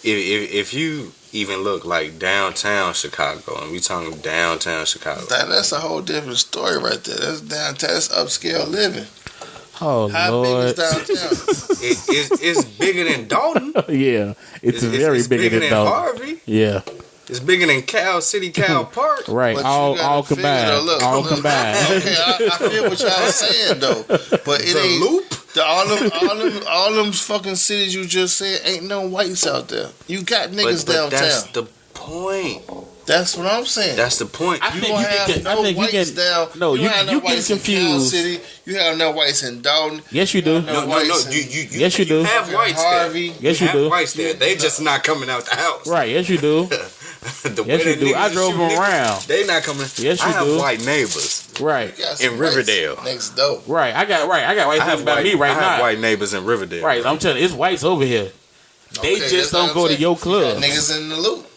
[SPEAKER 4] if you even look like downtown Chicago, and we talking downtown Chicago,
[SPEAKER 5] that's a whole different story right there. That's downtown. That's upscale living.
[SPEAKER 3] Oh,
[SPEAKER 5] How
[SPEAKER 3] Lord.
[SPEAKER 5] big is downtown?
[SPEAKER 4] it's bigger than Dalton.
[SPEAKER 3] Yeah, it's very bigger than Dalton.
[SPEAKER 4] Harvey.
[SPEAKER 3] Yeah,
[SPEAKER 4] it's bigger than Cal Park.
[SPEAKER 3] right.
[SPEAKER 5] But
[SPEAKER 3] All combined. All combined.
[SPEAKER 5] Okay, I feel what y'all saying though, but it
[SPEAKER 4] The
[SPEAKER 5] ain't.
[SPEAKER 4] Loop.
[SPEAKER 5] All them fucking cities you just said ain't no whites out there. You got niggas
[SPEAKER 4] But
[SPEAKER 5] downtown.
[SPEAKER 4] that's the point.
[SPEAKER 5] That's what I'm saying.
[SPEAKER 4] That's the point.
[SPEAKER 3] I
[SPEAKER 5] You
[SPEAKER 3] think
[SPEAKER 5] don't
[SPEAKER 3] you
[SPEAKER 5] have
[SPEAKER 3] get.
[SPEAKER 5] no
[SPEAKER 3] I think you
[SPEAKER 5] whites
[SPEAKER 3] get.
[SPEAKER 5] down.
[SPEAKER 3] No, you
[SPEAKER 5] have no
[SPEAKER 3] get
[SPEAKER 5] whites in Cal
[SPEAKER 3] confused.
[SPEAKER 5] City. You have no whites in Dalton.
[SPEAKER 3] Yes, you do.
[SPEAKER 5] No,
[SPEAKER 4] No.
[SPEAKER 5] whites in
[SPEAKER 3] Yes, you do.
[SPEAKER 4] have whites
[SPEAKER 5] Harvey.
[SPEAKER 4] there.
[SPEAKER 3] Yes, you
[SPEAKER 4] have
[SPEAKER 3] do.
[SPEAKER 4] whites there. They just not coming out the house.
[SPEAKER 3] Right. Yes, you do.
[SPEAKER 4] The
[SPEAKER 3] Yes,
[SPEAKER 4] way
[SPEAKER 3] you
[SPEAKER 4] that
[SPEAKER 3] do.
[SPEAKER 4] niggas
[SPEAKER 3] I
[SPEAKER 4] is
[SPEAKER 3] drove
[SPEAKER 4] shooting niggas,
[SPEAKER 3] around.
[SPEAKER 4] They not coming.
[SPEAKER 3] Yes,
[SPEAKER 4] I
[SPEAKER 3] you
[SPEAKER 4] have
[SPEAKER 3] do.
[SPEAKER 4] white neighbors.
[SPEAKER 3] Right.
[SPEAKER 5] You got some
[SPEAKER 4] In
[SPEAKER 5] whites
[SPEAKER 4] Riverdale.
[SPEAKER 5] next door.
[SPEAKER 3] Right. I got white
[SPEAKER 4] I have
[SPEAKER 3] things about me
[SPEAKER 4] I
[SPEAKER 3] right
[SPEAKER 4] have
[SPEAKER 3] now.
[SPEAKER 4] white neighbors in Riverdale.
[SPEAKER 3] Right. I'm telling you, it's whites over here. They
[SPEAKER 5] Okay,
[SPEAKER 3] just
[SPEAKER 5] that's
[SPEAKER 3] don't
[SPEAKER 5] what
[SPEAKER 3] go
[SPEAKER 5] I'm
[SPEAKER 3] to
[SPEAKER 5] saying.
[SPEAKER 3] your
[SPEAKER 5] You got
[SPEAKER 3] club.
[SPEAKER 5] niggas in the loop.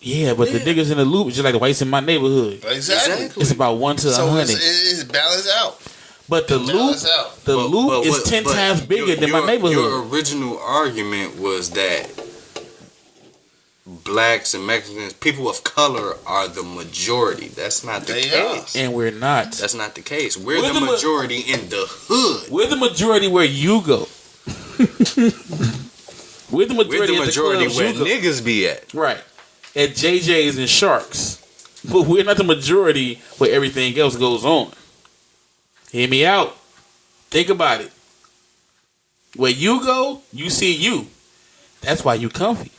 [SPEAKER 3] Yeah, but the niggas in the loop is just like the whites in my neighborhood.
[SPEAKER 5] Exactly.
[SPEAKER 3] It's about 1 to
[SPEAKER 5] So
[SPEAKER 3] 100.
[SPEAKER 5] it's balanced out.
[SPEAKER 3] But the loop,
[SPEAKER 5] Balance out.
[SPEAKER 3] the loop is 10 times bigger than my neighborhood.
[SPEAKER 4] Your original argument was that blacks and Mexicans, people of color, are the majority. That's not the case.
[SPEAKER 3] And we're not.
[SPEAKER 4] That's not the case. We're the majority in the hood.
[SPEAKER 3] We're the majority where you go. We're the majority,
[SPEAKER 4] We're the majority
[SPEAKER 3] at the
[SPEAKER 4] where
[SPEAKER 3] clubs you go.
[SPEAKER 4] niggas be at.
[SPEAKER 3] Right. At JJ's and Sharks. But we're not the majority where everything else goes on. Hear me out. Think about it. Where you go, you see you. That's why you comfy.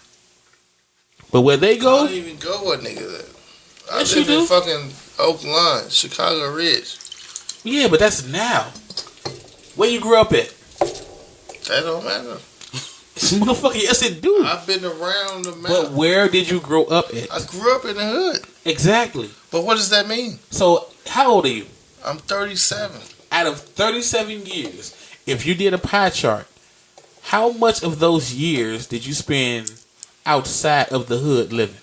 [SPEAKER 3] But where they
[SPEAKER 5] I
[SPEAKER 3] go,
[SPEAKER 5] don't even go where niggas at. I
[SPEAKER 3] Yes,
[SPEAKER 5] live
[SPEAKER 3] you do.
[SPEAKER 5] in fucking Oak Line, Chicago Ridge.
[SPEAKER 3] yeah, but that's now. Where you grew up at?
[SPEAKER 5] That don't matter.
[SPEAKER 3] Motherfucker, yes it do.
[SPEAKER 5] I've been around the map.
[SPEAKER 3] But where did you grow up at?
[SPEAKER 5] I grew up in the hood.
[SPEAKER 3] Exactly.
[SPEAKER 5] But what does that mean?
[SPEAKER 3] So, how old are you?
[SPEAKER 5] I'm 37.
[SPEAKER 3] Out of 37 years, if you did a pie chart, how much of those years did you spend outside of the hood living?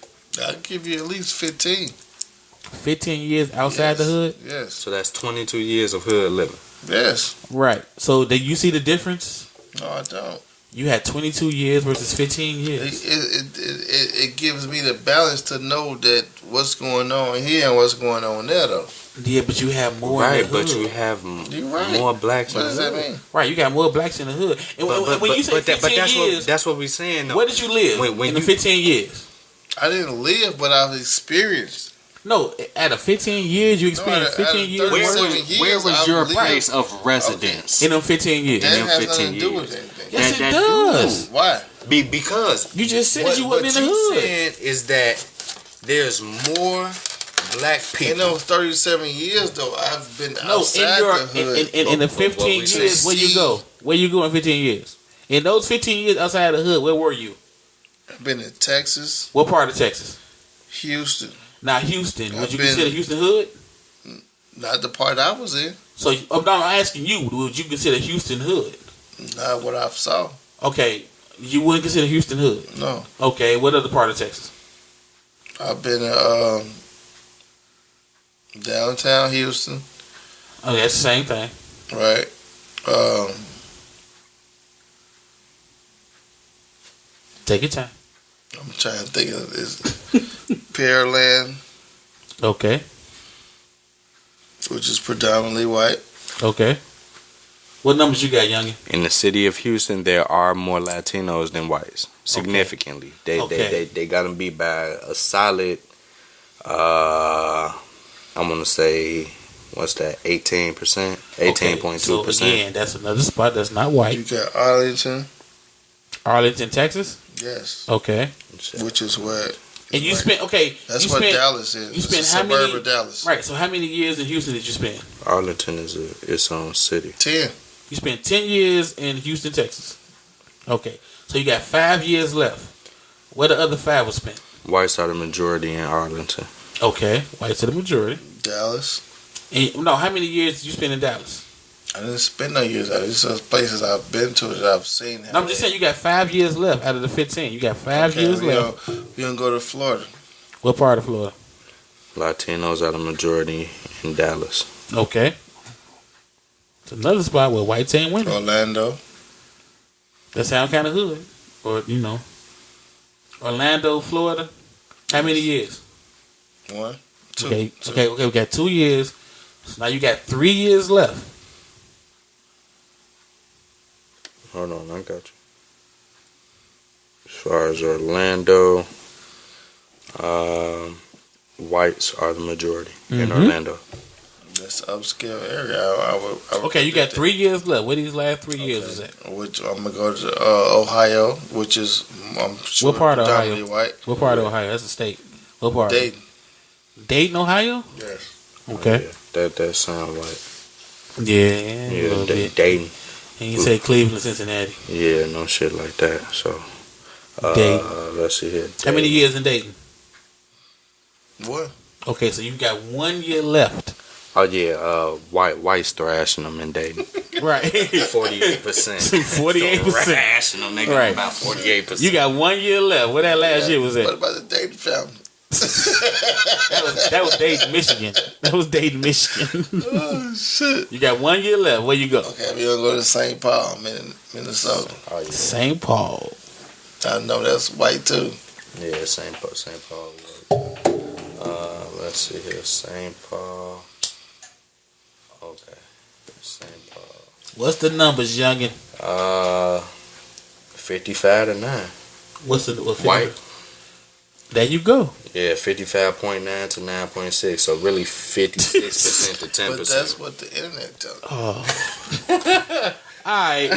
[SPEAKER 5] I'll give you at least 15.
[SPEAKER 3] 15 years outside the hood?
[SPEAKER 5] Yes.
[SPEAKER 4] So that's 22 years of hood living.
[SPEAKER 5] Yes.
[SPEAKER 3] Right. So, did you see the difference?
[SPEAKER 5] No, I don't.
[SPEAKER 3] You had 22 years versus 15 years.
[SPEAKER 5] It gives me the balance to know that what's going on here and what's going on there, though.
[SPEAKER 3] Yeah, but you have more
[SPEAKER 4] Right,
[SPEAKER 3] in the hood.
[SPEAKER 4] but you have
[SPEAKER 5] You're right.
[SPEAKER 4] more blacks
[SPEAKER 5] What
[SPEAKER 4] in
[SPEAKER 5] does
[SPEAKER 4] the
[SPEAKER 5] that
[SPEAKER 4] hood.
[SPEAKER 5] mean?
[SPEAKER 3] Right, you got more blacks in the hood. And when you say 15 years,
[SPEAKER 4] that's what we're saying. Though.
[SPEAKER 3] where did you live
[SPEAKER 4] When
[SPEAKER 3] in the
[SPEAKER 4] you-
[SPEAKER 3] 15 years?
[SPEAKER 5] I didn't live, but I've experienced.
[SPEAKER 3] No, out of 15 years, you experienced
[SPEAKER 5] out of
[SPEAKER 3] 15 years.
[SPEAKER 5] 37
[SPEAKER 3] worth
[SPEAKER 5] years,
[SPEAKER 4] Where was
[SPEAKER 5] I've
[SPEAKER 4] your
[SPEAKER 5] lived.
[SPEAKER 4] place of residence?
[SPEAKER 3] in them 15 years.
[SPEAKER 5] That
[SPEAKER 4] them
[SPEAKER 5] has
[SPEAKER 4] 15
[SPEAKER 5] nothing to do with
[SPEAKER 4] years.
[SPEAKER 5] anything.
[SPEAKER 3] Yes,
[SPEAKER 4] that
[SPEAKER 3] it does.
[SPEAKER 5] Why?
[SPEAKER 4] Because
[SPEAKER 3] You just said
[SPEAKER 4] what
[SPEAKER 3] you wasn't in the
[SPEAKER 4] you
[SPEAKER 3] hood.
[SPEAKER 4] said is that there's more black
[SPEAKER 5] In
[SPEAKER 4] people.
[SPEAKER 5] those 37 years, though, I've been
[SPEAKER 3] No,
[SPEAKER 5] outside the hood.
[SPEAKER 3] in the
[SPEAKER 4] But what
[SPEAKER 3] 15
[SPEAKER 4] we say,
[SPEAKER 3] years, where you go? Where you go in 15 years? In those 15 years outside of the hood, where were you?
[SPEAKER 5] I've been in Texas,
[SPEAKER 3] What part of Texas?
[SPEAKER 5] Houston.
[SPEAKER 3] Now, Houston. Would
[SPEAKER 5] I've
[SPEAKER 3] you
[SPEAKER 5] been-
[SPEAKER 3] consider Houston hood?
[SPEAKER 5] Not the part I was in.
[SPEAKER 3] So, I'm asking you, would you consider Houston hood?
[SPEAKER 5] Not what I saw.
[SPEAKER 3] Okay, you wouldn't consider Houston hood.
[SPEAKER 5] No.
[SPEAKER 3] Okay, what other part of Texas?
[SPEAKER 5] I've been downtown Houston,
[SPEAKER 3] Okay, that's the same thing.
[SPEAKER 5] right?
[SPEAKER 3] Take your time.
[SPEAKER 5] I'm trying to think of this. Pearland,
[SPEAKER 3] Okay,
[SPEAKER 5] which is predominantly white.
[SPEAKER 3] okay. What numbers you got, youngin?
[SPEAKER 4] In the city of Houston, there are more Latinos than whites, significantly. They got them beat by a solid. I'm gonna say, what's that? 18%, 18.2%.
[SPEAKER 3] So again, that's another spot that's not white.
[SPEAKER 5] You got Arlington,
[SPEAKER 3] Arlington, Texas.
[SPEAKER 5] yes,
[SPEAKER 3] Okay,
[SPEAKER 5] which is where.
[SPEAKER 3] and you
[SPEAKER 5] Right.
[SPEAKER 3] spent
[SPEAKER 5] That's
[SPEAKER 3] you
[SPEAKER 5] what
[SPEAKER 3] spent,
[SPEAKER 5] Dallas is.
[SPEAKER 3] you spent
[SPEAKER 5] it's a
[SPEAKER 3] how
[SPEAKER 5] suburb
[SPEAKER 3] many-
[SPEAKER 5] of Dallas.
[SPEAKER 3] Right. So how many years in Houston did you spend?
[SPEAKER 4] Arlington is its own city.
[SPEAKER 5] 10.
[SPEAKER 3] You spent 10 years in Houston, Texas. Okay, so you got 5 years left. Where the other 5 was spent?
[SPEAKER 4] Whites are the majority in Arlington.
[SPEAKER 3] Okay, whites are the majority.
[SPEAKER 5] Dallas.
[SPEAKER 3] And no, how many years did you spend in Dallas?
[SPEAKER 5] I didn't spend no years out. These are places I've been to that I've seen.
[SPEAKER 3] No, I'm just saying you got 5 years left out of the 15. You got 5 years left.
[SPEAKER 5] We gonna go to Florida.
[SPEAKER 3] What part of Florida?
[SPEAKER 4] Latinos are the majority in Dallas.
[SPEAKER 3] Okay. It's another spot where whites ain't winning.
[SPEAKER 5] Orlando.
[SPEAKER 3] That sound kind of hood. Or, Orlando, Florida. How many years?
[SPEAKER 5] 1, 2.
[SPEAKER 3] Okay, we got 2 years. So now you got 3 years left.
[SPEAKER 4] Hold on, I got you. As far as Orlando, whites are the majority in Orlando.
[SPEAKER 5] That's an upscale area. I would
[SPEAKER 3] Okay, you got 3 years left. Where these last 3 years is at?
[SPEAKER 5] Which I'm gonna go to Ohio, which is I'm sure
[SPEAKER 3] What part of
[SPEAKER 5] predominantly
[SPEAKER 3] Ohio?
[SPEAKER 5] white.
[SPEAKER 3] What part of Ohio? That's a state. What part?
[SPEAKER 5] Dayton.
[SPEAKER 3] Dayton, Ohio?
[SPEAKER 5] Yes.
[SPEAKER 3] Okay.
[SPEAKER 4] Yeah, that sound like
[SPEAKER 3] Yeah, a little bit.
[SPEAKER 4] Dayton.
[SPEAKER 3] And you say Cleveland, Cincinnati.
[SPEAKER 4] Yeah, no shit like that. So,
[SPEAKER 3] Dayton.
[SPEAKER 4] let's see here.
[SPEAKER 3] How many years in Dayton?
[SPEAKER 5] What?
[SPEAKER 3] Okay, so you got 1 year left.
[SPEAKER 4] Oh yeah, whites thrashing them in Dayton.
[SPEAKER 3] Right.
[SPEAKER 4] 48%.
[SPEAKER 3] 48%.
[SPEAKER 4] Thrashing them, they got
[SPEAKER 3] Right.
[SPEAKER 4] about 48%.
[SPEAKER 3] You got 1 year left. Where that last year was at?
[SPEAKER 5] What about the Dayton family?
[SPEAKER 3] That was Dayton, Michigan. That was Dayton, Michigan.
[SPEAKER 5] Oh shit.
[SPEAKER 3] You got 1 year left. Where you go?
[SPEAKER 5] Okay, we're gonna go to St. Paul, Minnesota.
[SPEAKER 4] Oh yeah,
[SPEAKER 3] St. Paul.
[SPEAKER 5] I know that's white too.
[SPEAKER 4] yeah, St. Paul. Let's see here, St. Paul. Okay, St. Paul.
[SPEAKER 3] What's the numbers, youngin?
[SPEAKER 4] 55 to 9.
[SPEAKER 3] What's the
[SPEAKER 4] White.
[SPEAKER 3] There you go.
[SPEAKER 4] Yeah, 55.9 to 9.6. So really 56% to 10%.
[SPEAKER 5] But that's what the internet tells me.
[SPEAKER 3] Oh. All right,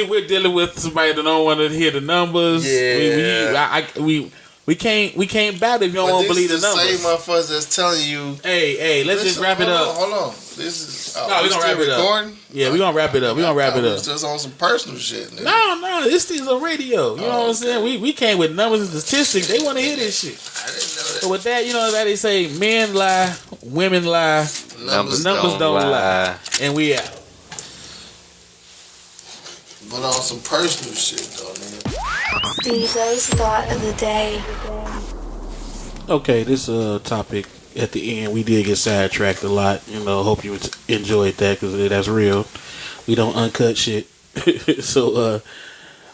[SPEAKER 3] we're dealing with somebody that don't want to hear the numbers.
[SPEAKER 4] Yeah.
[SPEAKER 3] We can't battle if you don't want to believe the numbers.
[SPEAKER 5] Same motherfuckers that's telling you.
[SPEAKER 3] Hey, let's just wrap it up.
[SPEAKER 5] Hold on. This is.
[SPEAKER 3] No, we gonna wrap it up. Yeah, we gonna wrap it up.
[SPEAKER 5] It's just on some personal shit. Nigga.
[SPEAKER 3] No, this thing's on radio. You know what I'm saying? We came with numbers and statistics. They want to hear this shit.
[SPEAKER 5] I didn't know that.
[SPEAKER 3] So with that, that they say men lie, women lie, numbers don't lie, and we out.
[SPEAKER 5] But on some personal shit though, nigga.
[SPEAKER 2] Stezo's thought of the day.
[SPEAKER 3] Okay, this topic at the end, we did get sidetracked a lot. Hope you enjoyed that because that's real. We don't uncut shit. So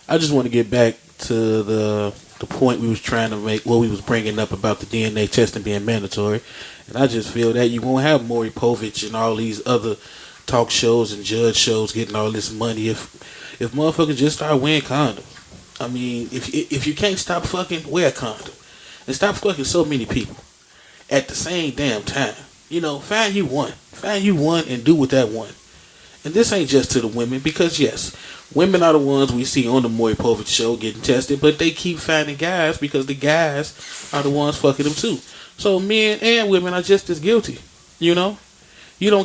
[SPEAKER 3] I just want to get back to the point we was trying to make, what we was bringing up about the DNA testing being mandatory. And I just feel that you won't have Maury Povich and all these other talk shows and judge shows getting all this money if motherfuckers just start wearing condoms. I mean, if you can't stop fucking, wear a condom. And stop fucking so many people at the same damn time. Find you one. Find you one and do with that one. And this ain't just to the women, because yes, women are the ones we see on the Maury Povich show getting tested, but they keep finding guys because the guys are the ones fucking them too. So men and women are just as guilty. You don't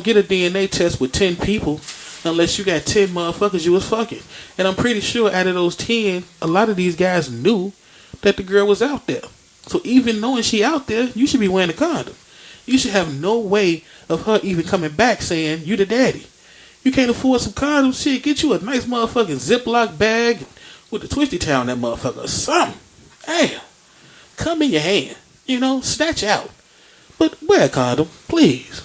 [SPEAKER 3] get a DNA test with 10 people unless you got 10 motherfuckers you was fucking. And I'm pretty sure out of those 10, a lot of these guys knew that the girl was out there. So even knowing she out there, you should be wearing a condom. You should have no way of her even coming back saying, you the daddy. You can't afford some condoms? Shit, get you a nice motherfucking Ziploc bag with the twisty tail on that motherfucker or something. Damn. Come in your hand. Snatch out. But wear a condom, please.